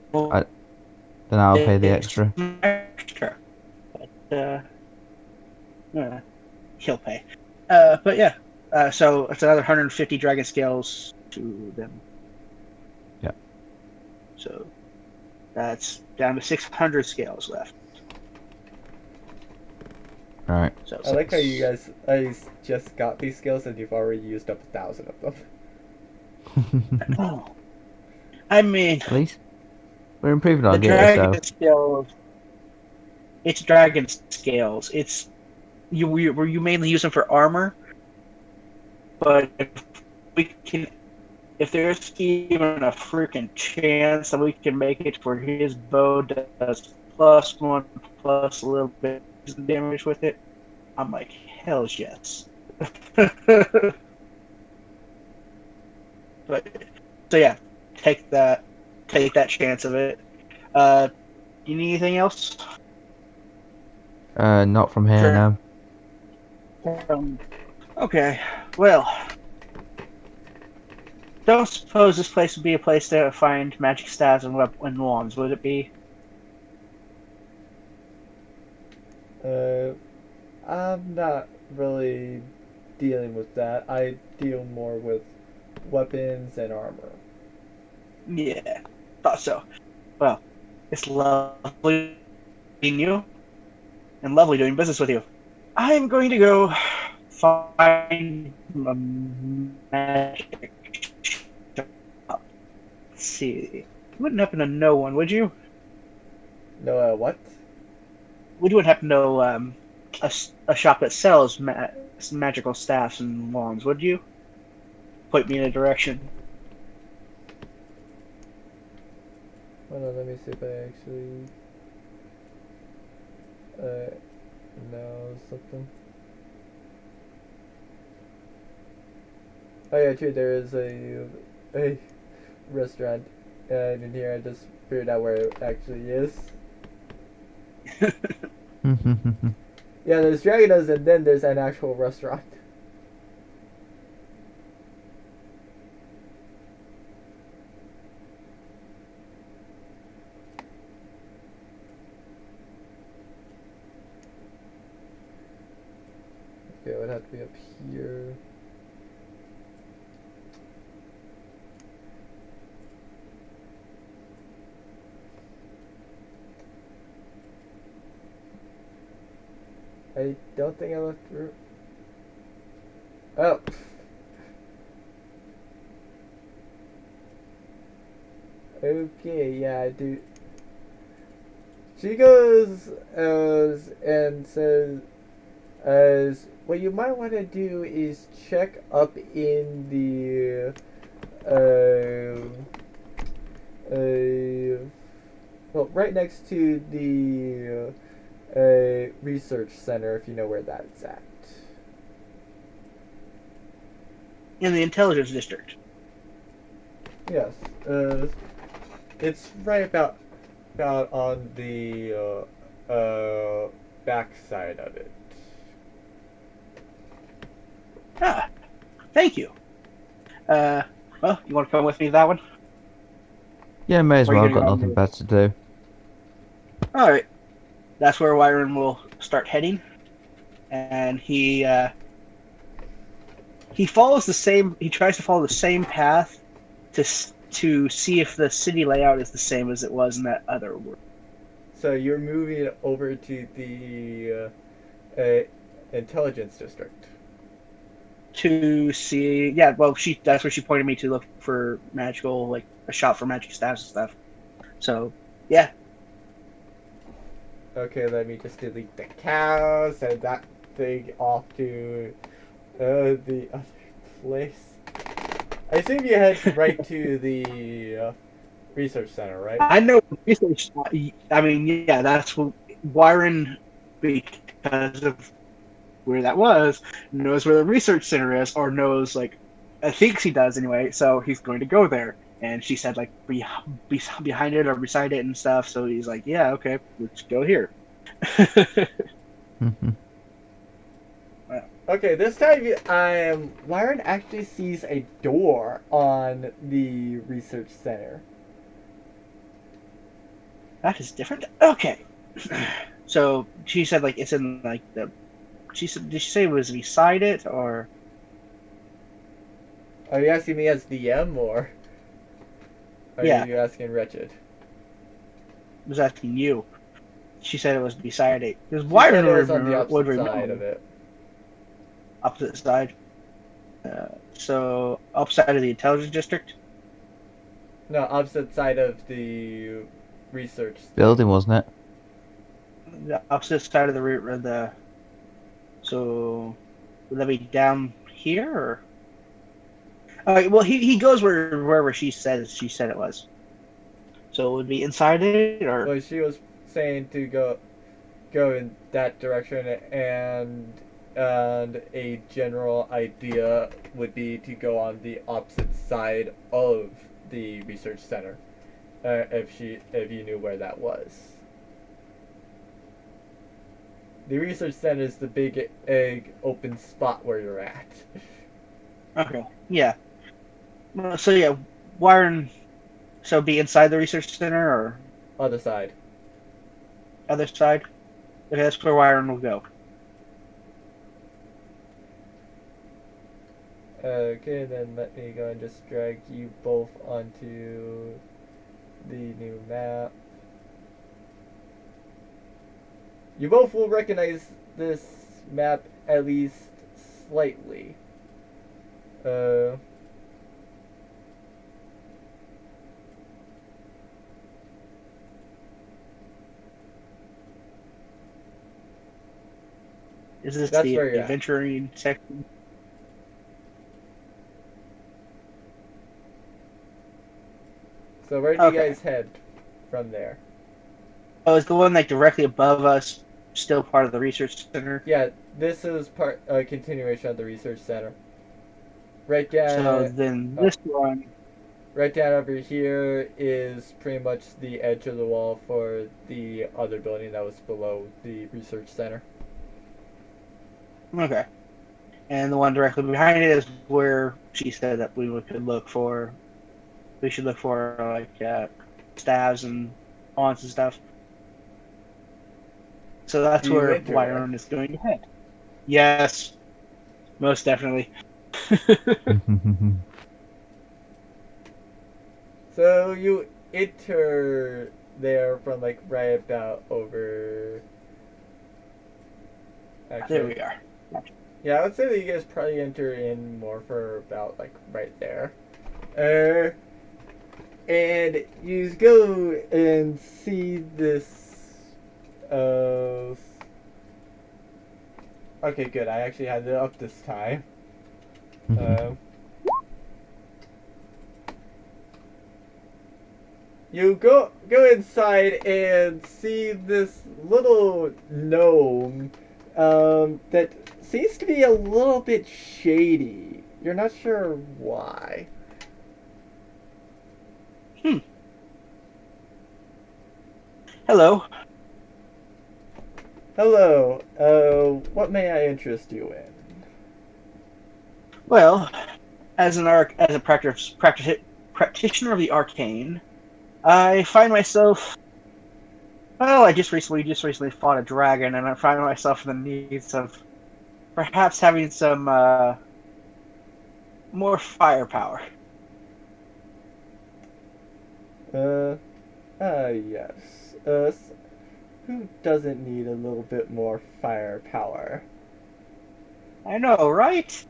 Speaker 2: Then I'll pay the extra.
Speaker 3: extra. But he'll pay. But yeah, so it's another 150 dragon scales to them.
Speaker 2: Yeah.
Speaker 3: So that's down to 600 scales left.
Speaker 2: Right.
Speaker 3: So
Speaker 1: I like how you guys just got these skills and you've already used up 1,000 of them.
Speaker 3: Oh, I mean,
Speaker 2: At least we're improving our
Speaker 3: the
Speaker 2: gear,
Speaker 3: dragon
Speaker 2: so
Speaker 3: scales. It's dragon scales. It's you mainly use them for armor, but if there's even a freaking chance that we can make it where his bow does +1 plus a little bit of damage with it, I'm like, hell's yes. But so yeah, take that chance of it. You need anything else?
Speaker 2: not from here,
Speaker 3: Sure.
Speaker 2: no.
Speaker 3: Okay, well, don't suppose this place would be a place to find magic staves and wands, would it be?
Speaker 1: I'm not really dealing with that. I deal more with weapons and armor.
Speaker 3: Yeah, thought so. Well, it's lovely meeting you and lovely doing business with you. I'm going to go find a magic shop. Let's see. You wouldn't happen to know one, would you?
Speaker 1: No, what?
Speaker 3: Would you happen to know a shop that sells magical staffs and wands, would you? Point me in a direction.
Speaker 1: Hold on, let me see if I actually know something. Oh yeah, true. There is a restaurant in here. I just figured out where it actually is. Yeah, there's Dragonos, and then there's an actual restaurant. Okay, it would have to be up here. I don't think I left through. Oh. Okay, yeah, I do. She goes and says, what you might want to do is check up in the well, right next to the research center, if you know where that's at.
Speaker 3: In the intelligence district.
Speaker 1: Yes, it's right about on the back side of it.
Speaker 3: Ah, thank you. Well, you want to come with me to that one?
Speaker 2: Yeah, may as
Speaker 3: Or are you
Speaker 2: well. I've
Speaker 3: gonna
Speaker 2: got
Speaker 3: go on
Speaker 2: nothing
Speaker 3: your-
Speaker 2: better to do.
Speaker 3: All right. That's where Wyron will start heading, and he follows the same. He tries to follow the same path to see if the city layout is the same as it was in that other world.
Speaker 1: So you're moving over to the intelligence district.
Speaker 3: To see, yeah. Well, that's where she pointed me to look for magical, like a shop for magic staffs and stuff. So, yeah.
Speaker 1: Okay, let me just delete the cow, send that thing off to the other place. I assume you head right to the research center, right?
Speaker 3: I know research. I mean, yeah, that's what Wyron, because of where that was, knows where the research center is, or knows, like, I think he does anyway. So he's going to go there. And she said, like, be behind it or beside it and stuff. So he's like, yeah, okay, let's go here.
Speaker 1: Okay, this time Lyron actually sees a door on the research center.
Speaker 3: That is different. Okay. So she said like it's in like the. She said, did she say it was beside it or?
Speaker 1: Are you asking me as DM or are
Speaker 3: Yeah,
Speaker 1: you asking Wretched?
Speaker 3: I was asking you. She said it was beside it. Because
Speaker 1: She
Speaker 3: Wyron
Speaker 1: said it was on the
Speaker 3: would
Speaker 1: opposite side of
Speaker 3: remember
Speaker 1: it.
Speaker 3: opposite side. So opposite of the intelligence district.
Speaker 1: No, opposite side of the research
Speaker 2: Building, wasn't it?
Speaker 3: The opposite side of the route. So would that be down here or? Well, he goes wherever she said it was. So it would be inside it or
Speaker 1: Well, she was saying to go in that direction, and a general idea would be to go on the opposite side of the research center, if you knew where that was. The research center is the big egg open spot where you're at.
Speaker 3: okay, yeah. So yeah, Wyron. So be inside the research center or
Speaker 1: Other side.
Speaker 3: other side. Okay, that's where Wyron will go.
Speaker 1: Okay, then let me go and just drag you both onto the new map. You both will recognize this map at least slightly.
Speaker 3: Is this
Speaker 1: That's
Speaker 3: the
Speaker 1: where you're at.
Speaker 3: adventuring section?
Speaker 1: So where do you
Speaker 3: Okay.
Speaker 1: guys head from there?
Speaker 3: Oh, is the one like directly above us still part of the research center?
Speaker 1: Yeah, this is a continuation of the research center.
Speaker 3: So then
Speaker 1: Oh,
Speaker 3: this one.
Speaker 1: right down over here is pretty much the edge of the wall for the other building that was below the research center.
Speaker 3: Okay. And the one directly behind it is where she said that we could look for. We should look for like staves and haunts and stuff. So that's
Speaker 1: Do you
Speaker 3: where
Speaker 1: enter there?
Speaker 3: Wyron is going to head. Yes, most definitely.
Speaker 1: So you enter there from like right about over. Actually,
Speaker 3: There we are.
Speaker 1: yeah, I would say that you guys probably enter in more for about like right there. Uh, and you go and see this. Okay, good. I actually had it up this time. You go inside and see this little gnome that seems to be a little bit shady. You're not sure why.
Speaker 3: Hello.
Speaker 1: Hello. What may I interest you in?
Speaker 3: Well, as a practitioner of the arcane, I find myself. Well, I just recently fought a dragon, and I find myself in the needs of perhaps having some more firepower.
Speaker 1: Yes. Who doesn't need a little bit more firepower?
Speaker 3: I know, right?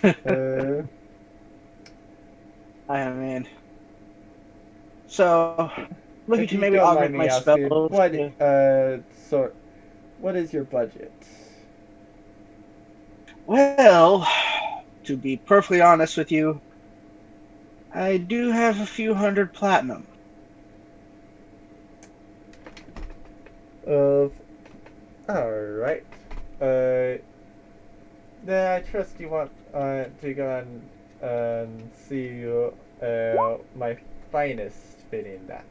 Speaker 1: Uh,
Speaker 3: I am in. So, looking
Speaker 1: if
Speaker 3: to
Speaker 1: you
Speaker 3: maybe
Speaker 1: don't
Speaker 3: augment
Speaker 1: mind me
Speaker 3: my
Speaker 1: asking,
Speaker 3: spells.
Speaker 1: what is your budget?
Speaker 3: Well, to be perfectly honest with you, I do have a few hundred platinum.
Speaker 1: Of Alright. Then I trust you want to go and see my finest fitting that.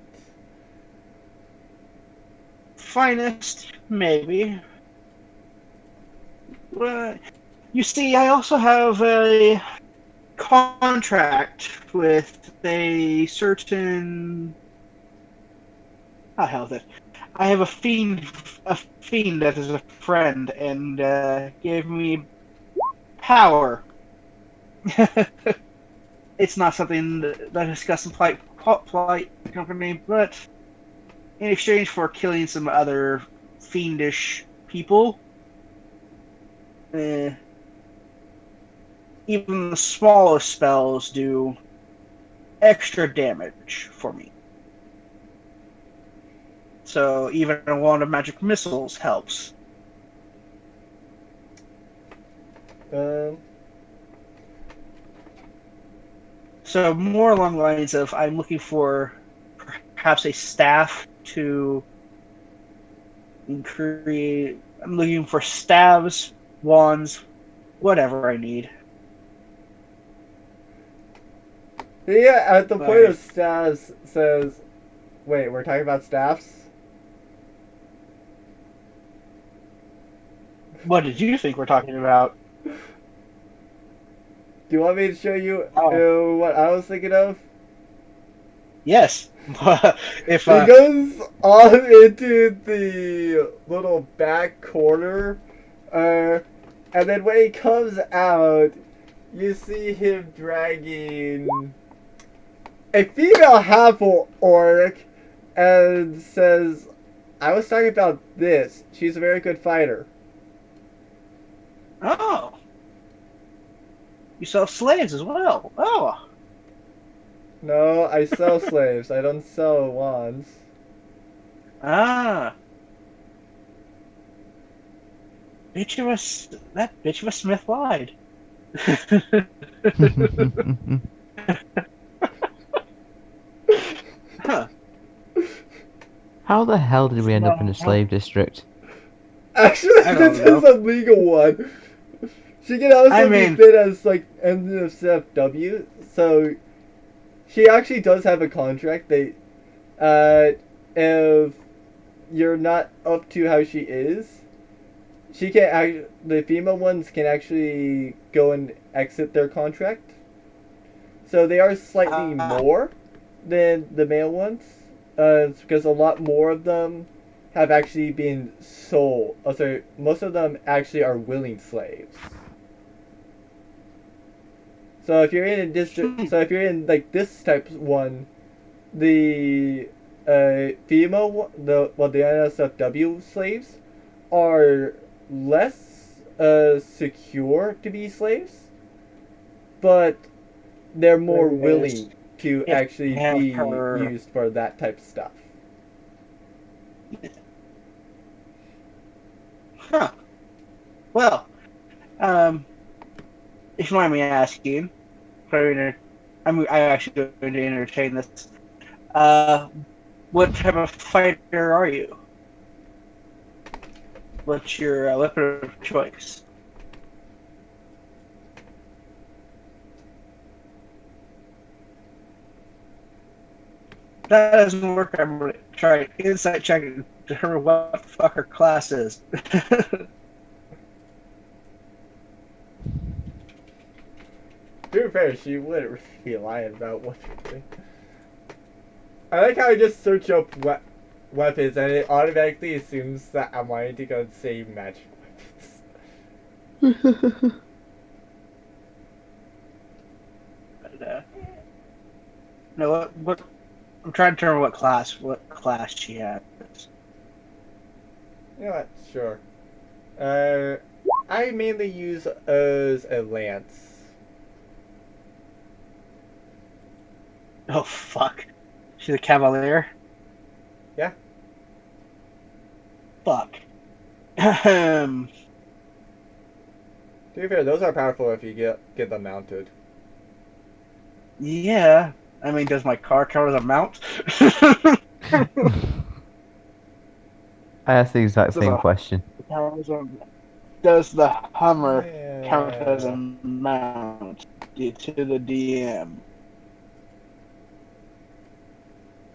Speaker 3: Finest, maybe. But you see, I also have a contract with a certain I'll help it. I have a fiend that is a friend and gave me power. It's not something that I discuss in polite company, but in exchange for killing some other fiendish people, even the smallest spells do extra damage for me. So even a wand of magic missiles helps.
Speaker 1: Um,
Speaker 3: So more along the lines of I'm looking for perhaps a staff to create. I'm looking for staves, wands, whatever I need.
Speaker 1: yeah, at the point of
Speaker 3: Alright.
Speaker 1: staffs says, wait, we're talking about staffs?
Speaker 3: What did you think we're talking about?
Speaker 1: Do you want me to show you
Speaker 3: Oh,
Speaker 1: what I was thinking of?
Speaker 3: yes. If
Speaker 1: He goes off into the little back corner, and then when he comes out, you see him dragging a female half orc and says, I was talking about this. She's a very good fighter.
Speaker 3: oh, you sell slaves as well. Oh,
Speaker 1: No, I sell slaves. I don't sell wands.
Speaker 3: ah, that bitch of a Smith lied. Huh.
Speaker 2: How the hell did we end up in a
Speaker 3: Well,
Speaker 2: slave district?
Speaker 1: Actually,
Speaker 3: I
Speaker 1: this
Speaker 3: don't know.
Speaker 1: is a legal one. She can
Speaker 3: I
Speaker 1: also be
Speaker 3: mean,
Speaker 1: fit as like NSFW, so she actually does have a contract. If you're not up to how she is, she can the female ones can actually go and exit their contract. So they are slightly more than the male ones, because a lot more of them have actually been sold. Oh, sorry, most of them actually are willing slaves. So if you're in a district, so if you're in like this type one, the female, the NSFW slaves are less secure to be slaves, but they're more
Speaker 3: whereas
Speaker 1: willing to
Speaker 3: if
Speaker 1: actually
Speaker 3: you have
Speaker 1: be
Speaker 3: her,
Speaker 1: used for that type of stuff.
Speaker 3: huh? Well, um, if you mind me asking, I'm actually going to entertain this. Uh, what type of fighter are you? What's your weapon of choice? If that doesn't work, I'm going to try an insight check and determine what the fuck her class is.
Speaker 1: To be fair, she wouldn't really be lying about what you're doing. I like how I just search up weapons and it automatically assumes that I'm wanting to go save magic weapons.
Speaker 3: But, no, what? I'm trying to determine what class she has.
Speaker 1: You know what? Sure. I mainly use as a lance.
Speaker 3: Oh fuck, she's a cavalier.
Speaker 1: Yeah.
Speaker 3: Fuck.
Speaker 1: To be fair, those are powerful if you get them mounted.
Speaker 3: Yeah. I mean, does my car count as a mount?
Speaker 2: I asked the exact
Speaker 3: does,
Speaker 2: same
Speaker 3: a,
Speaker 2: question.
Speaker 3: does the Hummer count as a
Speaker 1: Yeah.
Speaker 3: mount to the DM?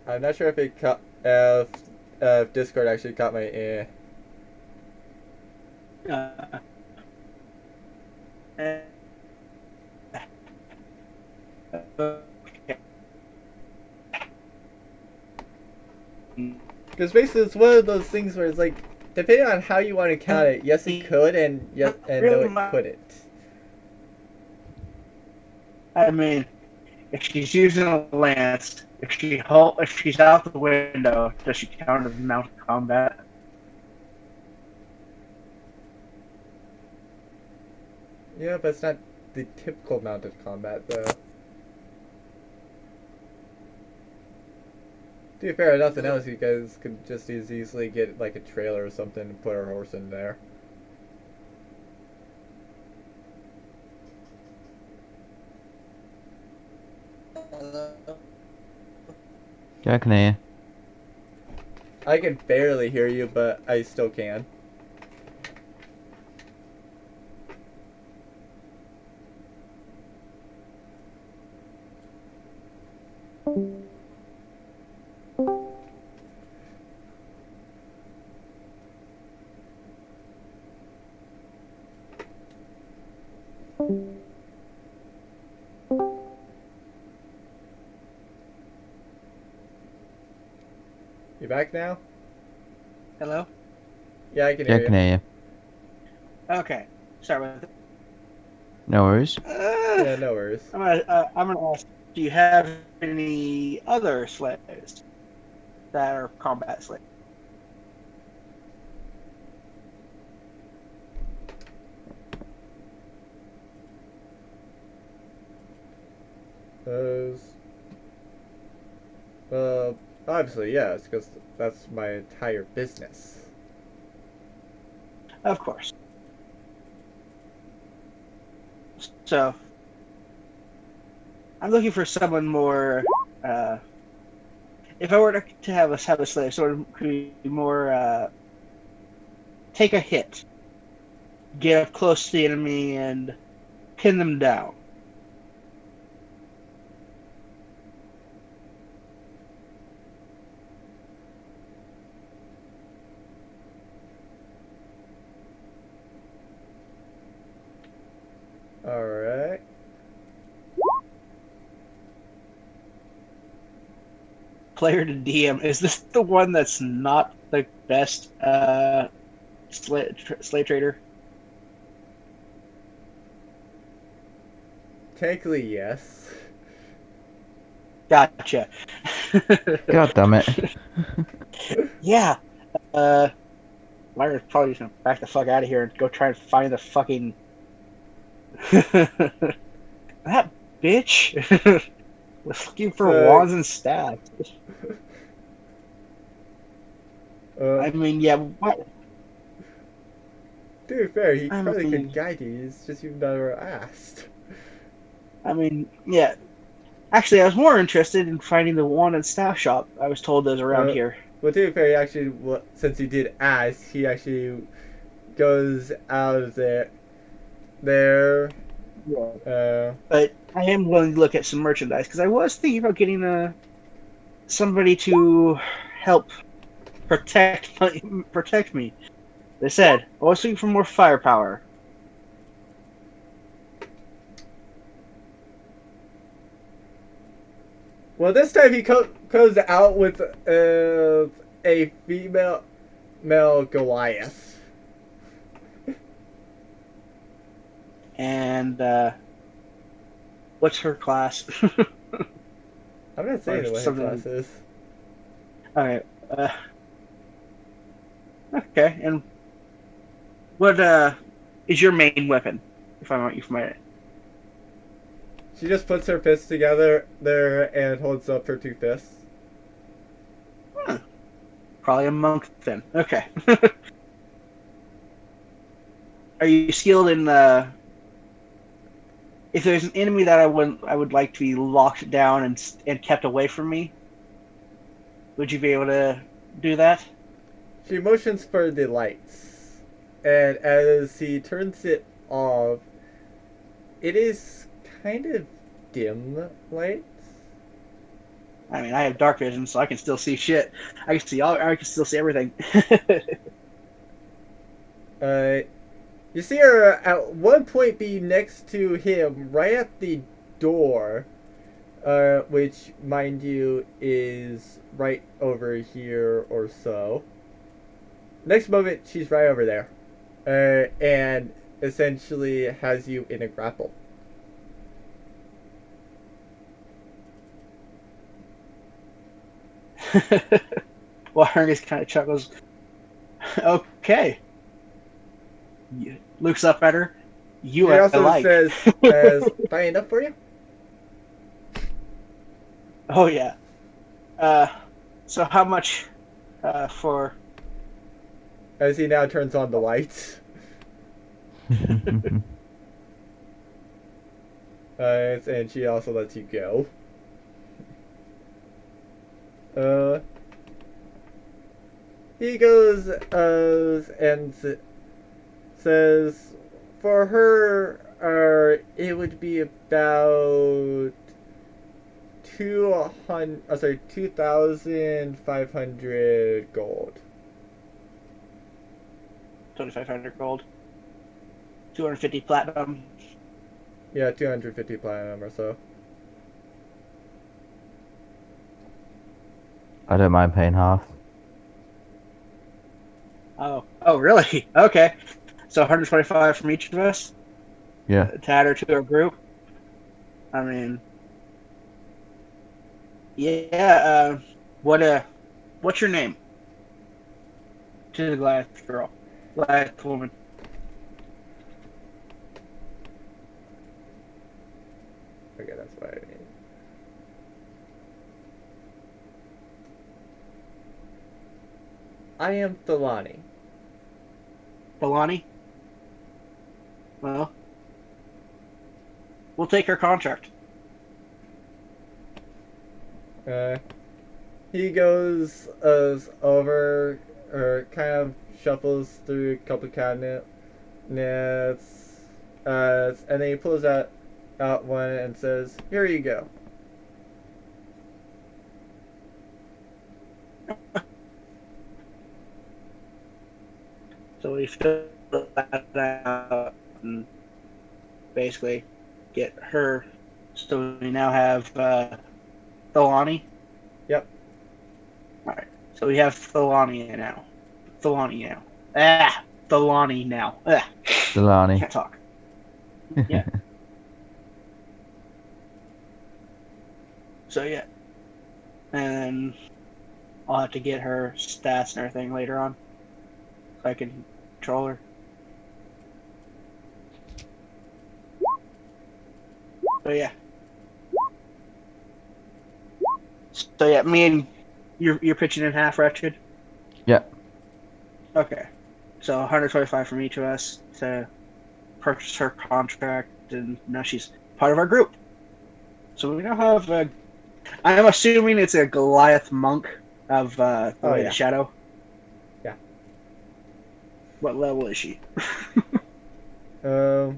Speaker 1: I'm not sure if it if Discord actually caught my
Speaker 3: Uh, okay.
Speaker 1: Because Because basically it's one of those things where it's like, depending on how you want to count it, yes it could, and yes, and no it couldn't.
Speaker 3: I mean, if she's using a lance, if she's out the window, does she count as mounted combat?
Speaker 1: Yeah, but it's not the typical mounted combat, though. To be fair, nothing else, you guys could just as easily get like a trailer or something and put our horse in there.
Speaker 2: Yeah, I can hear you.
Speaker 1: I can barely hear you, but I still can. You back now?
Speaker 3: Hello?
Speaker 1: Yeah, I can
Speaker 2: Yeah,
Speaker 1: hear
Speaker 2: I can
Speaker 1: you.
Speaker 2: hear you.
Speaker 3: Okay. Sorry about that.
Speaker 2: No worries.
Speaker 1: Yeah, no worries.
Speaker 3: I'm gonna ask, do you have any other slaves that are combat slaves?
Speaker 1: Those. Obviously, yes, because that's my entire business.
Speaker 3: Of course. So, I'm looking for someone more. If I were to have a slave, sort of could be more take a hit, get up close to the enemy, and pin them down.
Speaker 1: Alright.
Speaker 3: Player to DM, is this the one that's not the best slave trader?
Speaker 1: Technically, yes.
Speaker 3: Gotcha.
Speaker 2: God damn it.
Speaker 3: Yeah. Myra's probably just gonna back the fuck out of here and go try and find the fucking that bitch was looking for
Speaker 1: So-
Speaker 3: wands and staffs. I
Speaker 1: To
Speaker 3: mean, yeah. What?
Speaker 1: be fair, he
Speaker 3: I
Speaker 1: probably
Speaker 3: mean-
Speaker 1: could guide you, it's just you've never asked.
Speaker 3: I mean, yeah. Actually, I was more interested in finding the wand and staff shop. I was told there's around here.
Speaker 1: Well, to be fair, he actually, well, since he did ask, he actually goes out of there.
Speaker 3: Yeah. But I am willing to look at some merchandise because I was thinking about getting somebody to help protect me. They said I was looking for more firepower.
Speaker 1: Well, this time he goes out with a female Goliath.
Speaker 3: And what's her class?
Speaker 1: I'm not saying
Speaker 3: Or
Speaker 1: what her
Speaker 3: something.
Speaker 1: class is.
Speaker 3: All right. Okay. And what is your main weapon? If my
Speaker 1: She just puts her fists together there and holds up her two fists.
Speaker 3: probably a monk then. Okay. Are you skilled in if there's an enemy that I would like to be locked down and kept away from me? Would you be able to do that?
Speaker 1: She motions for the lights, and as he turns it off, it is kind of dim lights.
Speaker 3: I mean, I have dark vision, so I can still see shit. I can still see everything.
Speaker 1: You see her at one point be next to him, right at the door. which, mind you, is right over here or so. Next moment, she's right over there, and essentially has you in a grapple.
Speaker 3: Well, Hermes kind of chuckles. Okay. Looks up at her. You
Speaker 1: He
Speaker 3: I
Speaker 1: also
Speaker 3: like.
Speaker 1: says, "Tie enough for you?"
Speaker 3: Oh yeah. So how much for?
Speaker 1: As he now turns on the lights. And she also lets you go. He goes and says, for her, it would be about 2,500 gold.
Speaker 3: 2,500 gold. 250 platinum.
Speaker 1: Yeah, 250 platinum or so.
Speaker 2: I don't mind paying half.
Speaker 3: Oh, really? Okay. So 125 from each of us
Speaker 2: Yeah.
Speaker 3: to add her to our group. I mean, yeah. What's your name? To the Goliath girl, Goliath woman.
Speaker 1: Okay, that's what I mean. I am Thelani.
Speaker 3: Belani. Well, we'll take her contract.
Speaker 1: He goes over, or kind of shuffles through a couple cabinets, and then he pulls out one and says, "Here you go."
Speaker 3: So we fill that out and basically get her. So we now have Thelani.
Speaker 1: Yep.
Speaker 3: All right. So we have Thelani now. Thelani now. Thelani now.
Speaker 2: Delaney.
Speaker 3: Can't talk. Yeah. So yeah, and I'll have to get her stats and everything later on, so I can control her. So yeah. So yeah, me and you're pitching in half, Wretched.
Speaker 2: Yeah.
Speaker 3: Okay. So 125 from each of us to purchase her contract, and now she's part of our group. So we now have I am assuming it's a Goliath monk of the Way of Shadow.
Speaker 1: Yeah.
Speaker 3: What level is she?
Speaker 1: I'll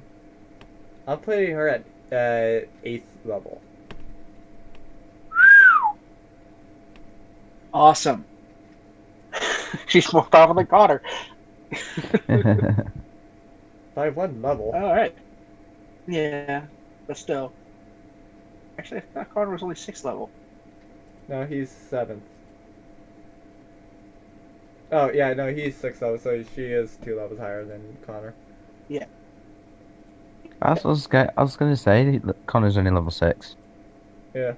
Speaker 1: put her at 8th level.
Speaker 3: Awesome. She's more powerful than Connor.
Speaker 1: By 1 level.
Speaker 3: All right. Yeah, but still. Actually, I thought Connor was only 6th level.
Speaker 1: No, he's 7th. Oh, yeah, no, he's 6th level, so she is 2 levels higher than Connor.
Speaker 3: Yeah.
Speaker 2: I was gonna say Connor's only level 6.
Speaker 1: Yeah.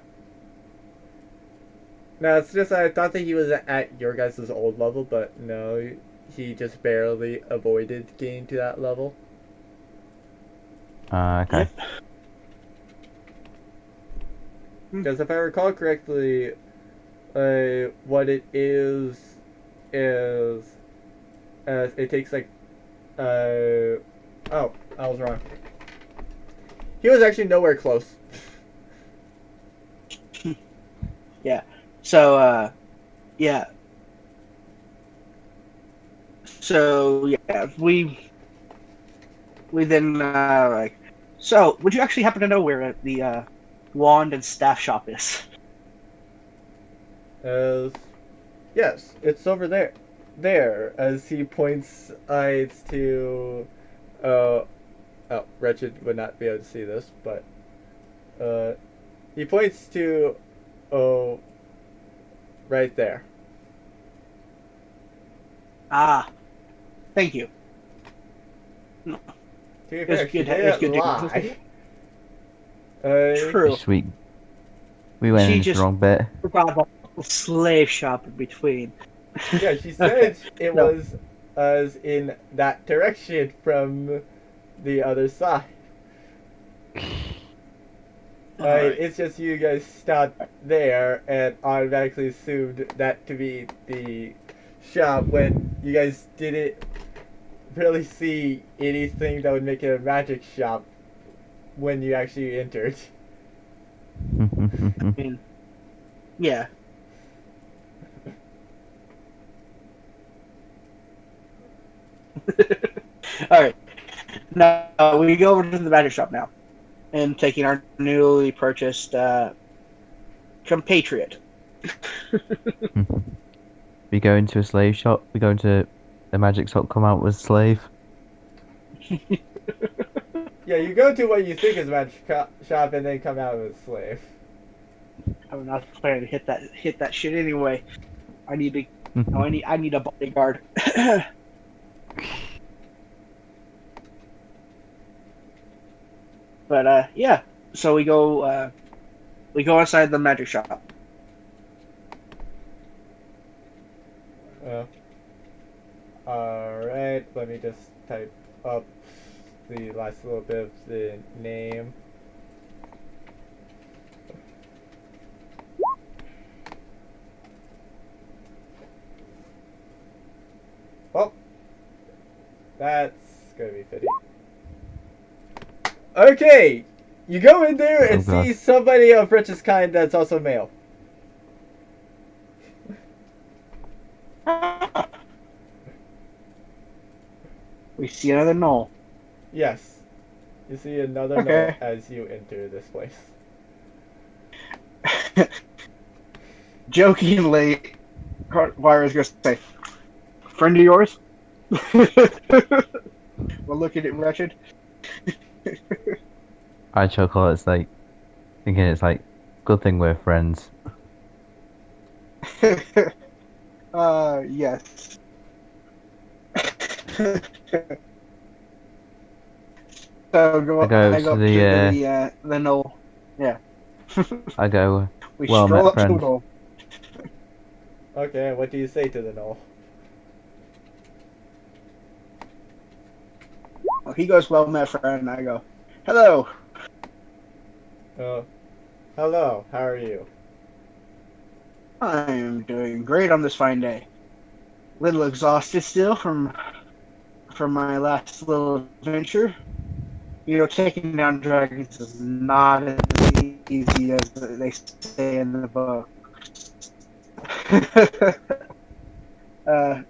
Speaker 1: No, it's just I thought that he was at your guys' old level, but no, he just barely avoided getting to that level.
Speaker 2: Okay.
Speaker 3: Yep.
Speaker 1: Because if I recall correctly, what it is it takes like, oh, I was wrong. He was actually nowhere close.
Speaker 3: Yeah. So, yeah. So, yeah, we then, like, so, would you actually happen to know where the wand and staff shop is?
Speaker 1: Yes, it's over there. There, as he points eyes to, oh, Wretched would not be able to see this, but, He points to, oh, right there.
Speaker 3: Ah, thank you.
Speaker 1: To be
Speaker 3: It was
Speaker 1: fair, she
Speaker 3: good. It was
Speaker 1: didn't
Speaker 3: good doing business with you.
Speaker 1: lie.
Speaker 3: True.
Speaker 2: Just we went
Speaker 3: She
Speaker 2: into the
Speaker 3: just
Speaker 2: wrong bit.
Speaker 3: forgot about the slave shop in between.
Speaker 1: Yeah, she
Speaker 3: Okay.
Speaker 1: said it
Speaker 3: No.
Speaker 1: was as in that direction from the other side.
Speaker 3: All right.
Speaker 1: It's just you guys stopped there and automatically assumed that to be the shop when you guys didn't really see anything that would make it a magic shop when you actually entered.
Speaker 3: I mean, yeah. All right. Now we go over to the magic shop now, and taking our newly purchased compatriot.
Speaker 2: We go into a slave shop. We go into a magic shop. Come out with a slave.
Speaker 1: Yeah, you go to what you think is a magic shop and then come out with a slave.
Speaker 3: I'm not planning to hit that shit anyway. I need to. No, I need a bodyguard. But yeah. So we go inside the magic shop.
Speaker 1: Alright, let me just type up the last little bit of the name. Oh, that's gonna be fitting. Okay, you go in there and
Speaker 2: Oh, God.
Speaker 1: see somebody of richest kind that's also male.
Speaker 3: We see another knoll.
Speaker 1: Yes, you see another
Speaker 3: Okay.
Speaker 1: knoll as you enter this place.
Speaker 3: Jokingly, Vira's gonna say, "Friend of yours?" We're looking at wretched.
Speaker 2: I chuckle. It's like thinking it's like good thing we're friends.
Speaker 3: Yes. So
Speaker 2: I go
Speaker 3: I go
Speaker 2: to
Speaker 3: up to the knoll. Yeah.
Speaker 2: I go.
Speaker 3: We
Speaker 2: Well
Speaker 3: stroll
Speaker 2: met,
Speaker 3: up to the
Speaker 2: friend.
Speaker 3: knoll.
Speaker 1: Okay, what do you say to the knoll?
Speaker 3: Well, he goes, "Well met, friend." And I go, "Hello."
Speaker 1: Hello, how are you?
Speaker 3: I'm doing great on this fine day. Little exhausted still from my last little adventure. You know, taking down dragons is not as easy as they say in the book.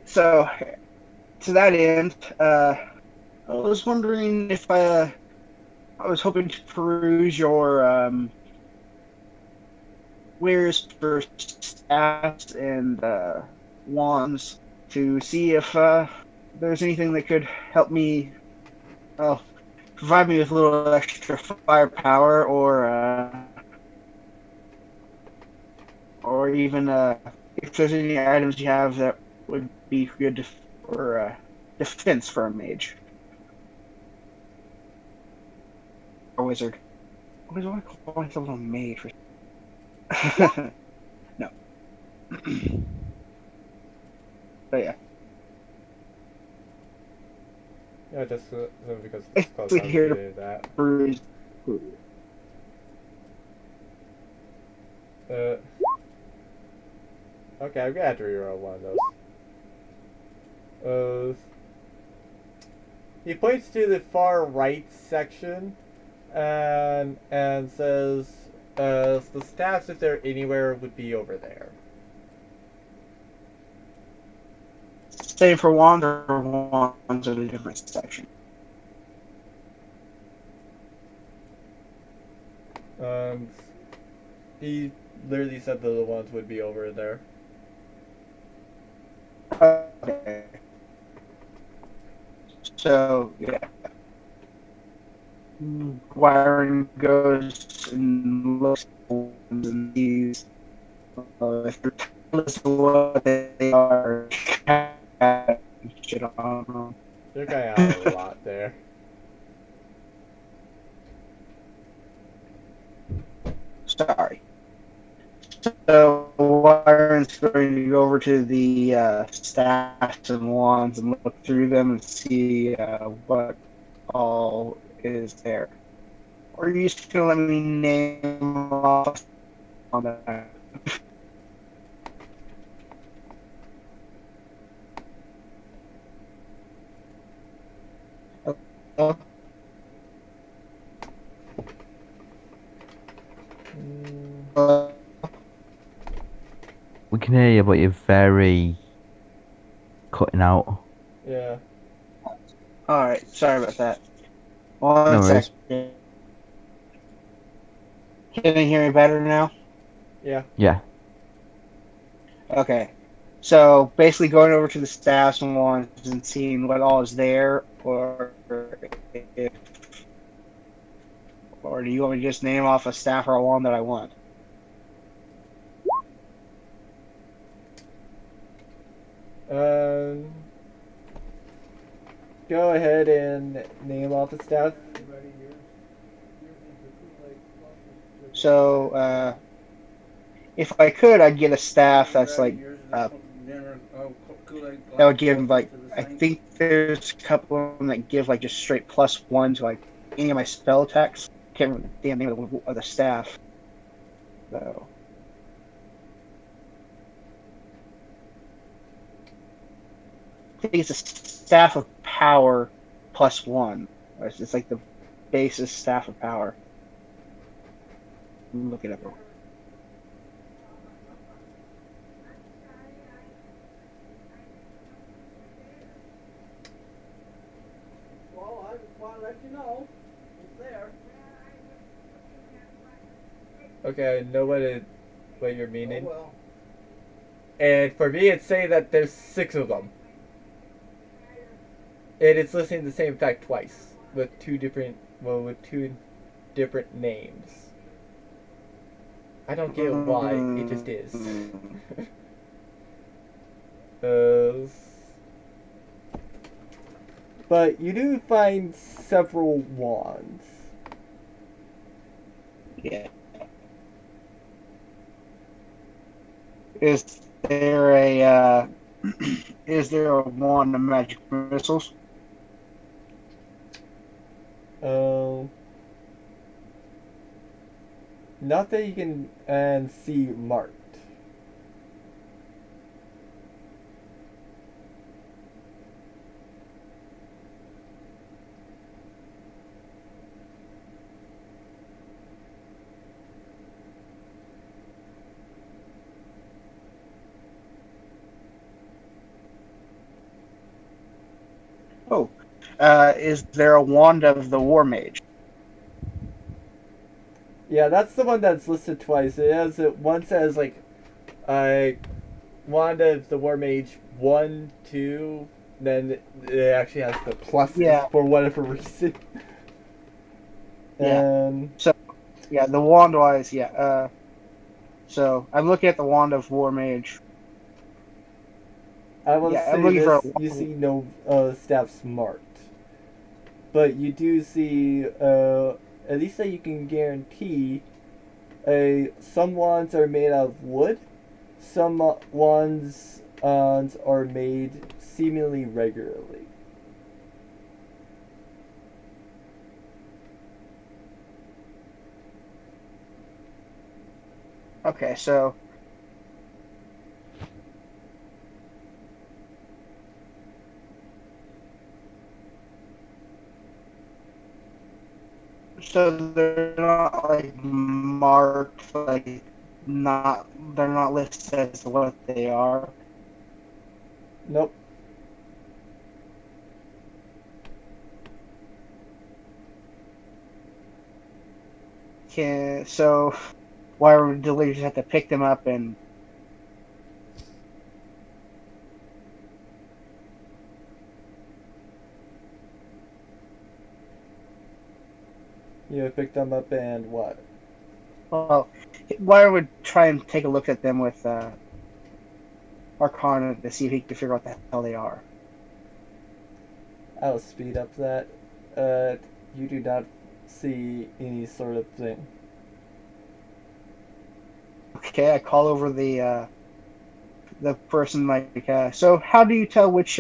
Speaker 3: So, to that end, I was wondering if I was hoping to peruse your wares for staffs and wands to see if there's anything that could help me, well, provide me with a little extra firepower, or even if there's any items you have that would be good for defense for a mage or wizard. What do I call myself a mage? No, but yeah,
Speaker 1: Yeah, just because it's close,
Speaker 3: basically
Speaker 1: I would
Speaker 3: here to
Speaker 1: do that.
Speaker 3: peruse.
Speaker 1: Okay, I'm gonna have to reroll one of those. He points to the far right section and says, the staffs, if they're anywhere, would be over there.
Speaker 3: Same for wands, or wands are a different section.
Speaker 1: He literally said the ones would be over there.
Speaker 3: Okay. So yeah, wiring goes and looks and these, if you're telling us what they are, shit on them.
Speaker 1: You're cutting out a lot there.
Speaker 3: Sorry. So Wyron's going to go over to the staffs and wands and look through them and see what all is there. Or are you just going to let me name off on that?
Speaker 2: We can hear you, but you're very cutting out.
Speaker 1: Yeah.
Speaker 3: Alright, sorry about that.
Speaker 2: No
Speaker 3: One
Speaker 2: worries.
Speaker 3: second. Can you hear me better now?
Speaker 1: Yeah.
Speaker 2: Yeah.
Speaker 3: Okay. So basically going over to the staffs and wands and seeing what all is there, if, or do you want me to just name off a staff or a wand that I want?
Speaker 1: Um. Go ahead and name off the stuff.
Speaker 3: So if I could, I'd get a staff that's like that would give like I think there's a couple of them that give like just straight +1 to like any of my spell attacks. Can't remember the damn name of the staff. So I think it's a staff of power +1. It's like the basis staff of power. Look it up.
Speaker 4: Well, I just want to let you know it's there.
Speaker 1: Okay, I know what you're
Speaker 4: Oh
Speaker 1: meaning.
Speaker 4: well.
Speaker 1: And for me, it's saying that there's 6 of them. And it's listing the same fact twice with two different names. I don't get why. It just is. But you do find several wands.
Speaker 3: Yeah. Is there a is there a wand of magic missiles?
Speaker 1: Um, Not that you can see marked.
Speaker 3: Oh, is there a wand of the war mage?
Speaker 1: Yeah, that's the one that's listed twice. One says like wand of the war mage 1, 2. Then it actually has the pluses
Speaker 3: Yeah.
Speaker 1: for whatever reason.
Speaker 3: Yeah.
Speaker 1: And
Speaker 3: So yeah, the wand wise, yeah. So I'm looking at the wand of war mage.
Speaker 1: I will
Speaker 3: Yeah, I'm
Speaker 1: say
Speaker 3: looking for
Speaker 1: this: you see no staffs marked, but you do see at least that you can guarantee. Some wands are made out of wood. Some wands are made seemingly regularly.
Speaker 3: Okay, so they're not like marked like not they're not listed as what they are.
Speaker 1: Nope.
Speaker 3: So why do we just have to pick them up and
Speaker 1: You pick them up and what?
Speaker 3: Well, Wire would try and take a look at them with Arcana to see if he can figure out what the hell they are.
Speaker 1: I'll speed up that. You do not see any sort of thing.
Speaker 3: Okay, I call over the person like. So, how do you tell which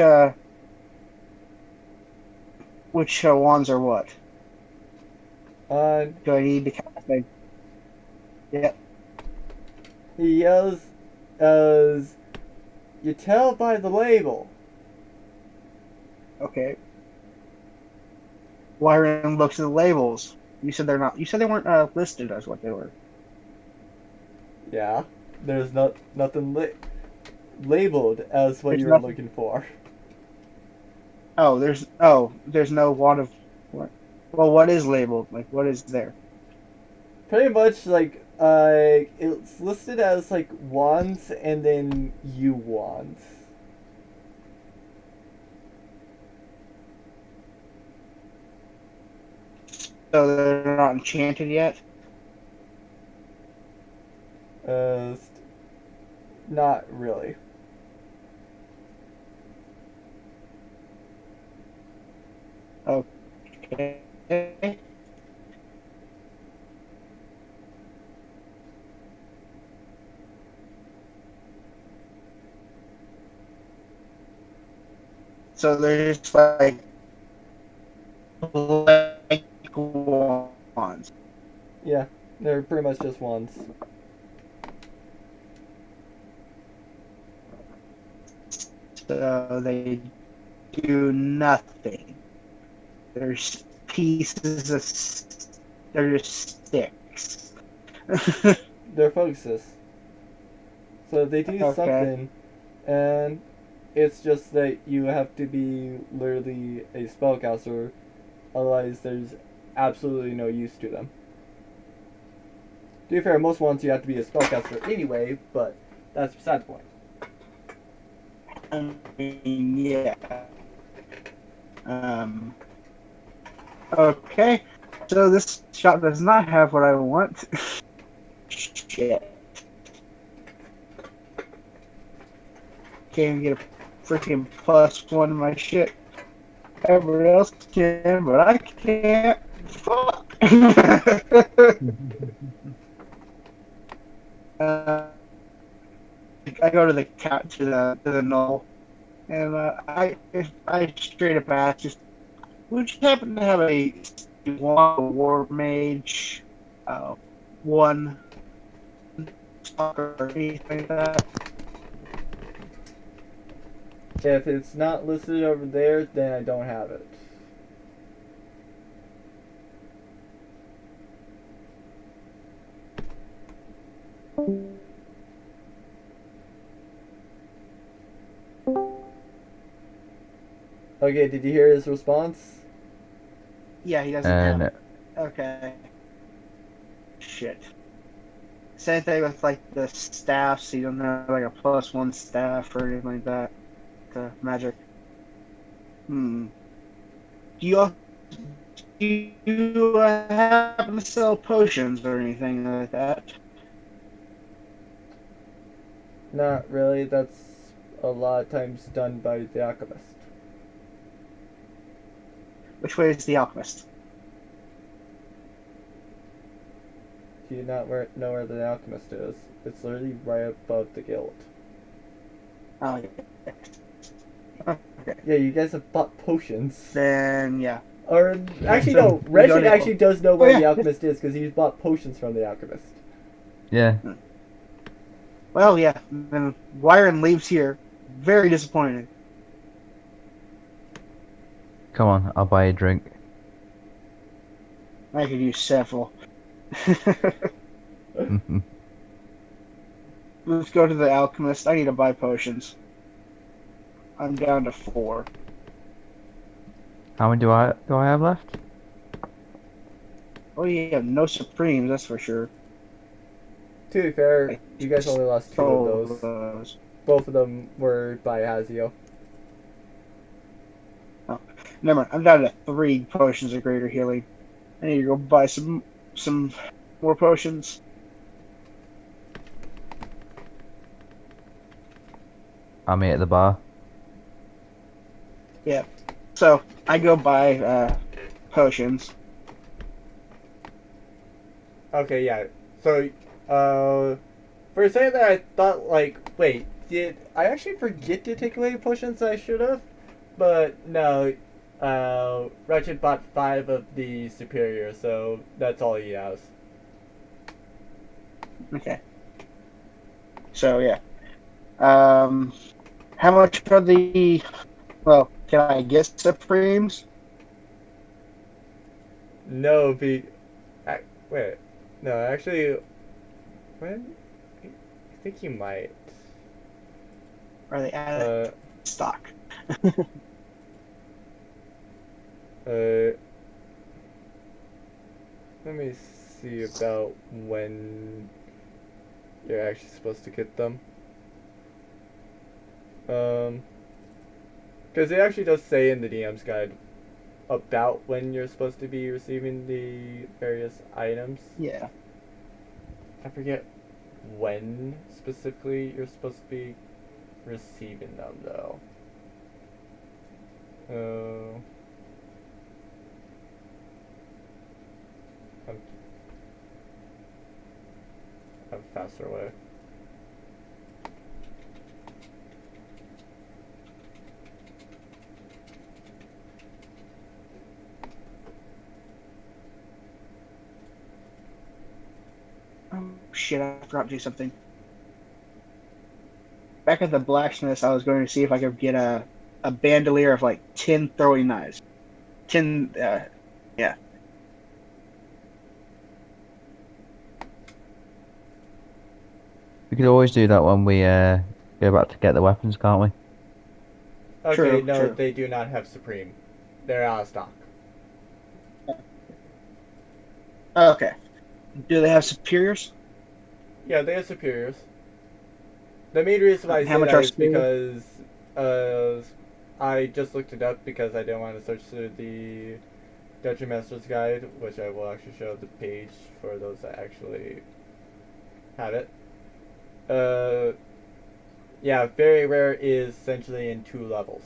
Speaker 3: wands are what?
Speaker 1: Uh,
Speaker 3: Do I need to cast my? Yeah.
Speaker 1: he yells as you tell by the label.
Speaker 3: Okay. Wyron looks at the labels. You said they're not. You said they weren't listed as what they were.
Speaker 1: Yeah, there's nothing labeled as what
Speaker 3: There's
Speaker 1: you were
Speaker 3: nothing.
Speaker 1: looking for.
Speaker 3: There's no wand of. What? Well, what is labeled? Like, what is there?
Speaker 1: Pretty much like it's listed as like wands and then you wands.
Speaker 3: So they're not enchanted yet.
Speaker 1: Uh, not really.
Speaker 3: Okay. So they're just like blank wands.
Speaker 1: Yeah, they're pretty much just wands.
Speaker 3: So they do nothing. There's pieces of. They're just sticks.
Speaker 1: They're focuses. So they do
Speaker 3: Okay.
Speaker 1: something, and it's just that you have to be literally a spellcaster, otherwise there's absolutely no use to them. To be fair, most ones you have to be a spellcaster anyway, but that's beside the point.
Speaker 3: I mean, yeah. Okay. So this shop does not have what I want. Shit. Can't even get a freaking +1 in my shit. Everyone else can, but I can't. Fuck. uh, I go to the cat to the knoll, and I straight up ask, just would you happen to have a war mage, one stalker or anything like that?
Speaker 1: If it's not listed over there, then I don't have it. Okay, did you hear his response?
Speaker 3: Yeah, he doesn't have
Speaker 2: And
Speaker 3: it. Okay. Shit. Same thing with like the staffs. You don't have like a +1 staff or anything like that. The magic. Do you happen to sell potions or anything like that?
Speaker 1: Not really, that's a lot of times done by the alchemist.
Speaker 3: Which way is the alchemist?
Speaker 1: Do you not know where the alchemist is? It's literally right above the guild.
Speaker 3: Oh, yeah. Okay.
Speaker 1: Yeah, you guys have bought potions.
Speaker 3: Then yeah.
Speaker 1: Or actually,
Speaker 3: So,
Speaker 1: no.
Speaker 3: we don't
Speaker 1: Regin
Speaker 3: know.
Speaker 1: actually does know where
Speaker 3: yeah.
Speaker 1: the alchemist is because he's bought potions from the alchemist.
Speaker 2: yeah,
Speaker 3: Well, yeah. Then Wyron leaves here, very disappointed.
Speaker 2: come on, I'll buy a drink.
Speaker 3: I could use several. Let's go to the alchemist. I need to buy potions. I'm down to 4.
Speaker 2: How many do I have left?
Speaker 3: Oh yeah, no supremes, that's for sure.
Speaker 1: To be fair, you guys only lost 2 of
Speaker 3: Oh,
Speaker 1: those. Both of them were by Hazio.
Speaker 3: Never mind. I'm down to 3 potions of greater healing. I need to go buy some more potions.
Speaker 2: I'll meet at the bar.
Speaker 3: Yeah. So I go buy potions.
Speaker 1: Okay, yeah. So, for a second there, I thought, like, wait, did I actually forget to take away potions that I should have? But no, Ratchet bought 5 of the superior, so that's all he has.
Speaker 3: Okay. So yeah. How much are the? Well, can I get Supremes?
Speaker 1: No, wait, no, actually, when? I think you might.
Speaker 3: Are they out of
Speaker 1: Uh,
Speaker 3: stock?
Speaker 1: uh, let me see about when you're actually supposed to get them. Because it actually does say in the DM's guide about when you're supposed to be receiving the various items.
Speaker 3: Yeah.
Speaker 1: I forget when specifically you're supposed to be receiving them, though. Uh, I'm, I'm faster way.
Speaker 3: Oh shit! I forgot to do something. Back at the blacksmith, I was going to see if I could get a bandolier of like 10 throwing knives. 10. Yeah.
Speaker 2: We could always do that when we go back to get the weapons, can't we?
Speaker 1: Okay,
Speaker 3: True.
Speaker 1: no,
Speaker 3: True.
Speaker 1: they do not have Supreme. They're out of stock.
Speaker 3: Okay. Do they have superiors?
Speaker 1: Yeah, they have superiors. The main reason why I
Speaker 3: How
Speaker 1: say
Speaker 3: much
Speaker 1: that
Speaker 3: are
Speaker 1: is
Speaker 3: superiors?
Speaker 1: because I just looked it up because I didn't want to search through the Dungeon Master's Guide, which I will actually show the page for those that actually have it. Uh, yeah, very rare is essentially in 2 levels.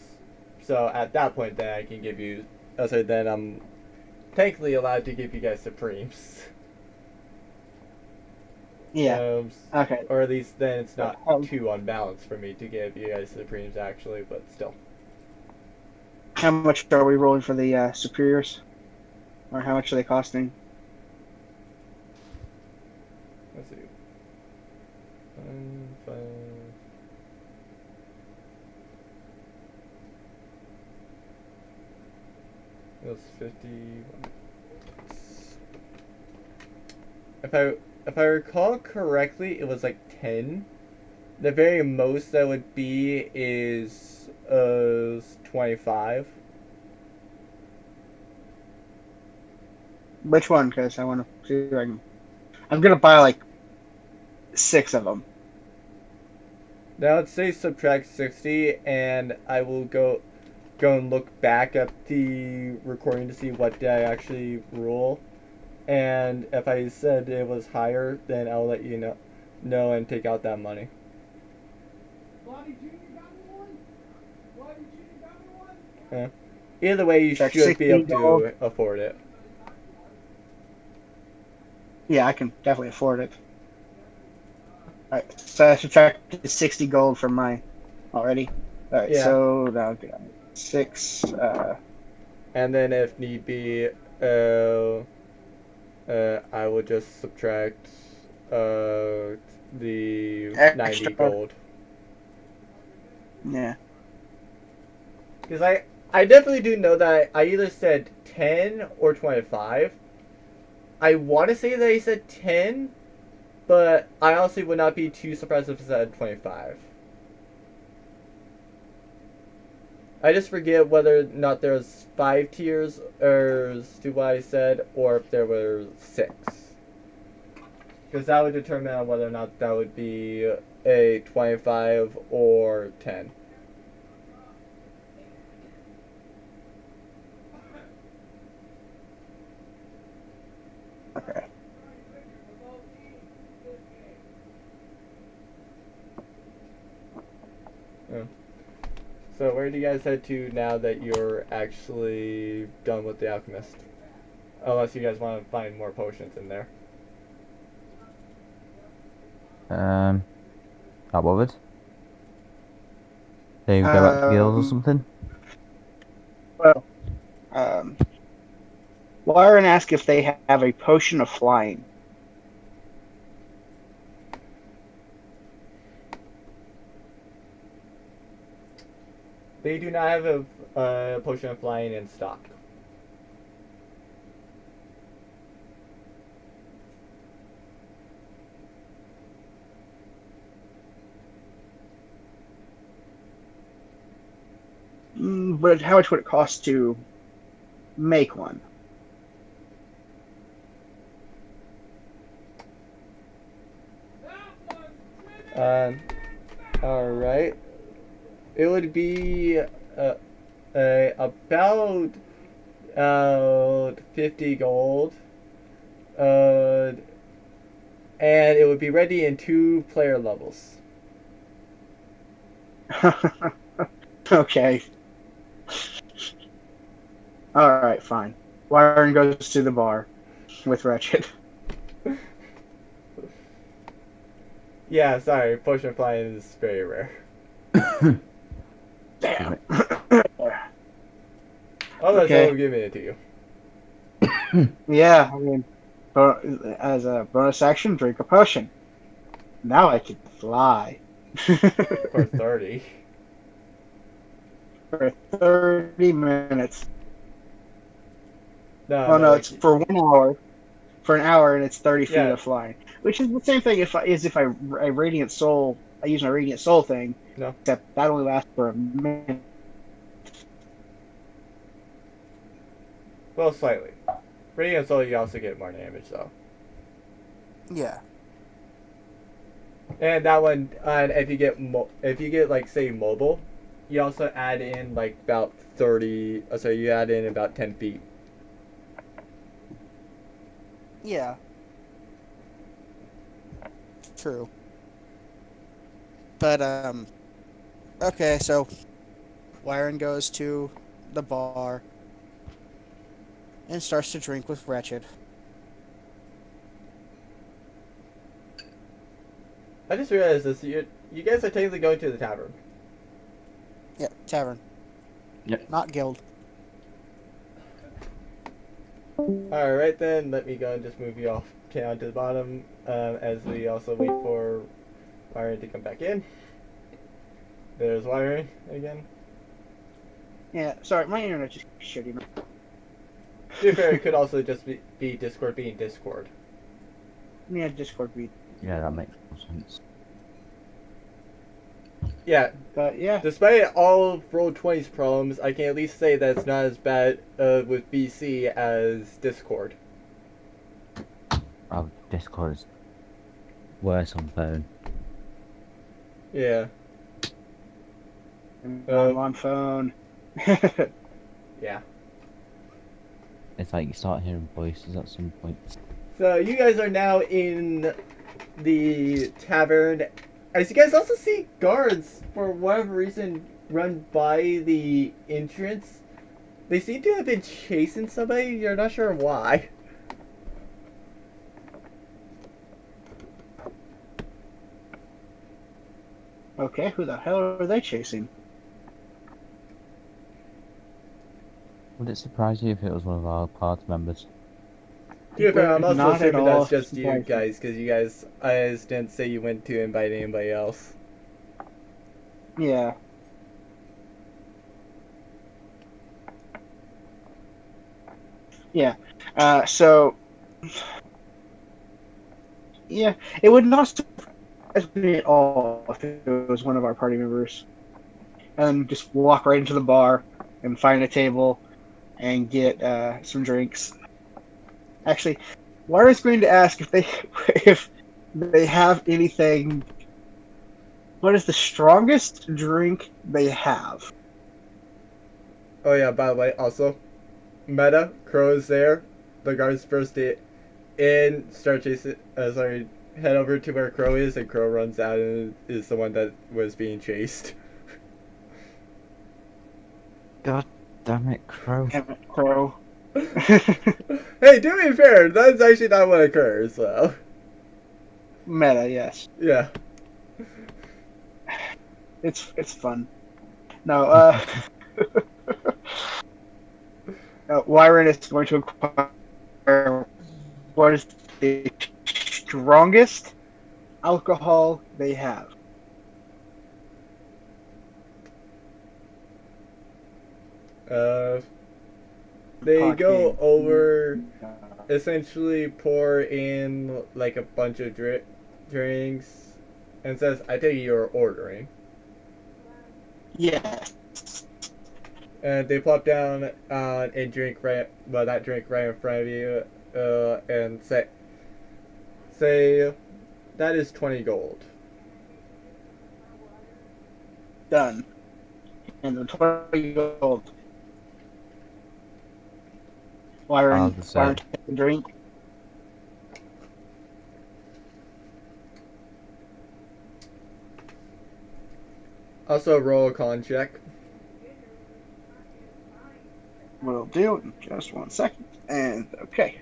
Speaker 1: So at that point, then I can give you. So then I'm technically allowed to give you guys Supremes.
Speaker 3: Yeah. Okay.
Speaker 1: Or at least then it's not
Speaker 3: How,
Speaker 1: too unbalanced for me to give you guys Supremes actually, but still.
Speaker 3: how much are we rolling for the superiors? Or how much are they costing?
Speaker 1: Let's see. 1, 5. It was 50. If I recall correctly, it was like 10. The very most that would be is 25.
Speaker 3: Which one? Because I want to see if I can. I'm going to buy like 6 of them.
Speaker 1: Now let's say subtract 60, and I will go and look back at the recording to see what did I actually rule. And if I said it was higher, then I'll let you know and take out that money.
Speaker 4: Bobby Jr. got me one. Bobby Jr. got me one.
Speaker 1: Yeah. Either way, you
Speaker 3: That's
Speaker 1: should be
Speaker 3: 60
Speaker 1: able
Speaker 3: gold.
Speaker 1: to afford it.
Speaker 3: Yeah, I can definitely afford it. Alright, so I subtracted 60 gold from my already. Alright,
Speaker 1: Yeah.
Speaker 3: so now 6.
Speaker 1: And then if need be, I will just subtract the 90
Speaker 3: Extra.
Speaker 1: gold.
Speaker 3: Yeah.
Speaker 1: Because I definitely do know that I either said 10 or 25. I want to say that I said 10, but I honestly would not be too surprised if I said 25. I just forget whether or not there was 5 tiers, or to what I said, or if there were 6. Because that would determine on whether or not that would be a 25 or 10.
Speaker 3: Okay.
Speaker 1: Yeah. So where do you guys head to now that you're actually done with the alchemist? Unless you guys want to find more potions in there.
Speaker 2: Not bothered. So you go back to guilds or something?
Speaker 3: Well, Lauren asked if they have a potion of flying.
Speaker 1: They do not have a potion of flying in stock.
Speaker 3: But how much would it cost to make one?
Speaker 1: Alright. It would be about 50 gold. And it would be ready in 2 player levels.
Speaker 3: Okay. Alright, fine. Lauren goes to the bar with Wretched.
Speaker 1: Yeah, sorry, potion of flying is very rare.
Speaker 3: Damn.
Speaker 1: Unless
Speaker 3: Okay.
Speaker 1: I'm giving it to you.
Speaker 3: Yeah, I mean, as a bonus action, drink a potion. Now I can fly.
Speaker 1: For 30.
Speaker 3: For 30 minutes.
Speaker 1: No,
Speaker 3: Oh no,
Speaker 1: like,
Speaker 3: it's for 1 hour. For an hour, and it's 30 feet
Speaker 1: Yeah.
Speaker 3: of flying, which is the same thing. If I radiant soul, I use my radiant soul thing.
Speaker 1: No.
Speaker 3: Except that only lasts for a minute.
Speaker 1: Well, slightly. Radiant Soul, you also get more damage, though.
Speaker 3: Yeah.
Speaker 1: And that one, if you get like say mobile, you also add in like about 30. So you add in about 10 feet.
Speaker 3: Yeah. True. But okay, so Wyron goes to the bar and starts to drink with Wretched.
Speaker 1: I just realized this. You guys are technically going to the tavern.
Speaker 3: Yeah, tavern.
Speaker 2: Yep.
Speaker 3: Not guild.
Speaker 1: All right then. Let me go and just move you off down to the bottom. As we also wait for Wyron to come back in. There's Wyron again.
Speaker 3: Yeah, sorry, my internet just shitty.
Speaker 1: To be fair, it could also just be Discord being Discord.
Speaker 3: Yeah, Discord beat.
Speaker 2: Yeah, that makes more sense.
Speaker 1: Yeah,
Speaker 3: But yeah,
Speaker 1: despite all of Roll20's problems, I can at least say that it's not as bad with BC as Discord.
Speaker 2: Oh, Discord is worse on phone.
Speaker 1: Yeah.
Speaker 3: I'm on phone.
Speaker 1: Yeah.
Speaker 2: It's like you start hearing voices at some point.
Speaker 1: So you guys are now in the tavern. As you guys also see guards, for whatever reason, run by the entrance. They seem to have been chasing somebody. You're not sure why.
Speaker 3: Okay, who the hell are they chasing?
Speaker 2: Would it surprise you if it was one of our party members?
Speaker 1: To be fair, I'm also
Speaker 3: Not at
Speaker 1: assuming
Speaker 3: all
Speaker 1: that's just you
Speaker 3: surprising.
Speaker 1: guys, because you guys, I just didn't say you went to invite anybody else.
Speaker 3: Yeah. Yeah. So. Yeah, it would not surprise me at all if it was one of our party members. And just walk right into the bar and find a table and get some drinks. Actually, Laura's going to ask if they have anything. What is the strongest drink they have?
Speaker 1: Oh yeah, by the way, also, Meta, Crow is there. The guards burst in, start chasing, head over to where Crow is, and Crow runs out and is the one that was being chased.
Speaker 2: God damn it, Crow.
Speaker 3: Damn it, Crow.
Speaker 1: Hey, to be fair, that's actually not what occurs, so.
Speaker 3: Meta, yes.
Speaker 1: Yeah.
Speaker 3: It's fun. No, Wyron is going to acquire what is the strongest alcohol they have.
Speaker 1: Uh, they go over, essentially pour in like a bunch of drinks, and says, "I take it you're ordering."
Speaker 3: Yes.
Speaker 1: And they plop down on a drink that drink right in front of you, and say, that is 20 gold.
Speaker 3: Done. And the 20 gold. Wyron takes the drink.
Speaker 1: Also, roll a con check.
Speaker 3: Will do in just 1 second. And okay.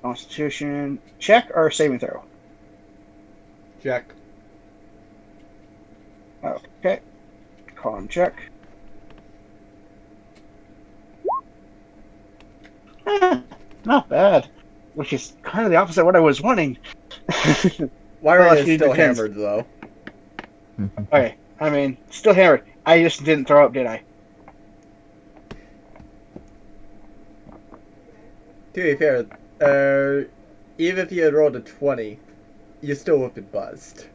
Speaker 3: Constitution check or saving throw?
Speaker 1: Check.
Speaker 3: Okay. Con check. Not bad. Which is kind of the opposite of what I was wanting.
Speaker 1: Wyron is
Speaker 3: it
Speaker 1: still
Speaker 3: depends.
Speaker 1: hammered, though.
Speaker 3: Okay, I mean, still hammered. I just didn't throw up, did I?
Speaker 1: To be fair, even if you had rolled a 20, you still would have been buzzed.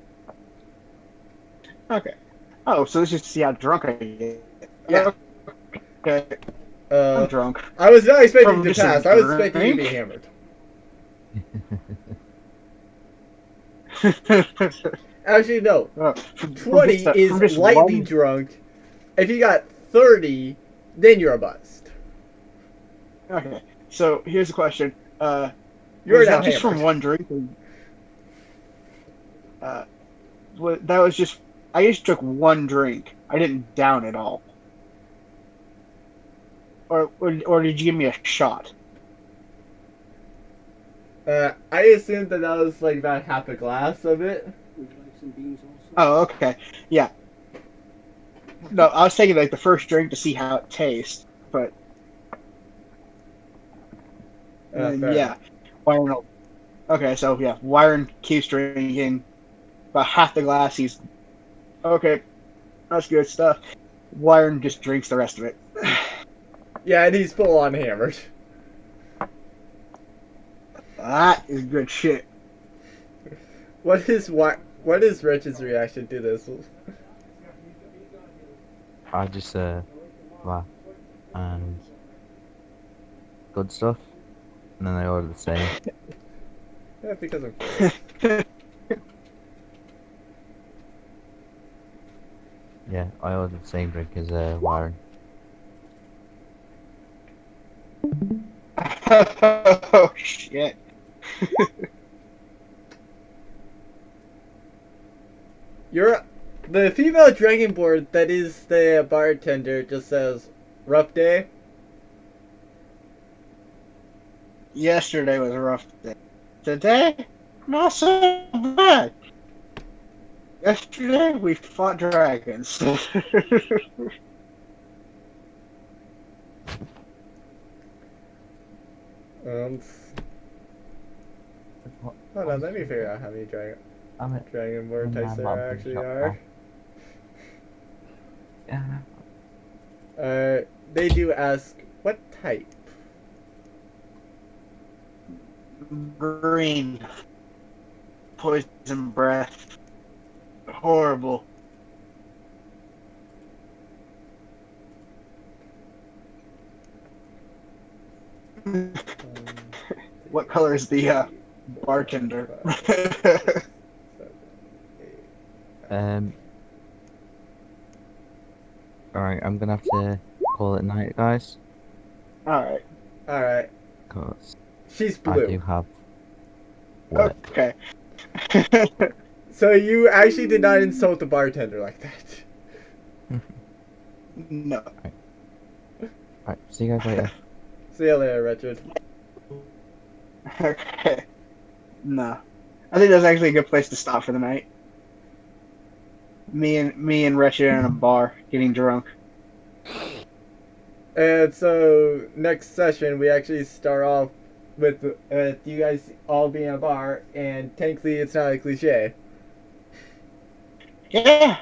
Speaker 3: Okay. Oh, so this is to see how drunk I get.
Speaker 1: Yeah.
Speaker 3: Okay, I'm drunk.
Speaker 1: I was not expecting
Speaker 3: From
Speaker 1: to
Speaker 3: just a
Speaker 1: pass. I was expecting you to be
Speaker 3: drink?
Speaker 1: hammered. Actually, no.
Speaker 3: From
Speaker 1: 20
Speaker 3: just
Speaker 1: is lightly
Speaker 3: one-
Speaker 1: drunk. If you got 30, then you're buzzed.
Speaker 3: Okay, so here's the question.
Speaker 1: You're
Speaker 3: was
Speaker 1: now
Speaker 3: that just
Speaker 1: hammered.
Speaker 3: from one drink? That was just... I just took one drink. I didn't down it all. Or did you give me a shot?
Speaker 1: I assumed that was like about half a glass of it.
Speaker 4: Would you like some beans also?
Speaker 3: Oh, okay. Yeah. No, I was taking like the first drink to see how it tastes, but
Speaker 1: Fair
Speaker 3: yeah.
Speaker 1: enough.
Speaker 3: Wyron. Okay, so yeah, Wyron keeps drinking about half the glass. He's okay. That's good stuff. Wyron just drinks the rest of it.
Speaker 1: Yeah, and he's full on hammered.
Speaker 3: That is good shit.
Speaker 1: What is Rich's reaction to this?
Speaker 2: I just laugh and good stuff, and then I order the same.
Speaker 1: Yeah, because of course.
Speaker 2: Yeah, I ordered the same drink as Warren.
Speaker 3: Oh shit.
Speaker 1: The female dragonborn that is the bartender just says, "Rough day."
Speaker 3: Yesterday was a rough day. Today, not so bad. Yesterday we fought dragons.
Speaker 1: Hold on, let me figure out how many dragonborn types there actually are.
Speaker 2: Yeah.
Speaker 1: They do ask, what type?
Speaker 3: Green. Poison breath. Horrible. What color is the bartender?
Speaker 2: Alright, I'm gonna have to call it night, guys.
Speaker 3: Alright.
Speaker 1: Alright.
Speaker 2: Because
Speaker 1: She's
Speaker 2: I
Speaker 1: blue.
Speaker 2: do have work.
Speaker 3: Okay.
Speaker 1: So you actually did not insult the bartender like that.
Speaker 3: No.
Speaker 2: Right, see you guys later.
Speaker 1: See you later, Richard.
Speaker 3: Okay. No. I think that's actually a good place to stop for the night. Me and Richard in a bar getting drunk.
Speaker 1: And so next session we actually start off with you guys all being in a bar, and technically it's not a cliche.
Speaker 3: Yeah.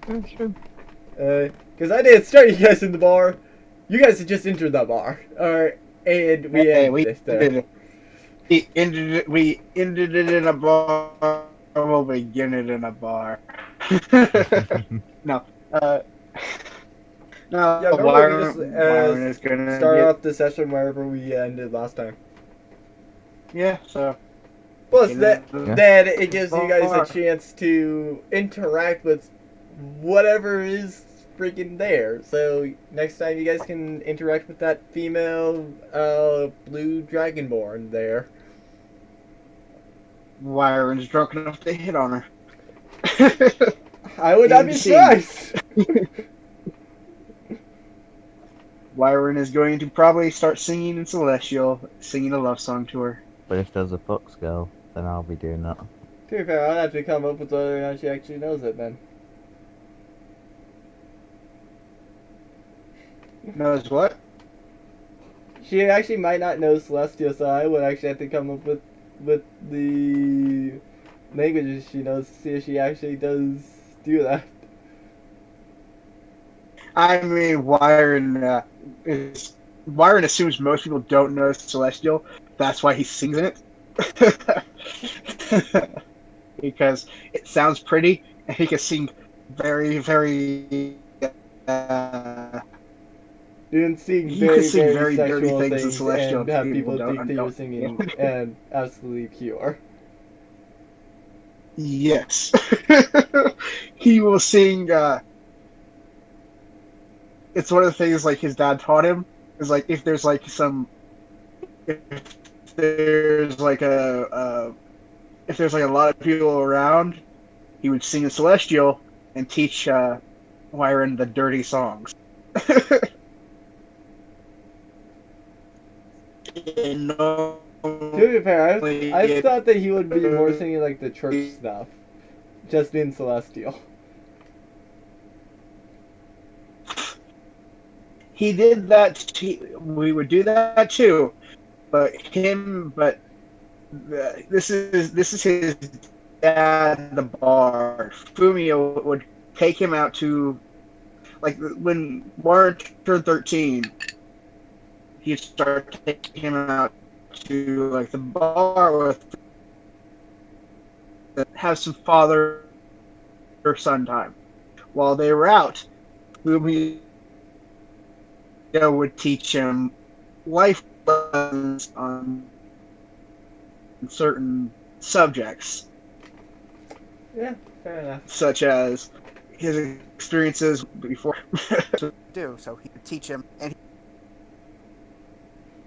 Speaker 1: Because I didn't start you guys in the bar. You guys had just entered the bar. Alright, and we
Speaker 3: Hey,
Speaker 1: ended
Speaker 3: we
Speaker 1: this there.
Speaker 3: did it. We ended it in a bar. We'll begin it in a bar. No. No.
Speaker 1: Yeah, normally we just
Speaker 3: Byron is gonna
Speaker 1: start
Speaker 3: get.
Speaker 1: off the session wherever we ended last time.
Speaker 3: Yeah. So.
Speaker 1: Plus,
Speaker 3: Yeah.
Speaker 1: then it gives you guys
Speaker 3: Bar.
Speaker 1: a chance to interact with whatever is freaking there. So next time you guys can interact with that female blue dragonborn there.
Speaker 3: Byron's drunk enough to hit on her.
Speaker 1: I would not be
Speaker 3: Insane.
Speaker 1: surprised.
Speaker 3: Byron is going to probably start singing in Celestial, singing a love song to her.
Speaker 2: But if there's a Fox girl, then I'll be doing that.
Speaker 1: To be fair, I'd have to come up with whether or not she actually knows it then.
Speaker 3: Knows what?
Speaker 1: She actually might not know Celestial, so I would actually have to come up with the languages she knows to see if she actually does do that.
Speaker 3: I mean, Byron assumes most people don't know Celestial. That's why he sings in it. Because it sounds pretty, and he can sing very, very.
Speaker 1: You can sing
Speaker 3: You
Speaker 1: very,
Speaker 3: can sing
Speaker 1: very
Speaker 3: very dirty
Speaker 1: sexual
Speaker 3: things in
Speaker 1: things
Speaker 3: Celestial
Speaker 1: and have
Speaker 3: people
Speaker 1: people
Speaker 3: don't
Speaker 1: think that you're
Speaker 3: know.
Speaker 1: singing and absolutely pure.
Speaker 3: Yes. He will sing. It's one of the things like his dad taught him. Is like if there's like a lot of people around, he would sing a Celestial and teach Wyron the dirty songs.
Speaker 1: To be fair, I thought that he would be more singing like the church stuff, just in Celestial.
Speaker 3: He did that. We would do that too, but this is his dad, the bar. Fumio would take him out to, like, when Warren turned 13, he'd start taking him out to like the bar with, have some father or son time. While they were out, Fumio would teach him life lessons on certain subjects.
Speaker 1: Yeah, fair enough.
Speaker 3: Such as his experiences before.
Speaker 5: So he would teach him, and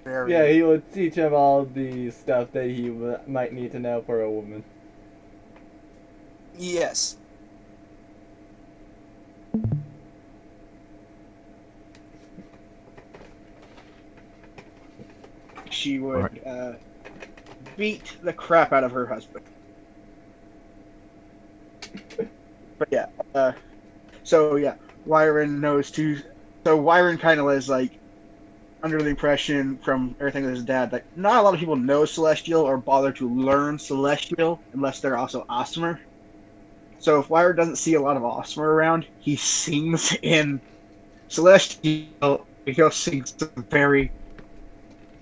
Speaker 1: Yeah, he would teach him all the stuff that he might need to know for a woman.
Speaker 5: yes,
Speaker 3: She would beat the crap out of her husband. But yeah, Wyron knows too. So Wyron kind of is like under the impression from everything with his dad that not a lot of people know Celestial or bother to learn Celestial unless they're also Osmer. So if Wyron doesn't see a lot of Osmer around, he sings in Celestial. He'll sing some very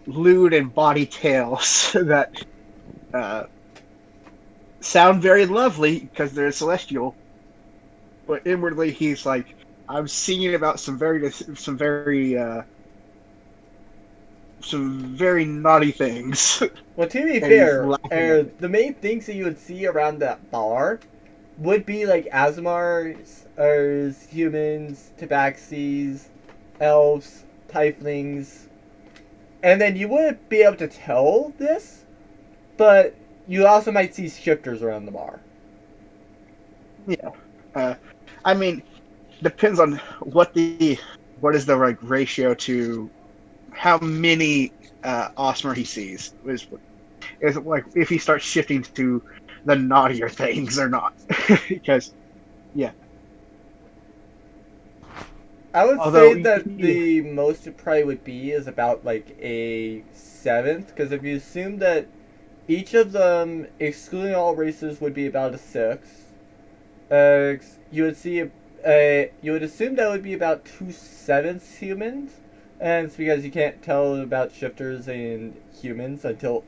Speaker 3: lewd and bawdy tales that sound very lovely because they're Celestial, but inwardly he's like, I'm singing about some very naughty things.
Speaker 1: Well, to be
Speaker 3: And
Speaker 1: fair,
Speaker 3: he's laughing at it.
Speaker 1: the main things that you would see around that bar would be like Asmars, humans, tabaxis, elves, tieflings, and then you wouldn't be able to tell this, but you also might see shifters around the bar.
Speaker 3: Yeah. I mean, depends on what is the like ratio to how many Osmer he sees. Is it like if he starts shifting to the naughtier things or not? Because yeah,
Speaker 1: I would
Speaker 3: although
Speaker 1: say that the most it probably would be is about like a seventh, because if you assume that each of them, excluding all races, would be about a six, you would see you would assume that would be about 2/7 humans, and it's because you can't tell about shifters and humans until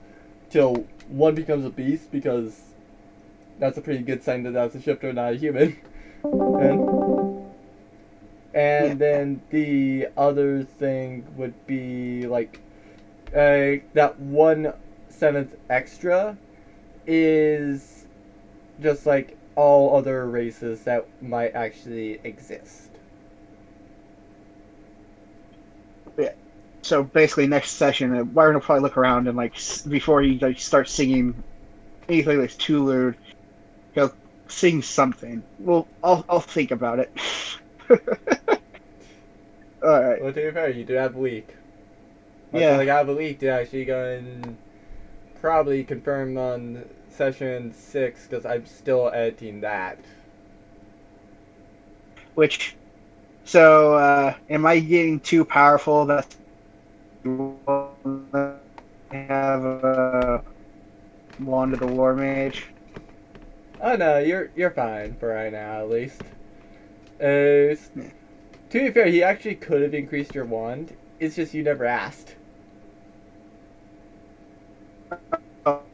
Speaker 1: one becomes a beast, because that's a pretty good sign that that's a shifter, not a human. And,
Speaker 3: yeah,
Speaker 1: and then the other thing would be like that 1/7 extra is just like all other races that might actually exist.
Speaker 3: yeah. So basically, next session, Byron will probably look around and like before he like starts singing anything that's too lewd, he'll sing something. Well, I'll think about it. All right.
Speaker 1: Well, to be fair, you do have a week. Until
Speaker 3: Yeah.
Speaker 1: I have a week to actually go and probably confirm on session 6, because I'm still editing that.
Speaker 3: Which, so, am I getting too powerful that you have a Wand of the War Mage?
Speaker 1: Oh no, you're fine for right now, at least. Uh,
Speaker 3: Yeah.
Speaker 1: to be fair, he actually could have increased your wand. It's just you never asked.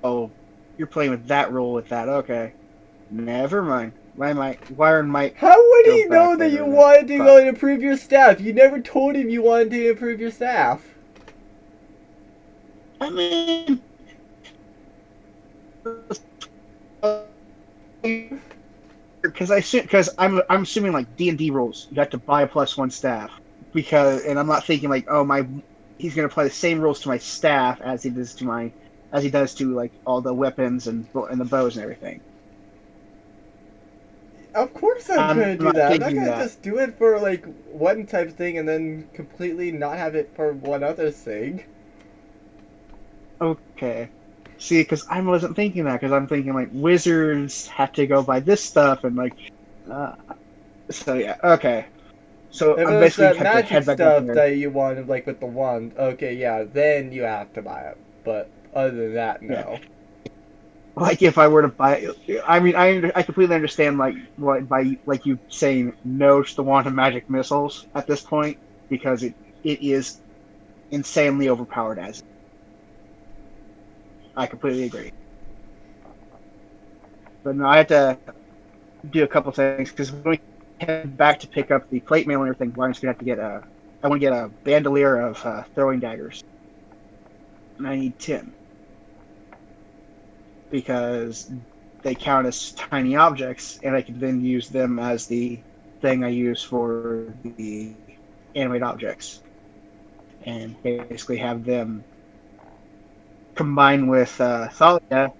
Speaker 3: Oh, you're playing with that rule with that. Okay. Never mind. Byron might
Speaker 1: How would
Speaker 3: go
Speaker 1: he know
Speaker 3: back
Speaker 1: that you
Speaker 3: later.
Speaker 1: wanted to
Speaker 3: But,
Speaker 1: go and improve your staff? You never told him you wanted to improve your staff.
Speaker 3: I mean, because I'm assuming like D&D rules, you have to buy a +1 staff and I'm not thinking like, oh my, he's gonna apply the same rules to my staff as he does to like all the weapons and the bows and everything.
Speaker 1: Of course I'm
Speaker 3: I'm
Speaker 1: gonna do
Speaker 3: not
Speaker 1: that. I'm not
Speaker 3: thinking
Speaker 1: gonna
Speaker 3: that.
Speaker 1: just do it for like one type of thing and then completely not have it for one other thing.
Speaker 3: Okay. See, because I wasn't thinking that, because I'm thinking like wizards have to go by this stuff and like, uh, so yeah, okay. So
Speaker 1: If it
Speaker 3: I'm
Speaker 1: was
Speaker 3: basically
Speaker 1: the
Speaker 3: have to
Speaker 1: magic
Speaker 3: head back up
Speaker 1: stuff
Speaker 3: there.
Speaker 1: that you wanted, like with the wand, okay, yeah, then you have to buy it. But other than that,
Speaker 3: Yeah.
Speaker 1: no.
Speaker 3: Like if I were to buy, I mean, I completely understand like what by like you saying no to the wand of magic missiles at this point because it is insanely overpowered as. I completely agree. But no, I had to do a couple things because when we head back to pick up the plate mail and everything, Brian's gonna have to get a. I want to get a bandolier of throwing daggers, and I need 10 because they count as tiny objects, and I can then use them as the thing I use for the animate objects, and basically have them combine with Thalia.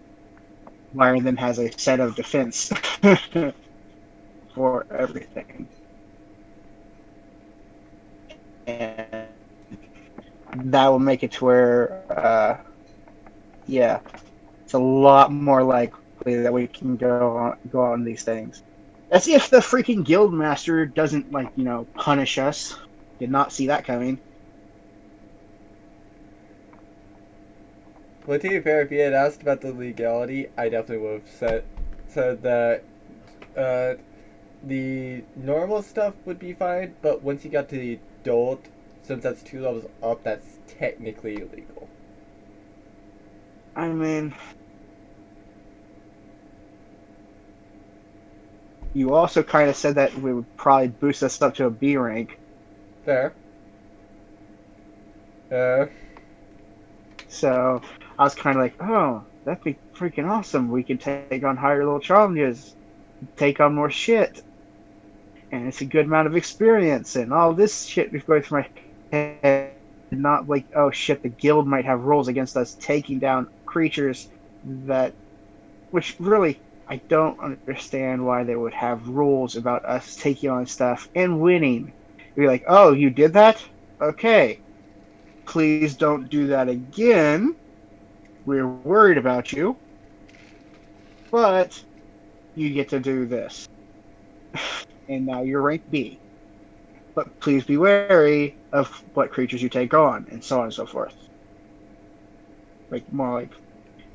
Speaker 3: Byron then has a set of defense for everything, and that will make it to where, yeah, it's a lot more likely that we can go on these things. That's if the freaking guild master doesn't like punish us. Did not see that coming.
Speaker 1: Well, to be fair, if you had asked about the legality, I definitely would have said that uh, the normal stuff would be fine, but once you got to the adult, since that's 2 levels up, that's technically illegal.
Speaker 3: I mean, you also kind of said that we would probably boost us up to a B rank.
Speaker 1: Fair. Uh,
Speaker 3: So I was kind of like, oh, that'd be freaking awesome. We could take on higher level challenges, take on more shit, and it's a good amount of experience and all this shit was going through my head. Not like, oh shit, the guild might have rules against us taking down creatures that, which really, I don't understand why they would have rules about us taking on stuff and winning. You're like, oh, you did that? Okay. Please don't do that again. We're worried about you, but you get to do this. And now you're rank B. But please be wary of what creatures you take on, and so on and so forth. Like, more like.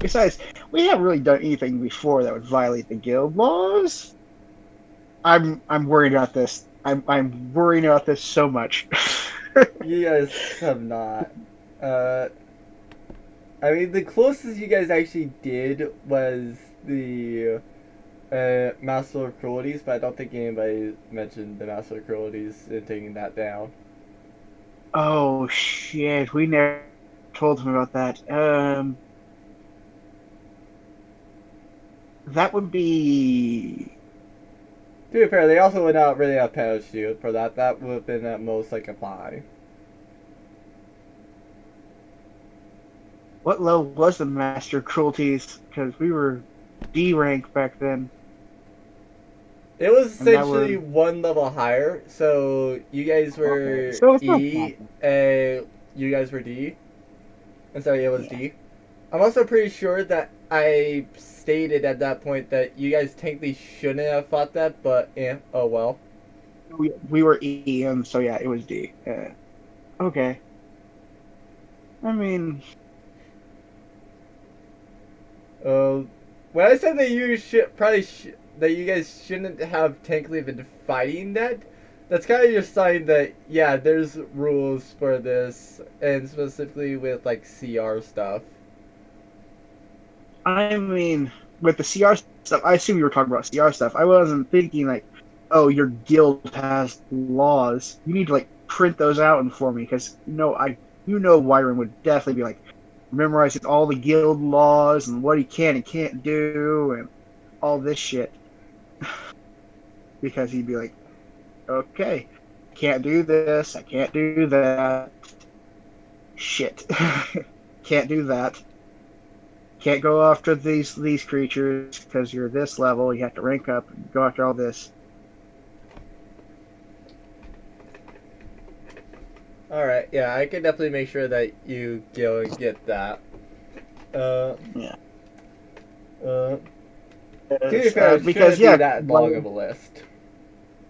Speaker 3: Besides, we haven't really done anything before that would violate the guild laws. I'm worried about this. I'm worried about this so much.
Speaker 1: You guys have not. Uh, I mean, the closest you guys actually did was the Master of Cruelties, but I don't think anybody mentioned the Master of Cruelties and taking that down.
Speaker 3: Oh shit, we never told him about that. That would be.
Speaker 1: To be fair, they also would not really have punished you for that. That would have been at most like a fine.
Speaker 3: What level was the Master Cruelties? Because we were D rank back then.
Speaker 1: It was
Speaker 3: And that
Speaker 1: essentially
Speaker 3: would.
Speaker 1: one level higher. So you guys were
Speaker 3: Okay, so it's not
Speaker 1: E,
Speaker 3: bad.
Speaker 1: you guys were D, and so it was
Speaker 3: Yeah.
Speaker 1: D. I'm also pretty sure that I stated at that point that you guys technically shouldn't have fought that, but oh well.
Speaker 3: We were E, and so yeah, it was D. Okay. I mean,
Speaker 1: Uh, when I said that you should that you guys shouldn't have technically been fighting that, that's kind of your sign that yeah, there's rules for this, and specifically with like CR stuff.
Speaker 3: with the CR stuff, I assume you were talking about CR stuff. I wasn't thinking like, oh, your guild has laws. You need to like print those out and for me because Wyron would definitely be like memorizing all the guild laws and what he can and can't do and all this shit because he'd be like, okay, can't do this, I can't do that, shit, can't do that. Can't go after these creatures because you're this level. You have to rank up and go after all this.
Speaker 1: All right, yeah, I can definitely make sure that you go and get that. Uh,
Speaker 3: Yeah.
Speaker 1: to be fair, it
Speaker 3: Because
Speaker 1: shouldn't be that long of a list.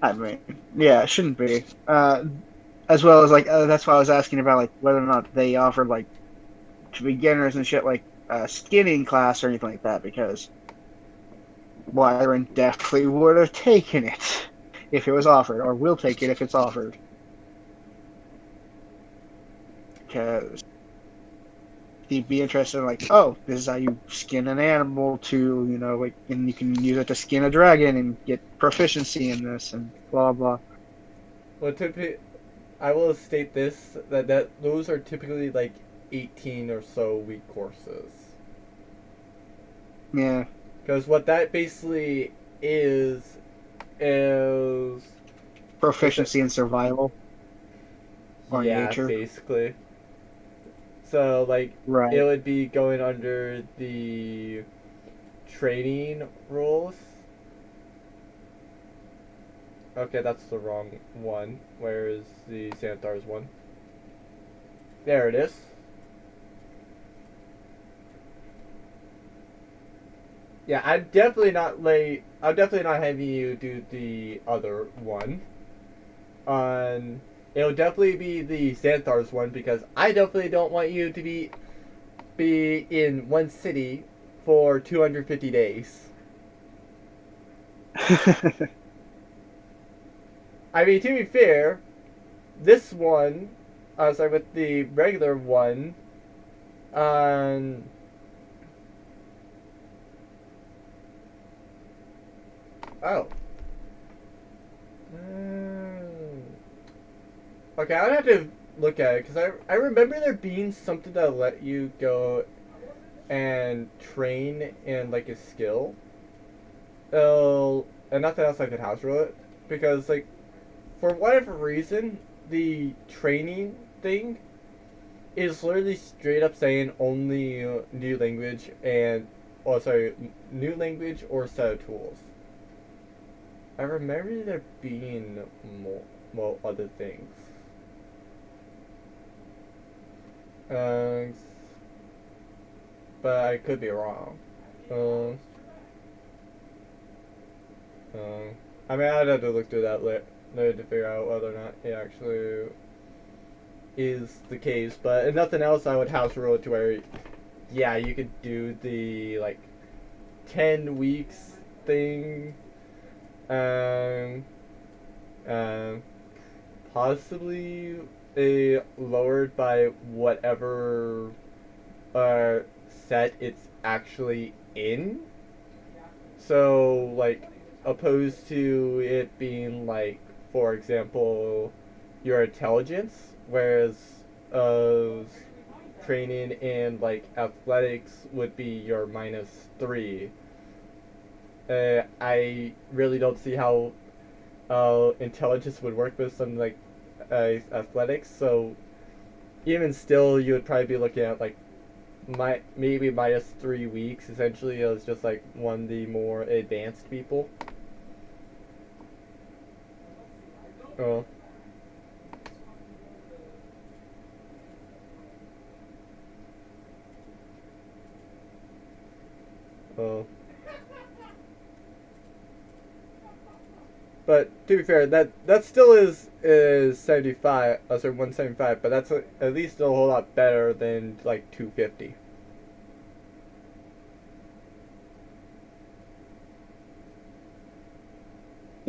Speaker 3: I mean, yeah, it shouldn't be. As well as like that's why I was asking about like whether or not they offered like to beginners and shit like skinning class or anything like that because Wyron definitely would have taken it if it was offered, or will take it if it's offered. Because he'd be interested in like, oh, this is how you skin an animal to, like, and you can use it to skin a dragon and get proficiency in this and blah blah.
Speaker 1: Well, I will state this that those are typically like 18 or so week courses.
Speaker 3: Yeah.
Speaker 1: Because what that basically is
Speaker 3: Proficiency in survival or
Speaker 1: yeah,
Speaker 3: nature.
Speaker 1: basically. So like it
Speaker 3: Right.
Speaker 1: would be going under the training rules. Okay, that's the wrong one. Where is the Santar's one? There it is. Yeah, I'm definitely not having you do the other one. It'll definitely be the Xanthar's one because I definitely don't want you to be in one city for 250 days. I mean, to be fair, this one, sorry, with the regular one, um, oh. Okay, I would have to look at it because I remember there being something that let you go and train in like a skill. And nothing else I could house rule it because like for whatever reason the training thing is literally straight up saying only new language and new language or set of tools. I remember there being more other things. Uh, but I could be wrong. Um, I mean, I'd have to look through that later to figure out whether or not it actually is the case. But if nothing else, I would house rule it to where, yeah, you could do the like 10 weeks thing. Um, um, Possibly lowered by whatever set it's actually in. So, like, opposed to it being, like, for example, your intelligence, whereas training in, like, athletics would be your -3. I really don't see how intelligence would work with something like athletics. So even still, you would probably be looking at like maybe -3 weeks. Essentially, it was just like one of the more advanced people. Oh. Oh. But to be fair, that still is 75, sorry, 175. But that's at least a whole lot better than like 250.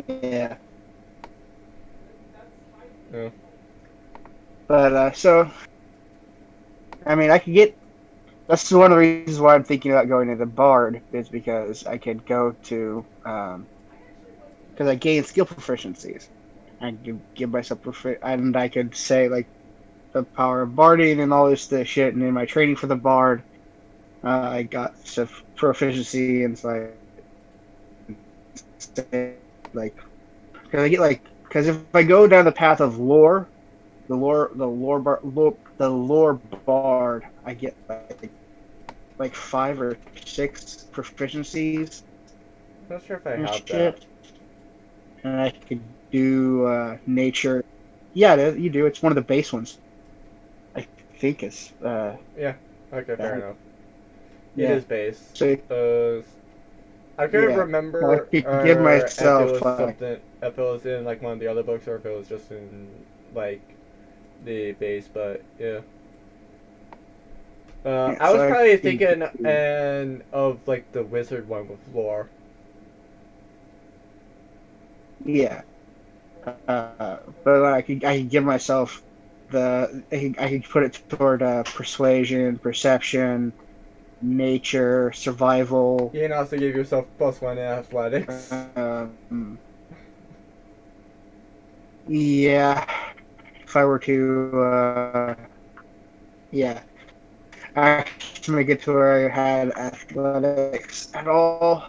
Speaker 3: Yeah.
Speaker 1: Yeah.
Speaker 3: But so, I mean, I could get. That's one of the reasons why I'm thinking about going to the Bard is because I could go to because I gain skill proficiencies. I could give myself and I could say like the power of barding and all this shit. And in my training for the Bard, I got stuff proficiency and like because I get like because if I go down the path of lore, the lore bard, I get like 5 or 6 proficiencies
Speaker 1: Not sure if I
Speaker 3: and
Speaker 1: have that.
Speaker 3: shit, and I could do nature. Yeah, you do. It's one of the base ones. I think it's
Speaker 1: Yeah. Okay, fair enough. It
Speaker 3: yeah.
Speaker 1: is base.
Speaker 3: So
Speaker 1: I couldn't
Speaker 3: yeah, I
Speaker 1: remember
Speaker 3: could give
Speaker 1: if it
Speaker 3: myself
Speaker 1: was something, if it was in like one of the other books or if it was just in like the base, but yeah.
Speaker 3: yeah,
Speaker 1: I was
Speaker 3: so I
Speaker 1: probably
Speaker 3: could
Speaker 1: thinking
Speaker 3: do,
Speaker 1: of like the wizard one with lore.
Speaker 3: yeah. But I could give myself I could put it toward persuasion, perception, nature, survival.
Speaker 1: You can also give yourself +1 in athletics.
Speaker 3: Um, yeah, if I were to, yeah, actually make it to where I had athletics at all.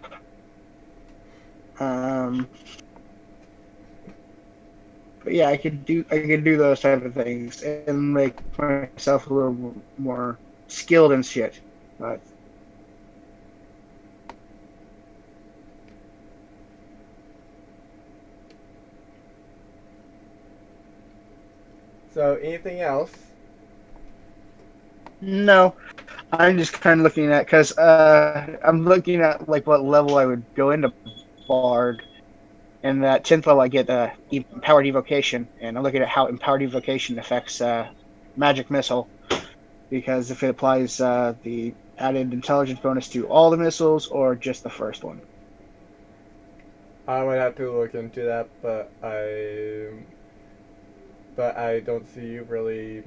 Speaker 3: Um, but yeah, I could do those type of things and make myself a little more skilled and shit. But
Speaker 1: So anything else?
Speaker 3: no, I'm just kind of looking at because I'm looking at like what level I would go into Bard, and that 10th level I get empowered evocation, and I'm looking at how empowered evocation affects magic missile because if it applies the added intelligence bonus to all the missiles or just the first one.
Speaker 1: I would have to look into that, but I don't see really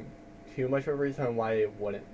Speaker 1: too much of a reason why it wouldn't.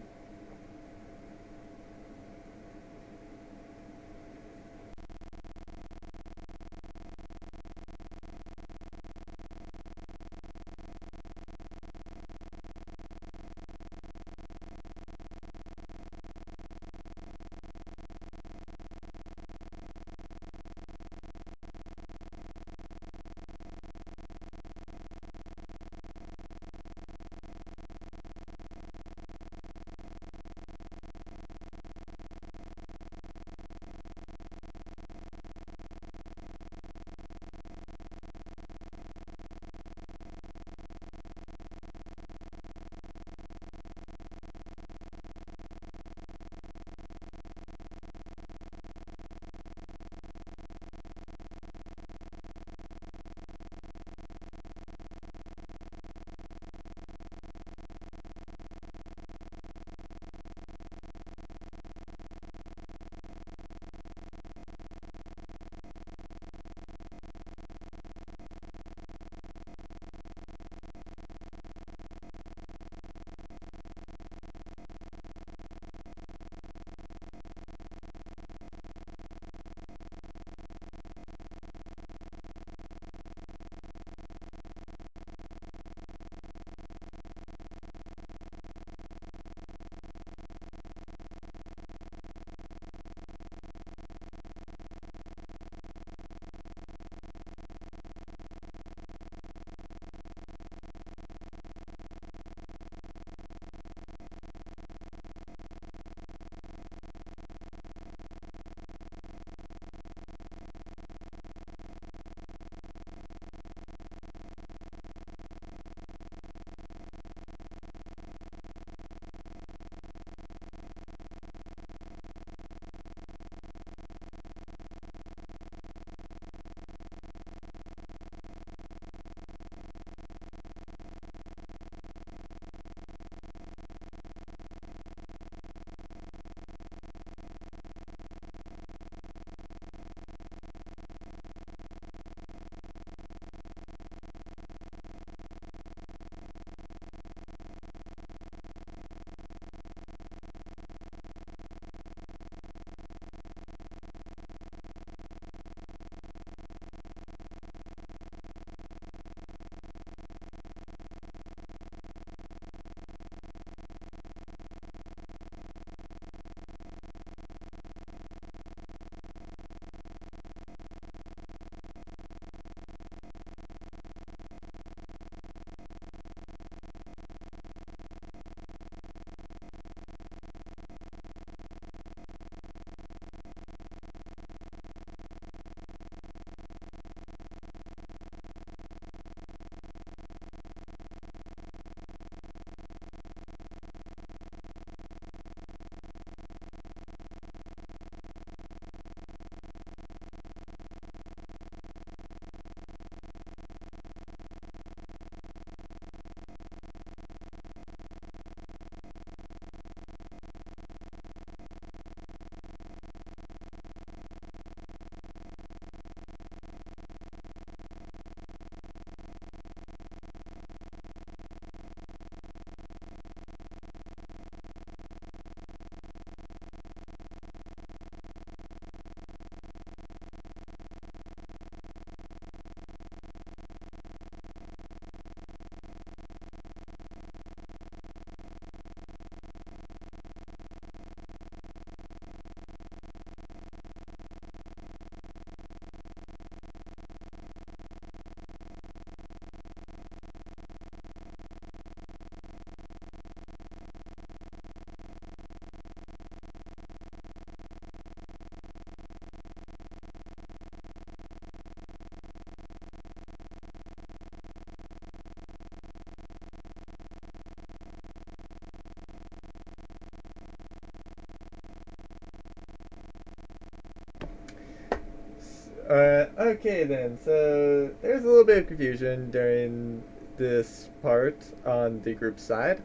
Speaker 1: Okay then, so there's a little bit of confusion during this part on the group side.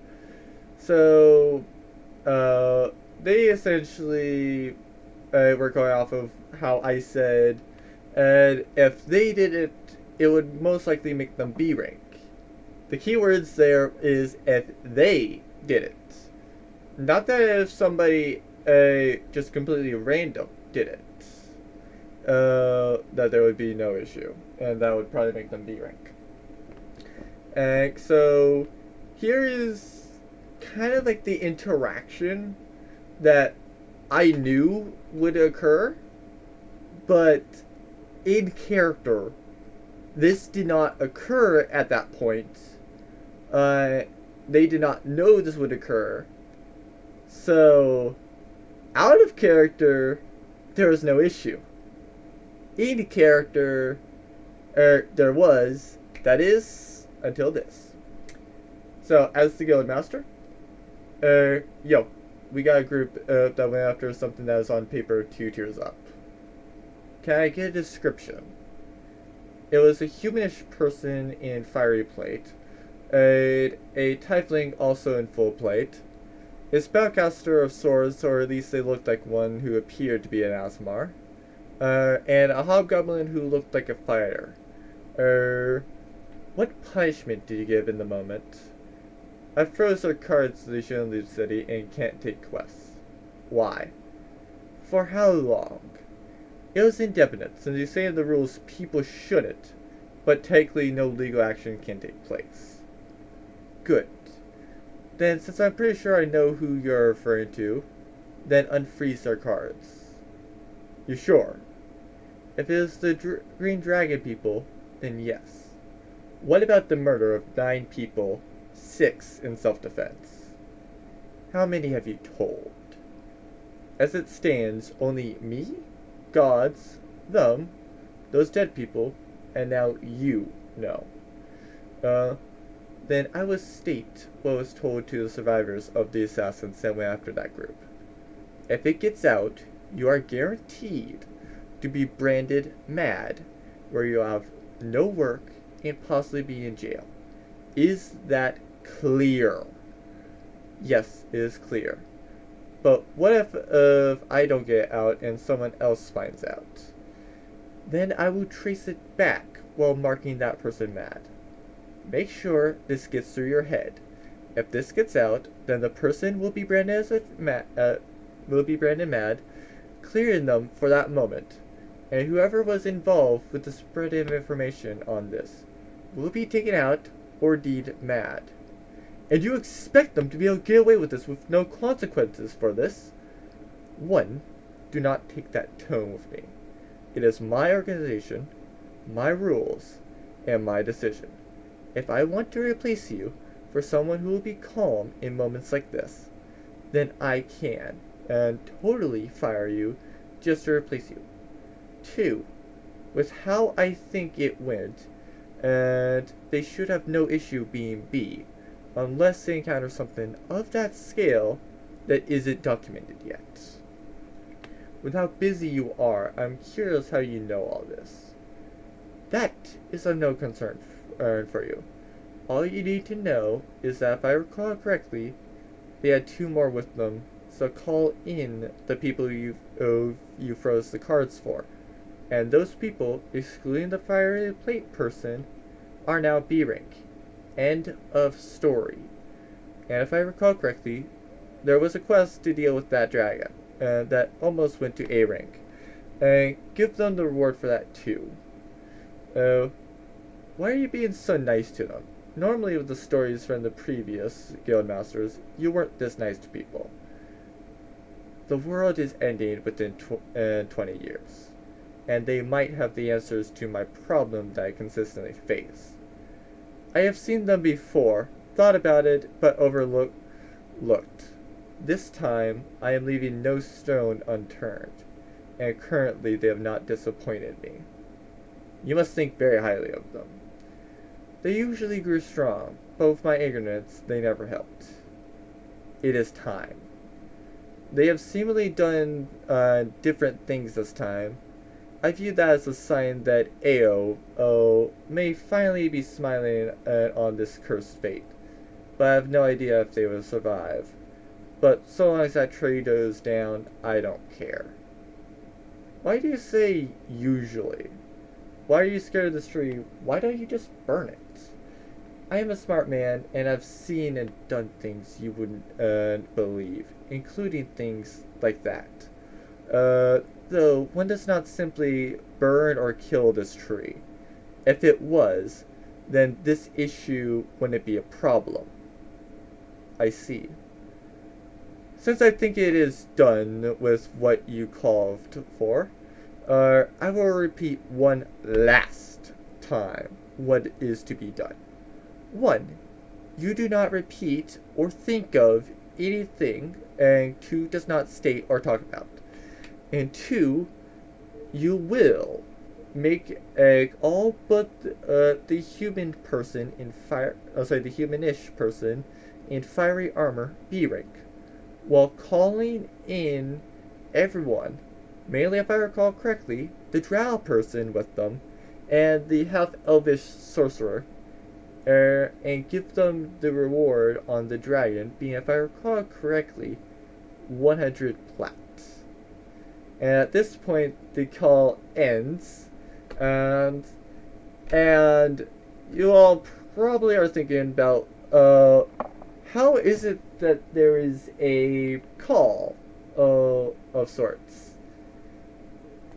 Speaker 1: So, uh, they essentially were going off of how I said, and if they did it, it would most likely make them B rank. The keywords there is if they did it. Not that if somebody just completely random did it. That there would be no issue, and that would probably make them B rank. And so here is kind of like the interaction that I knew would occur, but in character, this did not occur at that point. They did not know this would occur. So, out of character, there was no issue. In character, there was, that is, until this. So, as the guild master, yo, we got a group that went after something that was on paper 2 tiers up. Can I get a description? It was a humanish person in fiery plate, a tiefling also in full plate, a spellcaster of swords, or at least they looked like one who appeared to be an Asmar, and a hobgoblin who looked like a fighter. What punishment did you give in the moment? I froze their cards so they shouldn't leave the city and can't take quests. Why? For how long? It was indefinite, since you say in the rules people shouldn't, but technically no legal action can take place. Good. Then, since I'm pretty sure I know who you're referring to, then unfreeze their cards. You sure? If it is the Green Dragon people, then yes. What about the murder of 9 people, 6 in self-defense? How many have you told? As it stands, only me, gods, them, those dead people, and now you know. Then I will state what was told to the survivors of the assassins that went after that group. If it gets out, you are guaranteed to be branded mad, where you'll have no work and possibly be in jail. Is that clear? Yes, it is clear. But what if I don't get out and someone else finds out? Then I will trace it back while marking that person mad. Make sure this gets through your head. If this gets out, then the person will be branded as mad, clearing them for that moment. And whoever was involved with the spread of information on this will be taken out or deemed mad. And you expect them to be able to get away with this with no consequences for this? 1. Do not take that tone with me. It is my organization, my rules, and my decision. If I want to replace you for someone who will be calm in moments like this, then I can, and totally fire you just to replace you. 2. With how I think it went, and they should have no issue being B, unless they encounter something of that scale that isn't documented yet. With how busy you are, I'm curious how you know all this. That is of no concern for you. All you need to know is that if I recall correctly, they had 2 more with them, so call in the people you froze the cards for. And those people, excluding the fiery plate person, are now B rank. End of story. And if I recall correctly, there was a quest to deal with that dragon, that almost went to A rank. And give them the reward for that too. Why are you being so nice to them? Normally with the stories from the previous guild masters, you weren't this nice to people. The world is ending within 20 years, and they might have the answers to my problem that I consistently face. I have seen them before, thought about it, but overlooked. This time, I am leaving no stone unturned, and currently they have not disappointed me. You must think very highly of them. They usually grew strong, but with my ignorance, they never helped. It is time. They have seemingly done different things this time. I view that as a sign that Ao may finally be smiling on this cursed fate, but I have no idea if they will survive. But so long as that tree goes down, I don't care. Why do you say usually? Why are you scared of this tree? Why don't you just burn it? I am a smart man, and I've seen and done things you wouldn't believe, including things like that. Though, one does not simply burn or kill this tree. If it was, then this issue wouldn't be a problem. I see. Since I think it is done with what you called for, I will repeat one last time what is to be done. 1. You do not repeat or think of anything, and 2 does not state or talk about. And 2, you will make all but the human person in the humanish person in fiery armor B rank, while calling in everyone, mainly if I recall correctly, the drow person with them, and the half-elvish sorcerer, and give them the reward on the dragon being, if I recall correctly, 100 plat. And at this point, the call ends, and you all probably are thinking about, how is it that there is a call of sorts?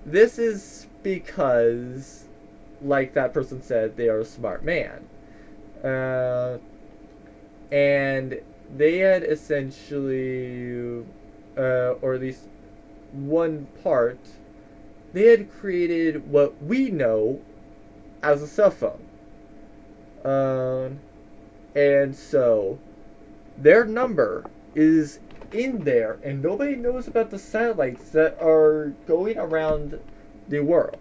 Speaker 1: This is because, like that person said, they are a smart man. And they had essentially, or at least one part, they had created what we know as a cell phone. And so, their number is in there, and nobody knows about the satellites that are going around the world.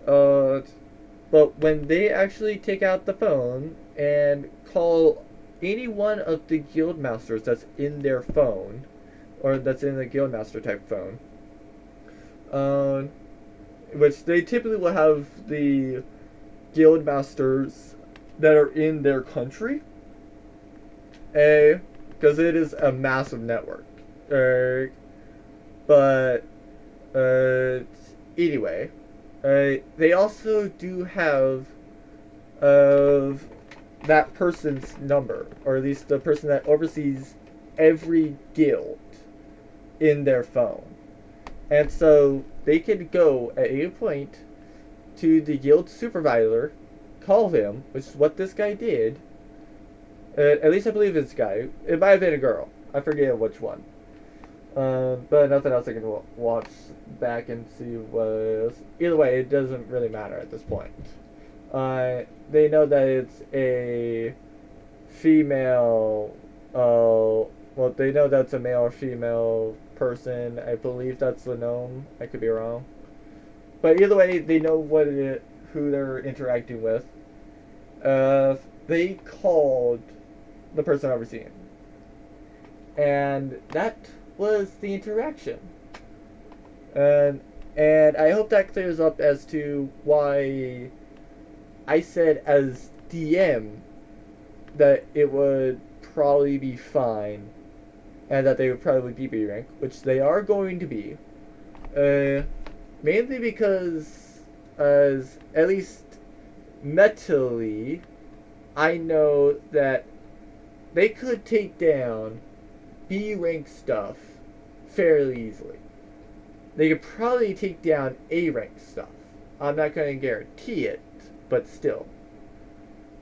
Speaker 1: But when they actually take out the phone and call any one of the guildmasters that's in their phone, or that's in the guildmaster type phone, which they typically will have the guildmasters that are in their country, because it is a massive network. But anyway, they also do have that person's number, or at least the person that oversees every guild in their phone. And so they could go at any point to the guild supervisor, call him, which is what this guy did. At least I believe this guy. It might have been a girl. I forget which one. But nothing else I can watch back and see was. Either way, it doesn't really matter at this point. They know that it's a female. Well, they know that's a male or female person. I believe that's the gnome. I could be wrong. But either way, they know who they're interacting with. They called the person overseeing, and that was the interaction. And I hope that clears up as to why I said as DM that it would probably be fine, and that they would probably be B rank, which they are going to be. Mainly because, as at least mentally, I know that they could take down B rank stuff fairly easily. They could probably take down A rank stuff. I'm not going to guarantee it, but still.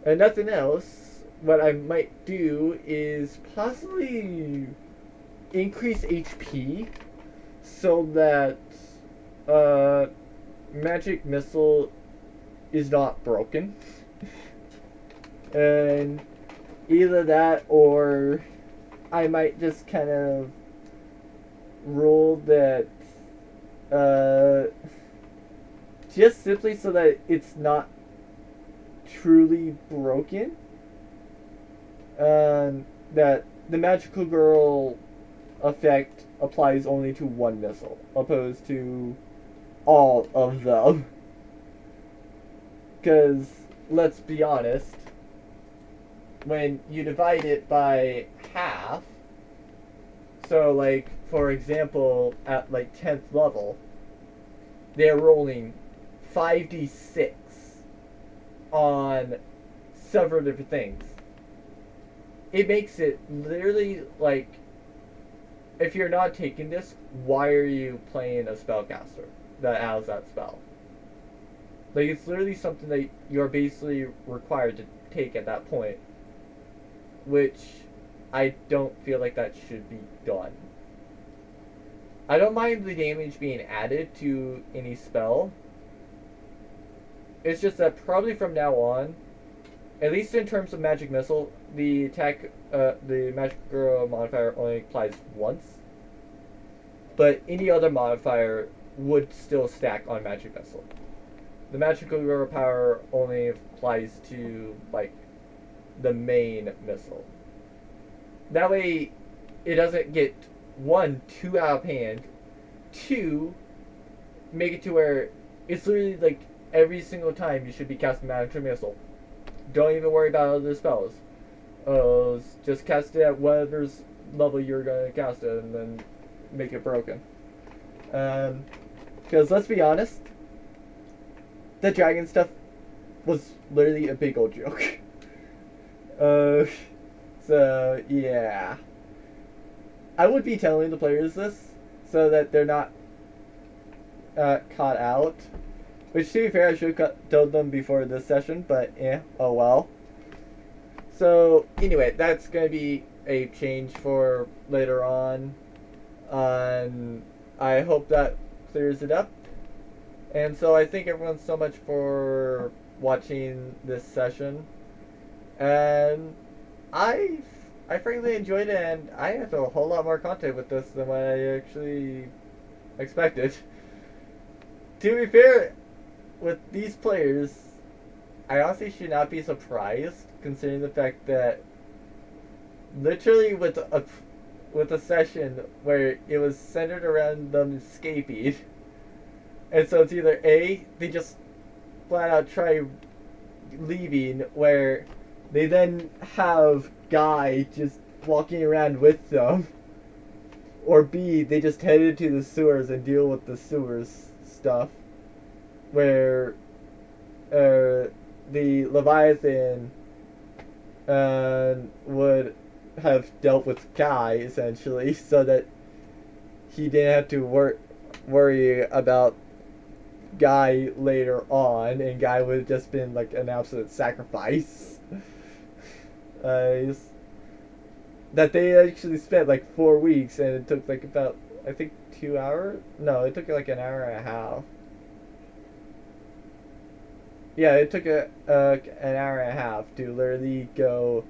Speaker 1: And nothing else, what I might do is possibly increase HP so that magic missile is not broken. And either that, or I might just kind of rule that just simply so that it's not truly broken, that the magical girl effect applies only to one missile, opposed to all of them. Because, let's be honest, when you divide it by half, so like, for example, at like 10th level, they're rolling 5d6 on several different things. It makes it literally like, if you're not taking this, why are you playing a spellcaster that has that spell? Like, it's literally something that you're basically required to take at that point, which I don't feel like that should be done. I don't mind the damage being added to any spell. It's just that probably from now on, at least in terms of magic missile, the attack, the magic girl modifier only applies once. But any other modifier would still stack on magic missile. The magical girl power only applies to like the main missile. That way, it doesn't get one, too out of hand, two, make it to where it's literally like every single time you should be casting magic missile. Don't even worry about other spells. Just cast it at whatever's level you're gonna cast it, and then make it broken. Because let's be honest, the dragon stuff was literally a big old joke. So yeah, I would be telling the players this so that they're not caught out. Which, to be fair, I should have told them before this session, but oh well. So anyway, that's gonna be a change for later on. I hope that clears it up. And so I thank everyone so much for watching this session. And I frankly enjoyed it, and I have a whole lot more content with this than what I actually expected. To be fair, with these players, I honestly should not be surprised, considering the fact that literally with a session where it was centered around them escaping, and so it's either A, they just flat out try leaving, where they then have Guy just walking around with them, or B, they just headed to the sewers and deal with the sewers stuff, where the Leviathan would have dealt with Guy, essentially, so that he didn't have to worry about Guy later on, and Guy would have just been like an absolute sacrifice. That they actually spent like 4 weeks, and it took like about, I think, 2 hours? No, it took like an hour and a half. Yeah, it took an hour and a half to literally go